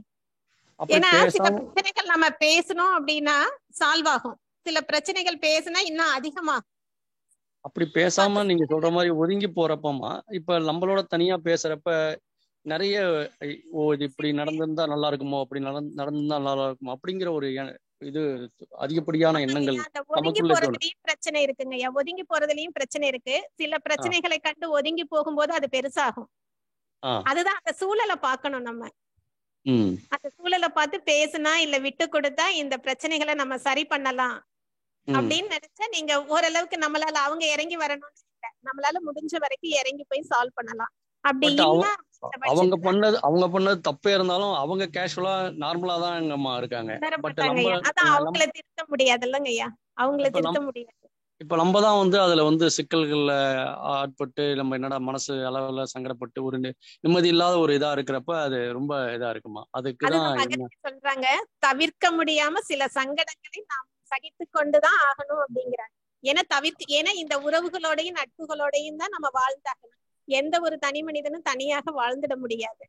ஏன்னா சில பிரச்சனைகள் நம்ம பேசணும் அப்படின்னா சால்வ் ஆகும், சில பிரச்சனைகள் பேசினா இன்னும் அதிகமாகும். அப்படி பேசாம நீங்க சொல்ற மாதிரி ஒதுங்கி போறப்பமா, இப்ப நம்மளோட தனியா பேசுறப்ப நிறைய இது இப்படி நடந்திருந்தா நல்லா இருக்குமோ, அப்படி நடந்திருந்தா நல்லா இருக்குமோ அப்படிங்கிற ஒரு இது அதிகப்படியான எண்ணங்கள் ஒதுங்கி போறதுலயும் பிரச்சனை இருக்குங்க ஐயா. ஒதுங்கி போறதுலயும் பிரச்சனை இருக்கு. சில பிரச்சனைகளை கண்டு ஒதுங்கி போகும்போது அது பெருசாகும். அதுதான் அந்த சூழலை பார்க்கணும். நம்ம அந்த சூழலை பார்த்து பேசுனா இல்ல விட்டு கொடுத்தா இந்த பிரச்சனைகளை நம்ம சரி பண்ணலாம் அப்படின்னு நினைச்சா நீங்க ஓரளவுக்கு நம்மளால அவங்க இறங்கி வரணும்னு இல்லை, நம்மளால முடிஞ்ச வரைக்கும் இறங்கி போய் சால்வ் பண்ணலாம். அப்படி அவங்க பண்ணது தப்பே இருந்தாலும் அவங்க கேஷுவலா நார்மலா தான் இருக்காங்க. அதான் அவங்கள திருத்த முடியாது இல்லங்க ஐயா, அவங்கள திருத்த முடியாது. இப்ப நம்ம தான் அதுல சிக்கல்கள்ல ஆட்பட்டு நம்ம என்னடா மனசு அளவுல சங்கடப்பட்டு ஒரு நிம்மதி இல்லாத ஒரு இதா இருக்கிறப்ப அது ரொம்ப இதா இருக்குமா? அதுக்குதான் சொல்றாங்க, தவிர்க்க முடியாம சில சங்கடங்களை நாம் சகித்து கொண்டுதான் ஆகணும் அப்படிங்கிறாங்க. ஏன்னா இந்த உறவுகளோடையும் நட்புகளோடையும் தான் நம்ம வாழ்ந்தாகணும். எந்த ஒரு தனி மனிதனும் தனியாக வாழ்ந்துட முடியாது.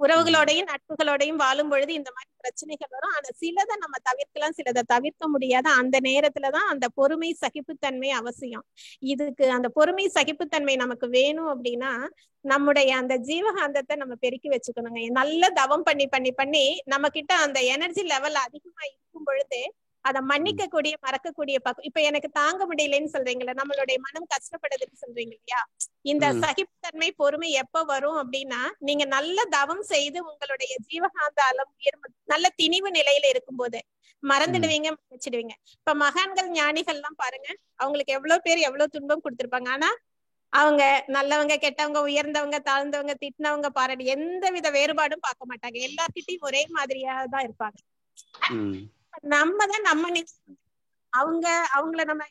உறவுகளோடையும் நட்புகளோடையும் வாழும் பொழுது இந்த மாதிரி பிரச்சனைகள் வரும். ஆனா சிலதை நம்ம தவிர்க்கலாம், சிலதை தவிர்க்க முடியாது. அந்த நேரத்துலதான் அந்த பொறுமை சகிப்புத்தன்மை அவசியம். இதுக்கு அந்த பொறுமை சகிப்புத்தன்மை நமக்கு வேணும் அப்படின்னா நம்முடைய அந்த ஜீவகாந்தத்தை நம்ம பெருக்கி வச்சுக்கணுங்க. நல்ல தவம் பண்ணி பண்ணி பண்ணி நம்ம கிட்ட அந்த எனர்ஜி லெவல் அதிகமா இருக்கும் பொழுது அதை மன்னிக்கக்கூடிய மறக்கக்கூடிய பக்கம். இப்ப எனக்கு தாங்க முடியலன்னு சொல்றீங்களா, நம்மளுடைய மனம் கஷ்டப்படுதுன்னு சொல்றீங்க இல்லையா, இந்த சகிப்புத்தன்மை பொறுமை எப்ப வரும் அப்படின்னா நீங்க நல்ல தவம் செய்து உங்களுடைய ஜீவகாந்த அளவு நல்ல திணிவு நிலையில இருக்கும்போது மறந்துடுவீங்க, மன்னிச்சிடுவீங்க. இப்ப மகான்கள் ஞானிகள் எல்லாம் பாருங்க, அவங்களுக்கு எவ்வளவு பேர் எவ்வளவு துன்பம் கொடுத்திருப்பாங்க. ஆனா அவங்க நல்லவங்க கெட்டவங்க உயர்ந்தவங்க தாழ்ந்தவங்க திட்டினவங்க பாராட்டி எந்த வித வேறுபாடும் பார்க்க மாட்டாங்க. எல்லார்கிட்டையும் ஒரே மாதிரியா தான் இருப்பாங்க. நம்ம அவங்கள நம்ம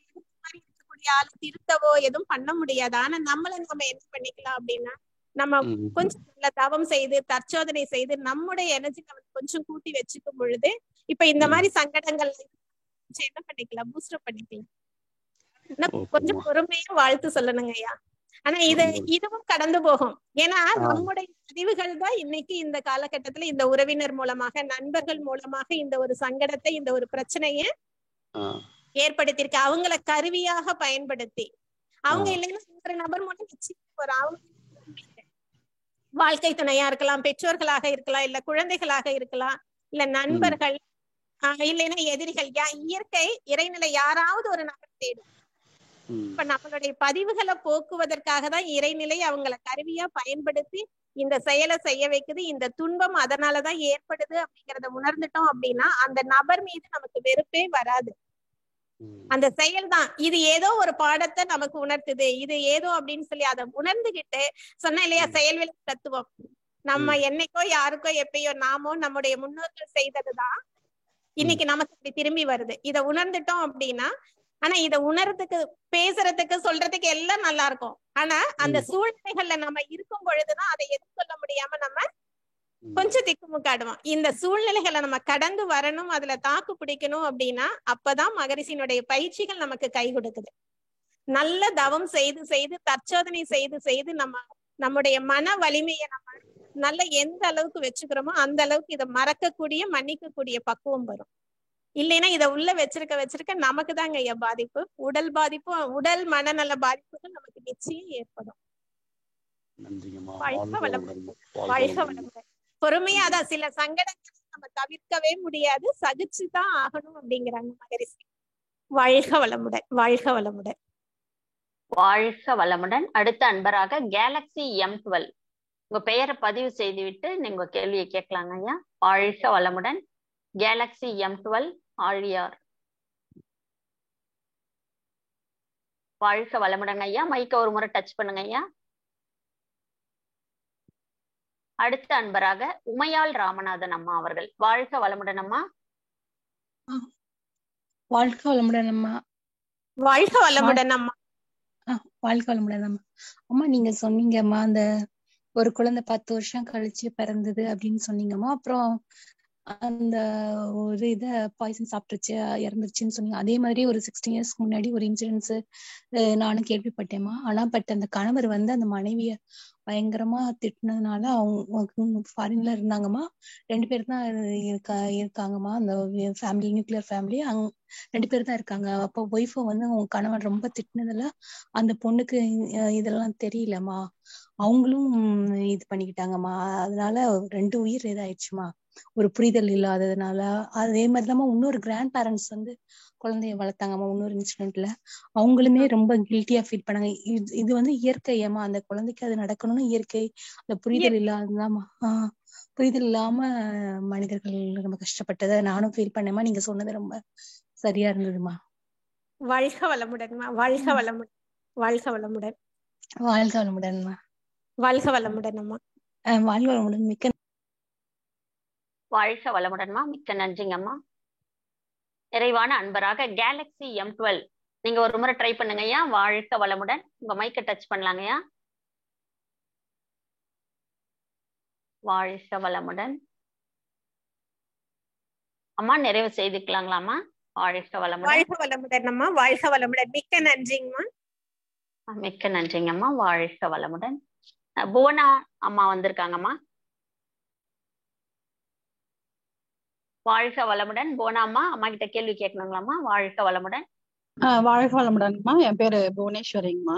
மாதிரி இருக்கக்கூடிய ஆளு திருத்தவோ எதுவும் பண்ண முடியாது. ஆனா நம்மள நம்ம என்ன பண்ணிக்கலாம் அப்படின்னா நம்ம கொஞ்சம் நல்ல தவம் செய்து தற்சோதனை செய்து நம்முடைய எனர்ஜி கொஞ்சம் கூட்டி வச்சுக்கும் பொழுது இப்ப இந்த மாதிரி சங்கடங்கள் என்ன பண்ணிக்கலாம், பூஸ்டப் பண்ணிக்கலாம். கொஞ்சம் பொறுமையா வாழ்த்து சொல்லணுங்க ஐயா. ஆனா இதுவும் கடந்து போகும். ஏன்னா நம்முடைய பதிவுகள் தான் இன்னைக்கு இந்த காலகட்டத்துல இந்த உறவினர் மூலமாக நண்பர்கள் மூலமாக இந்த ஒரு சங்கடத்தை இந்த ஒரு பிரச்சனைய ஏற்படுத்தியிருக்கு. அவங்கள கருவியாக பயன்படுத்தி அவங்க இல்லைன்னா ஒரு நபர் மூலம் அவங்க வாழ்க்கை துணையா இருக்கலாம், பெற்றோர்களாக இருக்கலாம், இல்ல குழந்தைகளாக இருக்கலாம், இல்ல நண்பர்கள், இல்லைன்னா எதிரிகள். இயற்கை இறைநிலை யாராவது ஒரு நபர் தேடும். இப்ப நம்மளுடைய பதிவுகளை போக்குவதற்காக தான் இறைநிலை அவங்கள கருவியா பயன்படுத்தி இந்த செயலை செய்ய வைக்குது. இந்த துன்பம் அதனாலதான் ஏற்படுது அப்படிங்கறத உணர்ந்துட்டோம் அப்படின்னா அந்த நபர் மீது நமக்கு வெறுப்பே வராது. அந்த செயல் தான் இது ஏதோ ஒரு பாடத்தை நமக்கு உணர்த்துது, இது ஏதோ அப்படின்னு சொல்லி அதை உணர்ந்துகிட்டு சொன்ன இல்லையா செயல் விளக்கு தத்துவம். நம்ம என்னைக்கோ யாருக்கோ எப்பயோ நாமோ நம்முடைய முன்னோர்கள் செய்ததுதான் இன்னைக்கு நமக்கு இப்படி திரும்பி வருது. இதை உணர்ந்துட்டோம் அப்படின்னா, ஆனா இதை உணர்றதுக்கு பேசுறதுக்கு சொல்றதுக்கு எல்லாம் நல்லா இருக்கும். ஆனா அந்த சூழ்நிலைகள்ல நம்ம இருக்கும் பொழுதுதான் அதை எதிர்கொள்ள முடியாம நம்ம கொஞ்சம் திக்குமுக்காடுவோம். இந்த சூழ்நிலைகளை நம்ம கடந்து வரணும், அதுல தாக்கு பிடிக்கணும் அப்படின்னா அப்பதான் மகரிஷியினுடைய பயிற்சிகள் நமக்கு கை கொடுக்குது. நல்ல தவம் செய்து செய்து தற்சோதனை செய்து செய்து நம்முடைய மன வலிமையை நம்ம நல்ல எந்த அளவுக்கு வச்சுக்கிறோமோ அந்த அளவுக்கு இதை மறக்கக்கூடிய மன்னிக்கக்கூடிய பக்குவம் வரும். இல்லைன்னா இதை உள்ள வச்சிருக்க நமக்கு தாங்க ஐயா பாதிப்பு. உடல் பாதிப்பு, உடல் மனநல பாதிப்புகள் நமக்கு நிச்சயம் ஏற்படும். வாழ்க வளமுடன். வாழ்க வளமுடன். பொறுமையா தான் சில சங்கடங்களை நம்ம தவிர்க்கவே முடியாது, சகிச்சுதான் ஆகணும் அப்படிங்கிறாங்க மகரிஷி. வாழ்க வளமுடன். வாழ்க வளமுடன். வாழ்க வளமுடன். அடுத்த அன்பராக கேலக்ஸி M12 உங்க பெயரை பதிவு செய்துவிட்டு நீங்க கேள்வியை கேட்கலாங்க ஐயா. வாழ்க வளமுடன். Galaxy M12 Aliyar. வாழ்க வளமுடன் ஐயா. மைக்க ஒரு முறை டச் பண்ணுங்க ஐயா. அடுத்த அன்பராக உமையாள் ராமநாதன் அம்மா அவர்கள். வாழ்க வளமுடன் அம்மா. வாழ்க வளமுடன் அம்மா. வாழ்க வளமுடன் அம்மா. வாழ்க வளமுடன் அம்மா. அம்மா நீங்க சொன்னீங்கம்மா அந்த ஒரு குழந்தை 10 வருஷம் கழிச்சு பிறந்தது அப்படின்னு சொன்னீங்கம்மா. அப்புறம் அந்த ஒரு இதை பாய்சன் சாப்பிட்டுச்சு இறந்துருச்சுன்னு சொன்னீங்க. அதே மாதிரி ஒரு 16 இயர்ஸ்க்கு முன்னாடி ஒரு இன்சிடென்ட்ஸ் நானும் கேள்விப்பட்டேம்மா. ஆனா அந்த கணவர் அந்த மனைவிய பயங்கரமா திட்டினதுனால அவங்க ஃபாரின்ல இருந்தாங்கம்மா. 2 பேர் தான் இருக்காங்கம்மா. அந்த ஃபேமிலி நியூக்ளியர் ஃபேமிலி 2 பேர் தான் இருக்காங்க. அப்போ ஒய்ஃபை அவங்க கணவன் ரொம்ப திட்டினதுல அந்த பொண்ணுக்கு இதெல்லாம் தெரியலம்மா. அவங்களும் இது பண்ணிக்கிட்டாங்கம்மா. அதனால 2 உயிர் இதாயிடுச்சுமா, ஒரு புரிதல் இல்லாததுனால. அதே மாதிரிதான் இன்னொரு கிராண்ட் பேரண்ட்ஸ் குழந்தைய வளர்த்தாங்கம்மா. இன்னொரு இன்சிடென்ட்ல அவங்களுமே ரொம்ப கில்ட்டியா ஃபீல் பண்ணாங்க. இது இயற்கையம்மா, அந்த குழந்தைக்கு அது நடக்கணும்னு இயற்கை. அந்த புரிதல் இல்லாததாம்மா. புரிதல் இல்லாம மனிதர்கள் ரொம்ப கஷ்டப்பட்டதை நானும் ஃபீல் பண்ணேம்மா. நீங்க சொன்னது ரொம்ப சரியா இருந்ததுமா. வாழ்க வளமுடன்மா. வாழ்க வளமுடன். வாழ்க வளமுடன். வாழ்க வளமுடன்மா. வாழ்க வளமுடன் அம்மா. வாழ்க வளமுடன். மிக்க வாழ்க வளமுடன்மா. மிக்க நன்றிங்கம்மா. நிறைவான அன்பராக கேலக்ஸி M12 நீங்க ஒரு முறை ட்ரை பண்ணுங்க ஐயா. வாழ்க வளமுடன். உங்க மைக்க டச் பண்ணலாங்க ஐயா. வாழ்க வளமுடன் அம்மா. நிறைவு செய்துக்கலாங்களாம்மா. வாழ்க வளமுடன். வாழ்க வளமுடன் அம்மா. வாழ்க வளமுடன். மிக்க நன்றிங்கம்மா. மிக்க நன்றிங்கம்மா. வாழ்க வளமுடன். புவனா அம்மா வந்திருக்காங்கம்மா. வாழ்க வளமுடன். புவனா அம்மா, அம்மா கிட்ட கேள்வி கேட்கணுங்களாம்மா. வாழ்க வளமுடன். வாழ்க வளமுடன்மா. என் பேரு புவனேஸ்வரிங்கம்மா.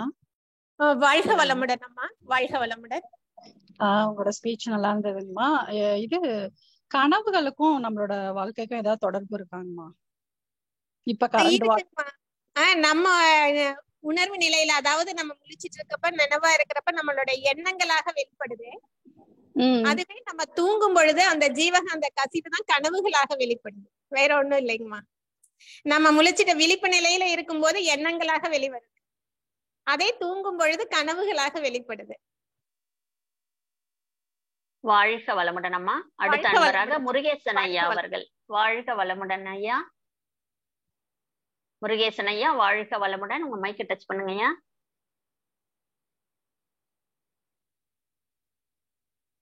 வாழ்க வளமுடன் அம்மா. வாழ்க வளமுடன். உங்களோட ஸ்பீச் நல்லா இருந்ததுங்கம்மா. இது கனவுகளுக்கும் நம்மளோட வாழ்க்கைக்கும் ஏதாவது தொடர்பு இருக்காங்கம்மா? இப்ப நம்ம உணர்வு நிலையில, அதாவது நம்ம முழிச்சிட்டு இருக்கப்ப நினைவா இருக்கிறப்ப நம்மளோட எண்ணங்களாக வெளிப்படுது. அதுவே நம்ம தூங்கும் பொழுது அந்த ஜீவகாந்த கசிவு தான் கனவுகளாக வெளிப்படுது. வேற ஒண்ணும் இல்லைங்கம்மா. நம்ம முழிச்சிட்ட விழிப்பு நிலையில இருக்கும் போது எண்ணங்களாக வெளிவருது. அதே தூங்கும் பொழுது கனவுகளாக வெளிப்படுது. வாழ்க வளமுடன் அம்மா. அடுத்த அன்பராக முருகேசன் ஐயா அவர்கள். வாழ்க வளமுடன் ஐயா. முருகேசன் ஐயா வாழ்க வளமுடன். உங்க மைக்க டச் பண்ணுங்க ஐயா.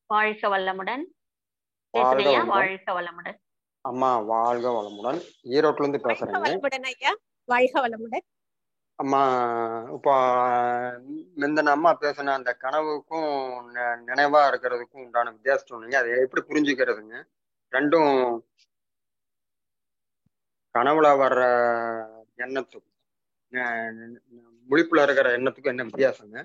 வாழ்க வளமுடன். பேசுங்கய்யா. வாழ்க வளமுடன் அம்மா. வாழ்க வளமுடன். ஈரோட்ல இருந்து பேசுறேங்க ஐயா. வாழ்க வளமுடன் அம்மா. இப்போ இந்த அம்மா பேசின அந்த கனவுக்கும் நினைவா இருக்கிறதுக்கும் உண்டான வித்தியாசம் சொன்னீங்க. அதை எப்படி புரிஞ்சுக்கிறதுங்க? ரெண்டும் கனவுல வர்ற எண்ணத்துக்கும் முழிப்புல இருக்கிற எண்ணத்துக்கும் என்ன வித்தியாசங்க?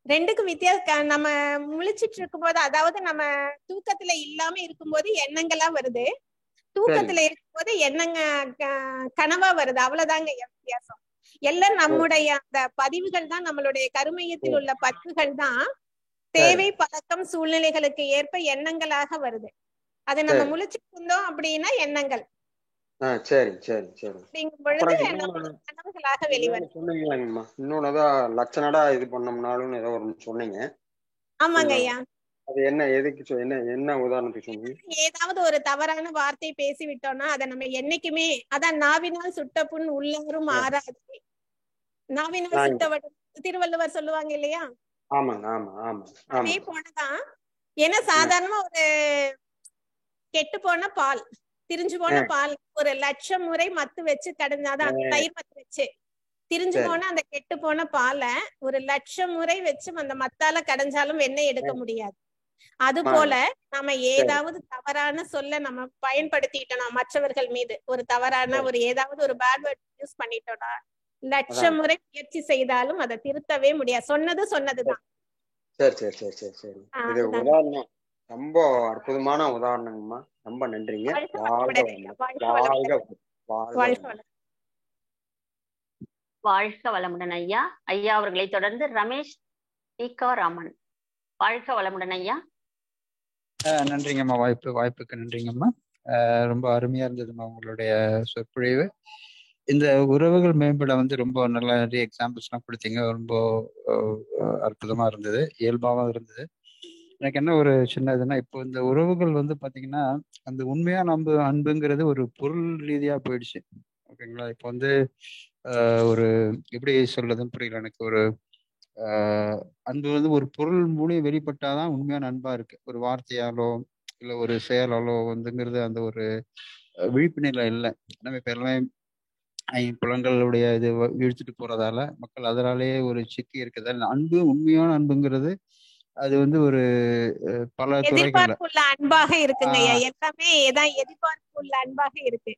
ரெண்டுக்கும் வித்தியாசம். நம்ம முழிச்சிட்டு இருக்கும் போது, அதாவது நம்ம தூக்கத்துல இல்லாம இருக்கும்போது எண்ணங்களா வருது. தூக்கத்துல இருக்கும்போது என்னங்க கனவா வருது, அவ்வளவுதாங்க வித்தியாசம். எல்லாம் நம்முடைய அந்த பதிவுகள் தான், நம்மளுடைய கருமையத்தில் உள்ள பதிவுகள் தான் தேவை, பழக்கம், சூழ்நிலைகளுக்கு ஏற்ப எண்ணங்களாக வருது. அதை நம்ம முழிச்சு இருந்தோம் அப்படின்னா எண்ணங்கள் சரி சரி சரி. அப்படிங்கும் பொழுது கனவுகளாக வெளிவரும். சொன்னீங்களாங்கம்மா, இன்னொன்னுதான் லட்சணடா இது பண்ணோம்னாலும் ஏதோ ஒரு சொன்னீங்க. ஆமாங்க ஐயா. அது என்ன, எதுக்கு என்ன உதாரணத்துக்கு சொன்னீங்க? ஏதாவது ஒரு தவறான வார்த்தை பேசி விட்டோம்னா அதை நம்ம என்னைக்குமே, அதான் நாவினால் சுட்ட புண் உள்ளாரும் ஆறாது, நாவினால் சுட்டவட திருவள்ளுவர் சொல்லுவாங்க இல்லையா? ஆமாங்க. ஆமா ஆமா. அதே போலதான். ஏன்னா சாதாரணமா ஒரு கெட்டு போன பால், திரிஞ்சு போன பால் ஒரு 1,00,000 முறை மத்து வச்சு கடைஞ்சாதான், தயிர் மத்து வச்சு திரிஞ்சு போன அந்த கெட்டு போன பாலை ஒரு 1,00,000 முறை வச்சு அந்த மத்தால கடைஞ்சாலும் வெண்ணெய் எடுக்க முடியாது. அது போல நம்ம ஏதாவது தவறான சொல்ல நம்ம பயன்படுத்திட்டோம்னா மற்றவர்கள் மீது ஒரு தவறான ஒரு ஏதாவது ஒரு பேட் வேர்ட் யூஸ் பண்ணிட்டோம்னா 1,00,000 முறை முயற்சி செய்தாலும் அதை திருத்தவே முடியாது. சொன்னதுதான். சரி சரி சரி சரி சரி. இது உதாரணம் ரொம்ப அற்புதமான உதாரணங்கம்மா. ரொம்ப நன்றிங்க. வாழ்க வளமுடன் ஐயா. ஐயா அவர்களை தொடர்ந்து ரமேஷ் ராமன். வாழ்க வளமுடன் ஐயா. நன்றிங்கம்மா, வாய்ப்புக்கு நன்றிங்கம்மா. ரொம்ப அருமையா இருந்ததும்மா உங்களுடைய சொற்பொழிவு. இந்த உறவுகள் மேம்பட ரொம்ப நல்ல நிறைய எக்ஸாம்பிள்ஸ்லாம் கொடுத்தீங்க. ரொம்ப அற்புதமா இருந்தது, இயல்பாகவும் இருந்தது. எனக்கு என்ன ஒரு சின்ன இதுன்னா, இப்போ இந்த உறவுகள் பாத்தீங்கன்னா அந்த உண்மையான அன்புங்கிறது ஒரு பொருள் ரீதியா போயிடுச்சு. ஓகேங்களா? இப்போ ஒரு எப்படி சொல்றதுன்னு புரியல எனக்கு. ஒரு அன்பு ஒரு பொருள் மூலியம் வெளிப்பட்டாதான் உண்மையான அன்பா இருக்கு. ஒரு வார்த்தையாலோ இல்ல ஒரு செயலாலோ அந்த ஒரு விழிப்பு நிலை இல்லை. நம்ம இப்ப எல்லாமே புலன்களுடைய இது இழுத்துட்டு போறதால மக்கள் அதனாலேயே ஒரு சிக்கி இருக்குதால அன்பு, உண்மையான அன்புங்கிறது அது ஒரு பல எதிர்பார்ப்புள்ள அன்பாக இருக்குங்க. எல்லாமே ஏதான் எதிர்பார்ப்புள்ள அன்பாக இருக்கு.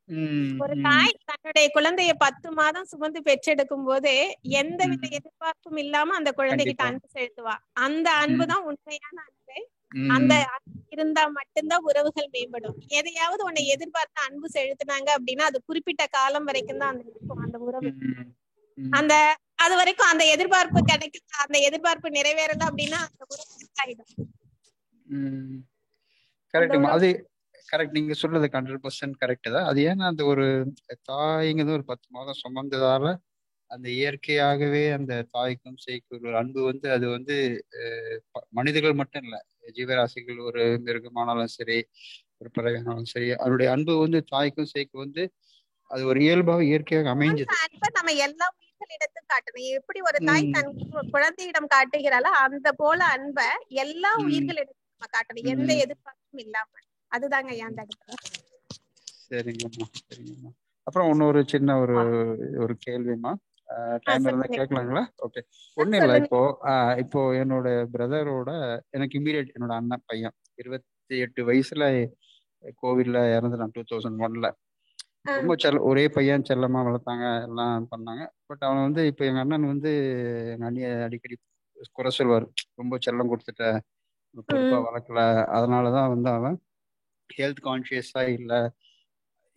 ஒரு தாய் தன்னுடைய குழந்தைய 10 மாதம் சுமந்து பெற்றெடுக்கும் போது எந்த வித எதிர்பார்ப்பும் இல்லாம அந்த குழந்தைகிட்ட அன்பு செலுத்துவா. அந்த அன்புதான் உண்மையான அன்பு. அந்த அன்பு இருந்தா மட்டும்தான் உறவுகள் மேம்படும். எதையாவது உன்னை எதிர்பார்த்து அன்பு செலுத்தினாங்க அப்படின்னா அது குறிப்பிட்ட காலம் வரைக்கும் தான் அந்த உறவு. அது வரைக்கும் அந்த எதிர்பார்ப்பு கிடைக்கல, அந்த எதிர்பார்ப்பு நிறைவேறல அப்படின்னா அந்த உறவு ஆயிடும். கரெக்ட். அது கரெக்ட், நீங்க சொல்றது 100% கரெக்ட் தான். அது ஏன்னா அந்த ஒரு தாய்ங்கிறது ஒரு 10 மாதம் சுமந்ததால அந்த இயற்கையாகவே அந்த தாய்க்கும் சேய்க்கும் ஒரு அன்பு அது மனிதர்கள் மட்டும் இல்ல, ஜீவராசிகள், ஒரு மிருகமானாலும் சரி, ஒரு பறவைனாலும் சரி, அதனுடைய அன்பு தாய்க்கும் சேய்க்கும் அது ஒரு இயல்பாக இயற்கையாக அமைஞ்சது. நம்ம எல்லா உயிர்களிடத்தும் காட்டணும். எப்படி ஒரு தாய் தன் குழந்தையிடம் காட்டுகிறாளோ அந்த போல அன்பை எல்லா உயிர்களிடத்தும் நம்ம காட்டணும், எந்த எதிர்பார்ப்பும் இல்லாம. அதுதாங்க அந்த இடத்துல. சரிங்கம்மா, சரிங்கம்மா. அப்புறம் இன்னொரு சின்ன ஒரு கேள்விமா, டைம் இருந்தா கேட்கலாங்களா? ஓகே. ஒண்ணும் இல்லை. இப்போ என்னோட பிரதரோட எனக்கு இம்மீடியட் என்னோட அண்ணன் பையன் 28 வயசுல கோவிட்ல இறந்துட்டான் 2001ல. ரொம்ப ஒரே பையன், செல்லமா வளர்த்தாங்க, எல்லாம் பண்ணாங்க. பட் அவன் இப்போ எங்க அண்ணன் எங்க அண்ணிய அடிக்கடி குறை சொல்வார், ரொம்ப செல்லம் கொடுத்துட்ட, பொறுப்பா வளர்க்கல, அதனாலதான் அவன் ஹெல்த் கான்சியஸா இல்ல.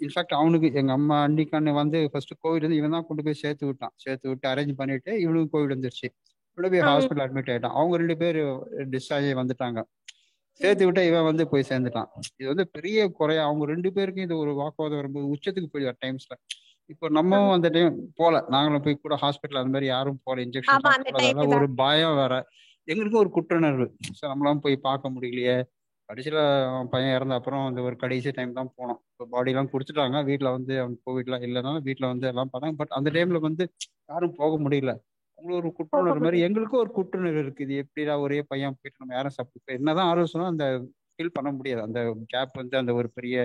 இன்ஃபேக்ட் அவனுக்கு எங்க அம்மா அன்னிக்கான ஃபர்ஸ்ட் கோவிட் இவன் தான் கொண்டு போய் சேர்த்து விட்டு அரேஞ்ச் பண்ணிட்டு இவனுக்கு கோவிட் வந்துருச்சு. இவ்வளோ போய் ஹாஸ்பிட்டல் அட்மிட் ஆயிட்டான். அவங்க 2 பேர் டிஸ்சார்ஜ் வந்துட்டாங்க. சேர்த்து விட்டா இவன் போய் சேர்ந்துட்டான். இது பெரிய குறையா அவங்க 2 பேருக்கும் இது ஒரு வாக்குவாதம் வரும்போது உச்சத்துக்கு போயிடுவார் டைம்ஸ்ல. இப்போ நம்மவும் அந்த டைம் போல, நாங்களும் போய் கூட ஹாஸ்பிட்டல் அந்த மாதிரி யாரும் போல, இன்ஜெக்ஷன் போறதால ஒரு பயம் வேற. எங்களுக்கும் ஒரு குற்றுணர்வு, நம்மளாம் போய் பார்க்க முடியலையே. கடைசியில அவன் பையன் இறந்த அப்புறம் ஒரு கடைசி டைம் தான் போனோம். இப்போ பாடி எல்லாம் கொடுத்துட்டாங்க. வீட்டுல அவன் கோவிட்லாம் இல்லைனாலும் வீட்டுல எல்லாம் பண்ணாங்க. பட் அந்த டைம்ல யாரும் போக முடியல. அவங்களுக்கு ஒரு குற்றுணர்வு மாதிரி எங்களுக்கும் ஒரு குற்றுணர்வு இருக்கு. இது எப்படிடா ஒரே பையன் போயிட்டு நம்ம யாரும் இப்போ என்னதான் ஆலோசனை அந்த ஃபீல் பண்ண முடியாது. அந்த கேப் அந்த ஒரு பெரிய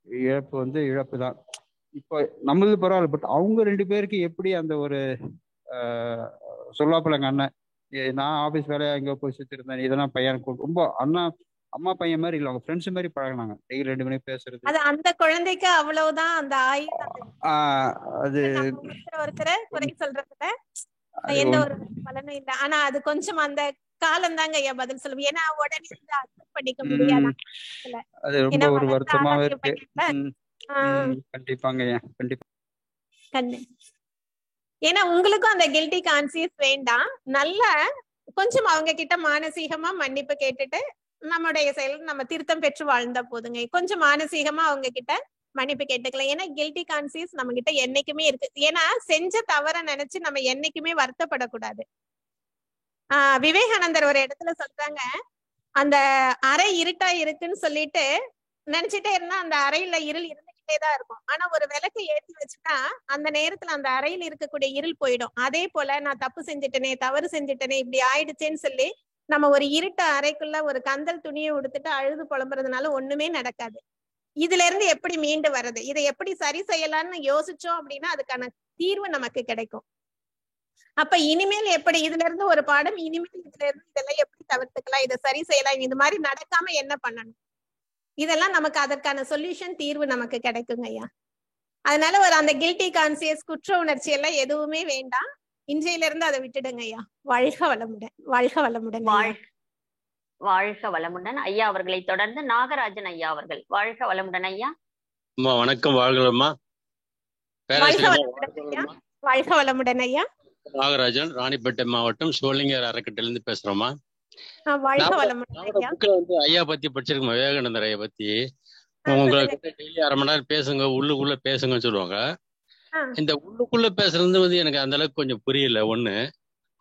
இழப்பு தான். இப்போ நம்மளது பரவாயில்ல. பட் அவங்க 2 பேருக்கு எப்படி அந்த ஒரு சொல்லாப்புல எங்க அண்ணன், நான் ஆபீஸ் வேலையா எங்க போய் சுத்தி இருந்தேன், இதெல்லாம் பையன் ரொம்ப அம்மா பையன் மாதிரி இல்ல, அவங்க ஃப்ரெண்ட்ஸ் மாதிரி பழகினாங்க. டெய்லி 2 மணி பேசுறது. அது அந்த குழந்தைக்கு அவ்வளவுதான் அந்த அது ஒருத்தரை குறை சொல்றதுல எந்த ஒரு பலனும் இல்லை. ஆனா அது கொஞ்சம் அந்த காலம் தாங்க பதில் சொல்லுவோம். ஏன்னா உடனே அக்செப்ட் பண்ணிக்க முடியாது. அது ரொம்ப ஒரு வருத்தமாவே இருக்கு. கண்டிப்பாங்க ஐயா, கண்டிப்பா. ஏன்னா உங்களுக்கும் அந்த கில்ட்டி கான்சியஸ் வேண்டாம். நல்ல கொஞ்சம் அவங்க கிட்ட மானசீகமா மன்னிப்பு கேட்டுட்டு நம்முடைய செயல் நம்ம திருத்தம் பெற்று வாழ்ந்தா போதுங்க. கொஞ்சம் மானசீகமா அவங்க கிட்ட மன்னிப்பு கேட்டுக்கலாம். ஏன்னா கில்ட்டி கான்சியஸ் நம்ம கிட்ட என்னைக்குமே இருக்கு. ஏன்னா செஞ்ச தவற நினைச்சு நம்ம என்னைக்குமே வருத்தப்படக்கூடாது. விவேகானந்தர் ஒரு இடத்துல சொல்றாங்க, அந்த அறை இருட்டா இருக்குன்னு சொல்லிட்டு நினைச்சிட்டே இருந்தா அந்த அறையில இருள் இருந்துகிட்டேதான் இருக்கும். ஆனா ஒரு விளக்கு ஏற்றி வச்சுட்டா அந்த நேரத்துல அந்த அறையில் இருக்கக்கூடிய இருள் போயிடும். அதே போல நான் தப்பு செஞ்சுட்டேனே, தவறு செஞ்சுட்டேனே, இப்படி ஆயிடுச்சேன்னு சொல்லி நம்ம ஒரு இருட்டு அறைக்குள்ள ஒரு கந்தல் துணியை உடுத்துட்டு அழுது புலம்புறதுனால ஒண்ணுமே நடக்காது. இதுல இருந்து எப்படி மீண்டு வர்றது, இதை எப்படி சரி செய்யலாம்னு யோசிச்சோம் அப்படின்னா அதுக்கான தீர்வு நமக்கு கிடைக்கும். அப்ப இனிமேல் எப்படி இதுல இருந்து ஒரு பாடம், இனிமேல் இதுல இருந்து இதெல்லாம் எப்படி தவிர்த்துக்கலாம், இதை சரி செய்யலாம், இது மாதிரி நடக்காம என்ன பண்ணணும், இதெல்லாம் நமக்கு அதற்கான சொல்யூஷன், தீர்வு நமக்கு கிடைக்குங்க ஐயா. அதனால ஒரு அந்த கில்ட்டி கான்சியஸ், குற்ற உணர்ச்சி எல்லாம் எதுவுமே வேண்டாம். இன்றையில இருந்து அதை விட்டுடுங்க ஐயா. வாழ்க வளமுடன். வாழ்க வளமுடன். வாழ்க வளமுடன் ஐயா. அவர்களை தொடர்ந்து நாகராஜன் ஐயா அவர்கள். வாழ்க வளமுடன் ஐயா. அம்மா வணக்கம். வாழ்கலம்மா. வாழ்க வளமுடன் ஐயா. நாகராஜன், ராணிப்பேட்டை மாவட்டம் சோளிங்கர் அறக்கட்டிலிருந்து பேசுறோமா. புக்ல வந்து ஐயா பத்தி படிச்சிருக்கோம், விவேகானந்தர் ஐயா பத்தி. உங்களை டெய்லி அரை மணி நேரம் பேசுங்க, உள்ளுக்குள்ள பேசுங்கன்னு சொல்லுவாங்க. இந்த உள்ளுக்குள்ள பேசுறது வந்து எனக்கு அந்த அளவுக்கு கொஞ்சம் புரியல. ஒண்ணு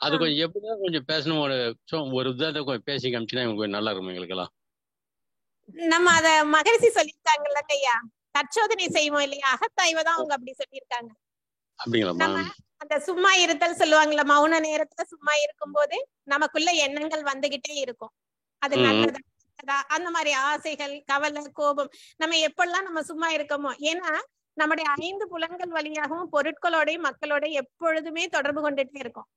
அது கொஞ்சம் எப்படிதான் கொஞ்சம் பேசணும், ஒரு உதாரணத்தை கொஞ்சம் பேசி காமிச்சுன்னா கொஞ்சம் நல்லா இருக்கும் எங்களுக்கு எல்லாம். நம்ம அத மகரிஷி சொல்லியிருக்காங்கல்ல ஐயா, தற்சோதனை செய்வோம் இல்லையா, அகத்தாய்வை தான் அவங்க அப்படி சொல்லியிருக்காங்க. அப்படிங்களா? அந்த சும்மா இருத்தல் சொல்லுவாங்கல்ல, மௌன நேரத்துல சும்மா இருக்கும் போது நமக்குள்ள எண்ணங்கள் வந்துகிட்டே இருக்கும். அது நல்லதா, அந்த மாதிரி ஆசைகள், கவலை, கோபம், நம்ம எப்பெல்லாம் நம்ம சும்மா இருக்கோமோ, ஏன்னா நம்முடைய 5 புலன்கள் வழியாகவும் பொருட்களோடையும் மக்களோட எப்பொழுதுமே தொடர்பு கொண்டுட்டே இருக்கும்.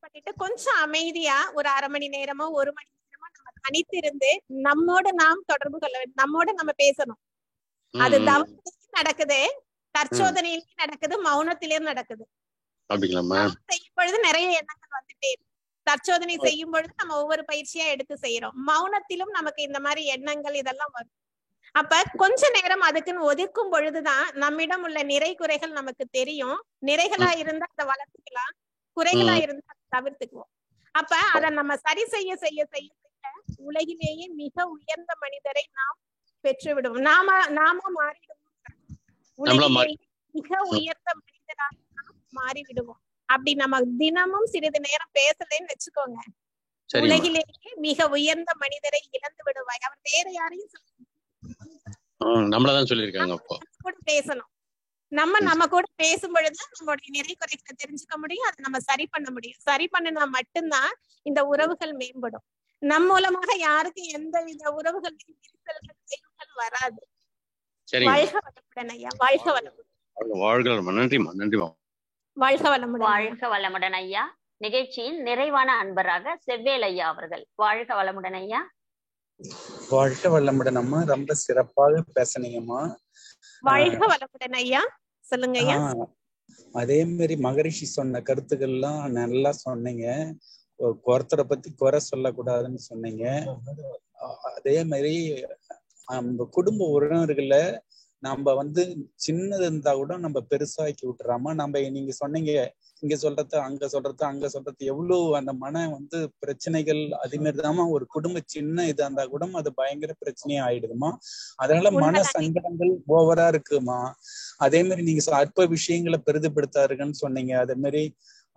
பண்ணிட்டு கொஞ்சம் அமைதியா ஒரு அரை மணி நேரமோ 1 மணி நேரமோ நம்ம தனித்திருந்து நம்மோட நாம் தொடர்பு கொள்ள வேண்டும், நம்மோட நம்ம பேசணும். அது தவத்திலையும் நடக்குது, தற்சோதனையிலும் நடக்குது, மௌனத்திலும் நடக்குது. செய்யும் பொழுது நிறைய எண்ணங்கள் வந்துட்டே இருக்கு. தற்சோதனை செய்யும் பொழுது நம்ம ஒவ்வொரு பயிற்சியா எடுத்து செய்யறோம். மௌனத்திலும் நமக்கு இந்த மாதிரி எண்ணங்கள் இதெல்லாம் வரும். அப்ப கொஞ்ச நேரம் அதுக்குன்னு ஒதுக்கும் பொழுதுதான் நம்மிடம் உள்ள நிறை குறைகள் நமக்கு தெரியும். நிறைகளா இருந்தா அதை வளர்த்துக்கலாம், குறைகளா இருந்தா அதை தவிர்த்துக்குவோம். அப்ப அதை நம்ம சரி செய்ய செய்ய செய்ய செய்ய உலகிலேயே மிக உயர்ந்த மனிதரை நாம் பெற்று விடுவோம். நாம மாறிடுவோம். உலகிலேயே மிக உயர்ந்த மனிதராக நாம் மாறி விடுவோம். அப்படி நம்ம தினமும் சிறிது நேரம் பேசலன்னு வச்சுக்கோங்க, உலகிலேயே மிக உயர்ந்த மனிதரை இழந்து விடுவாய். அவர் வேற யாரையும் நம்மளதான் சொல்லியிருக்காங்க. கூட பேசணும். நம்ம கூட பேசும் பொழுது நம்மளுடைய நிறை குறைகளை தெரிஞ்சுக்க முடியும், அதை நம்ம சரி பண்ண முடியும். சரி பண்ணினா மட்டும்தான் இந்த உறவுகள் மேம்படும். நம் மூலமாக யாருக்கு எந்த வித உறவுகள் வராது. வாழ்க வளமுடன் ஐயா. வாழ்க வளமுடன். நன்றிமா. நன்றிமா. வாழ்க வளமுடன். வாழ்க வளமுடன் ஐயா. நிகழ்ச்சியின் நிறைவான அன்பராக செவ்வேல் ஐயா அவர்கள். வாழ்க வளமுடன் ஐயா. வாழ்க வளமுடன் அம்மா, ரொம்ப சிறப்பாக பேசுனீங்கம்மா. வாழ்க வளமுடன் ஐயா. சொல்லுங்க ஐயா. அதே மாதிரி மகரிஷி சொன்ன கருத்துக்கள்லாம் நல்லா சொன்னீங்க. ஒருத்தரை பத்தி குறை சொல்லக்கூடாதுன்னு சொன்னீங்க. அதே மாதிரி நம்ம குடும்ப உறவினர்களை நம்ம வந்து சின்னது இருந்தா கூட நம்ம பெருசாக்கி விட்டுறாம, நம்ம நீங்க சொன்னீங்க இங்க சொல்றது அங்க சொல்றது அங்க சொல்றது எவ்வளவு அந்த மன வந்து பிரச்சனைகள். அதே மாதிரிதாம்மா ஒரு குடும்ப சின்ன இதா இருந்தா கூட அது பயங்கர பிரச்சனையா ஆயிடுதுமா. அதனால மன சங்கடங்கள் ஓவரா இருக்குமா. அதே மாதிரி நீங்க அற்ப விஷயங்களை பெரிதுபடுத்தாருன்னு சொன்னீங்க.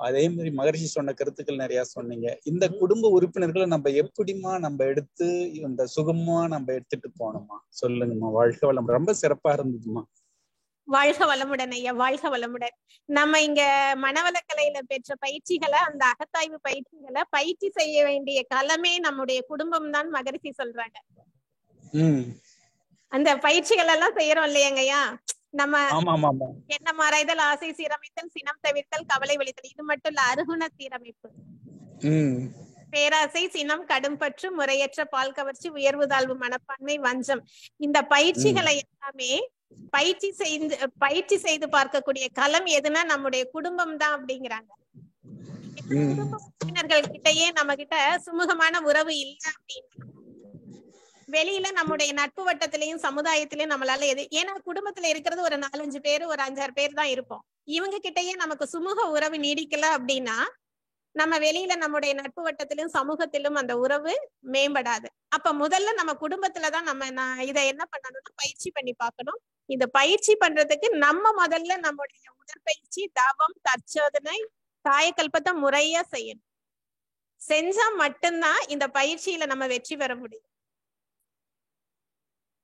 அதே மாதிரி மகரிஷி சொன்ன கருத்துக்கள் நிறைய சொன்னீங்க. இந்த குடும்ப உறுப்பினர்களை நம்ம எப்படிமா நம்ம எடுத்து இந்த சுகமா நம்ம எடுத்துட்டு போனோமா சொல்லுங்கம்மா. வாழ்க வளமுடன். ரொம்ப சிறப்பா இருந்ததுமா. வாழ்க வளமுடன் ஐயா. வாழ்க வளமுடன். நம்ம இங்க மனவளக்கலையில பெற்ற பயிற்சிகளை, அந்த அகத்தாய்வு பயிற்சிகளை பயிற்சி செய்ய வேண்டிய களமே நம்முடைய குடும்பம் தான் மகரிஷி சொல்றாங்க. அந்த பயிற்சிகள் எல்லாம் செய்யறோம் இல்லையாங்கய்யா, நம்ம என்ன மறைதல், ஆசை சீரமைத்தல், சினம் தவிர்த்தல், கவலை வெளித்தல், இது மட்டும் இல்ல, அருகுண சீரமைப்பு, பேராசை, சினம், கடும்பற்று, முறையற்ற பால் கவர்ச்சி, உயர்வு தாழ்வு மனப்பான்மை, வஞ்சம், இந்த பயிற்சிகளை எல்லாமே பயிற்சி செய்து பார்க்கக்கூடிய களம் எதுனா நம்முடைய குடும்பம் தான் அப்படிங்கிறாங்க. குடும்ப உறுப்பினர்கள் கிட்டயே நம்ம கிட்ட சுமூகமான உறவு இல்லை அப்படின்னா வெளியில நம்முடைய நட்பு வட்டத்திலையும் சமுதாயத்திலயும் நம்மளால ஏன்னா குடும்பத்துல இருக்கிறது ஒரு 4-5 பேர், ஒரு 5-6 பேர் தான் இருப்போம். இவங்க கிட்டயே நமக்கு சுமூக உறவு நீடிக்கல அப்படின்னா நம்ம வெளியில நம்முடைய நட்பு வட்டத்திலும் சமூகத்திலும் அந்த உறவு மேம்படாது. அப்ப முதல்ல நம்ம குடும்பத்துலதான் நம்ம இதை என்ன பண்ணணும்னா பயிற்சி பண்ணி பார்க்கணும். இந்த பயிற்சி பண்றதுக்கு நம்ம முதல்ல நம்முடைய உடற்பயிற்சி, தவம், தற்சோதனை, காயக்கல்பத்தை முறையா செய்யணும். செஞ்சா மட்டும்தான் இந்த பயிற்சியில நம்ம வெற்றி பெற முடியும்.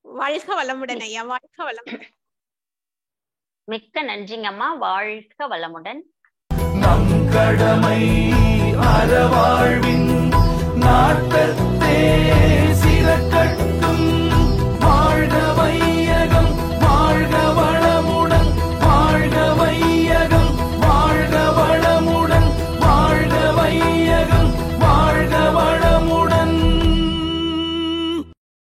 வாழ்க வளமுடன் ஐயா, வாழ்க வளமுடன். மிக்க நன்றிங்கம்மா, வாழ்க வளமுடன். நம் கடமை அறவாழ்வின் நாட்டத்தே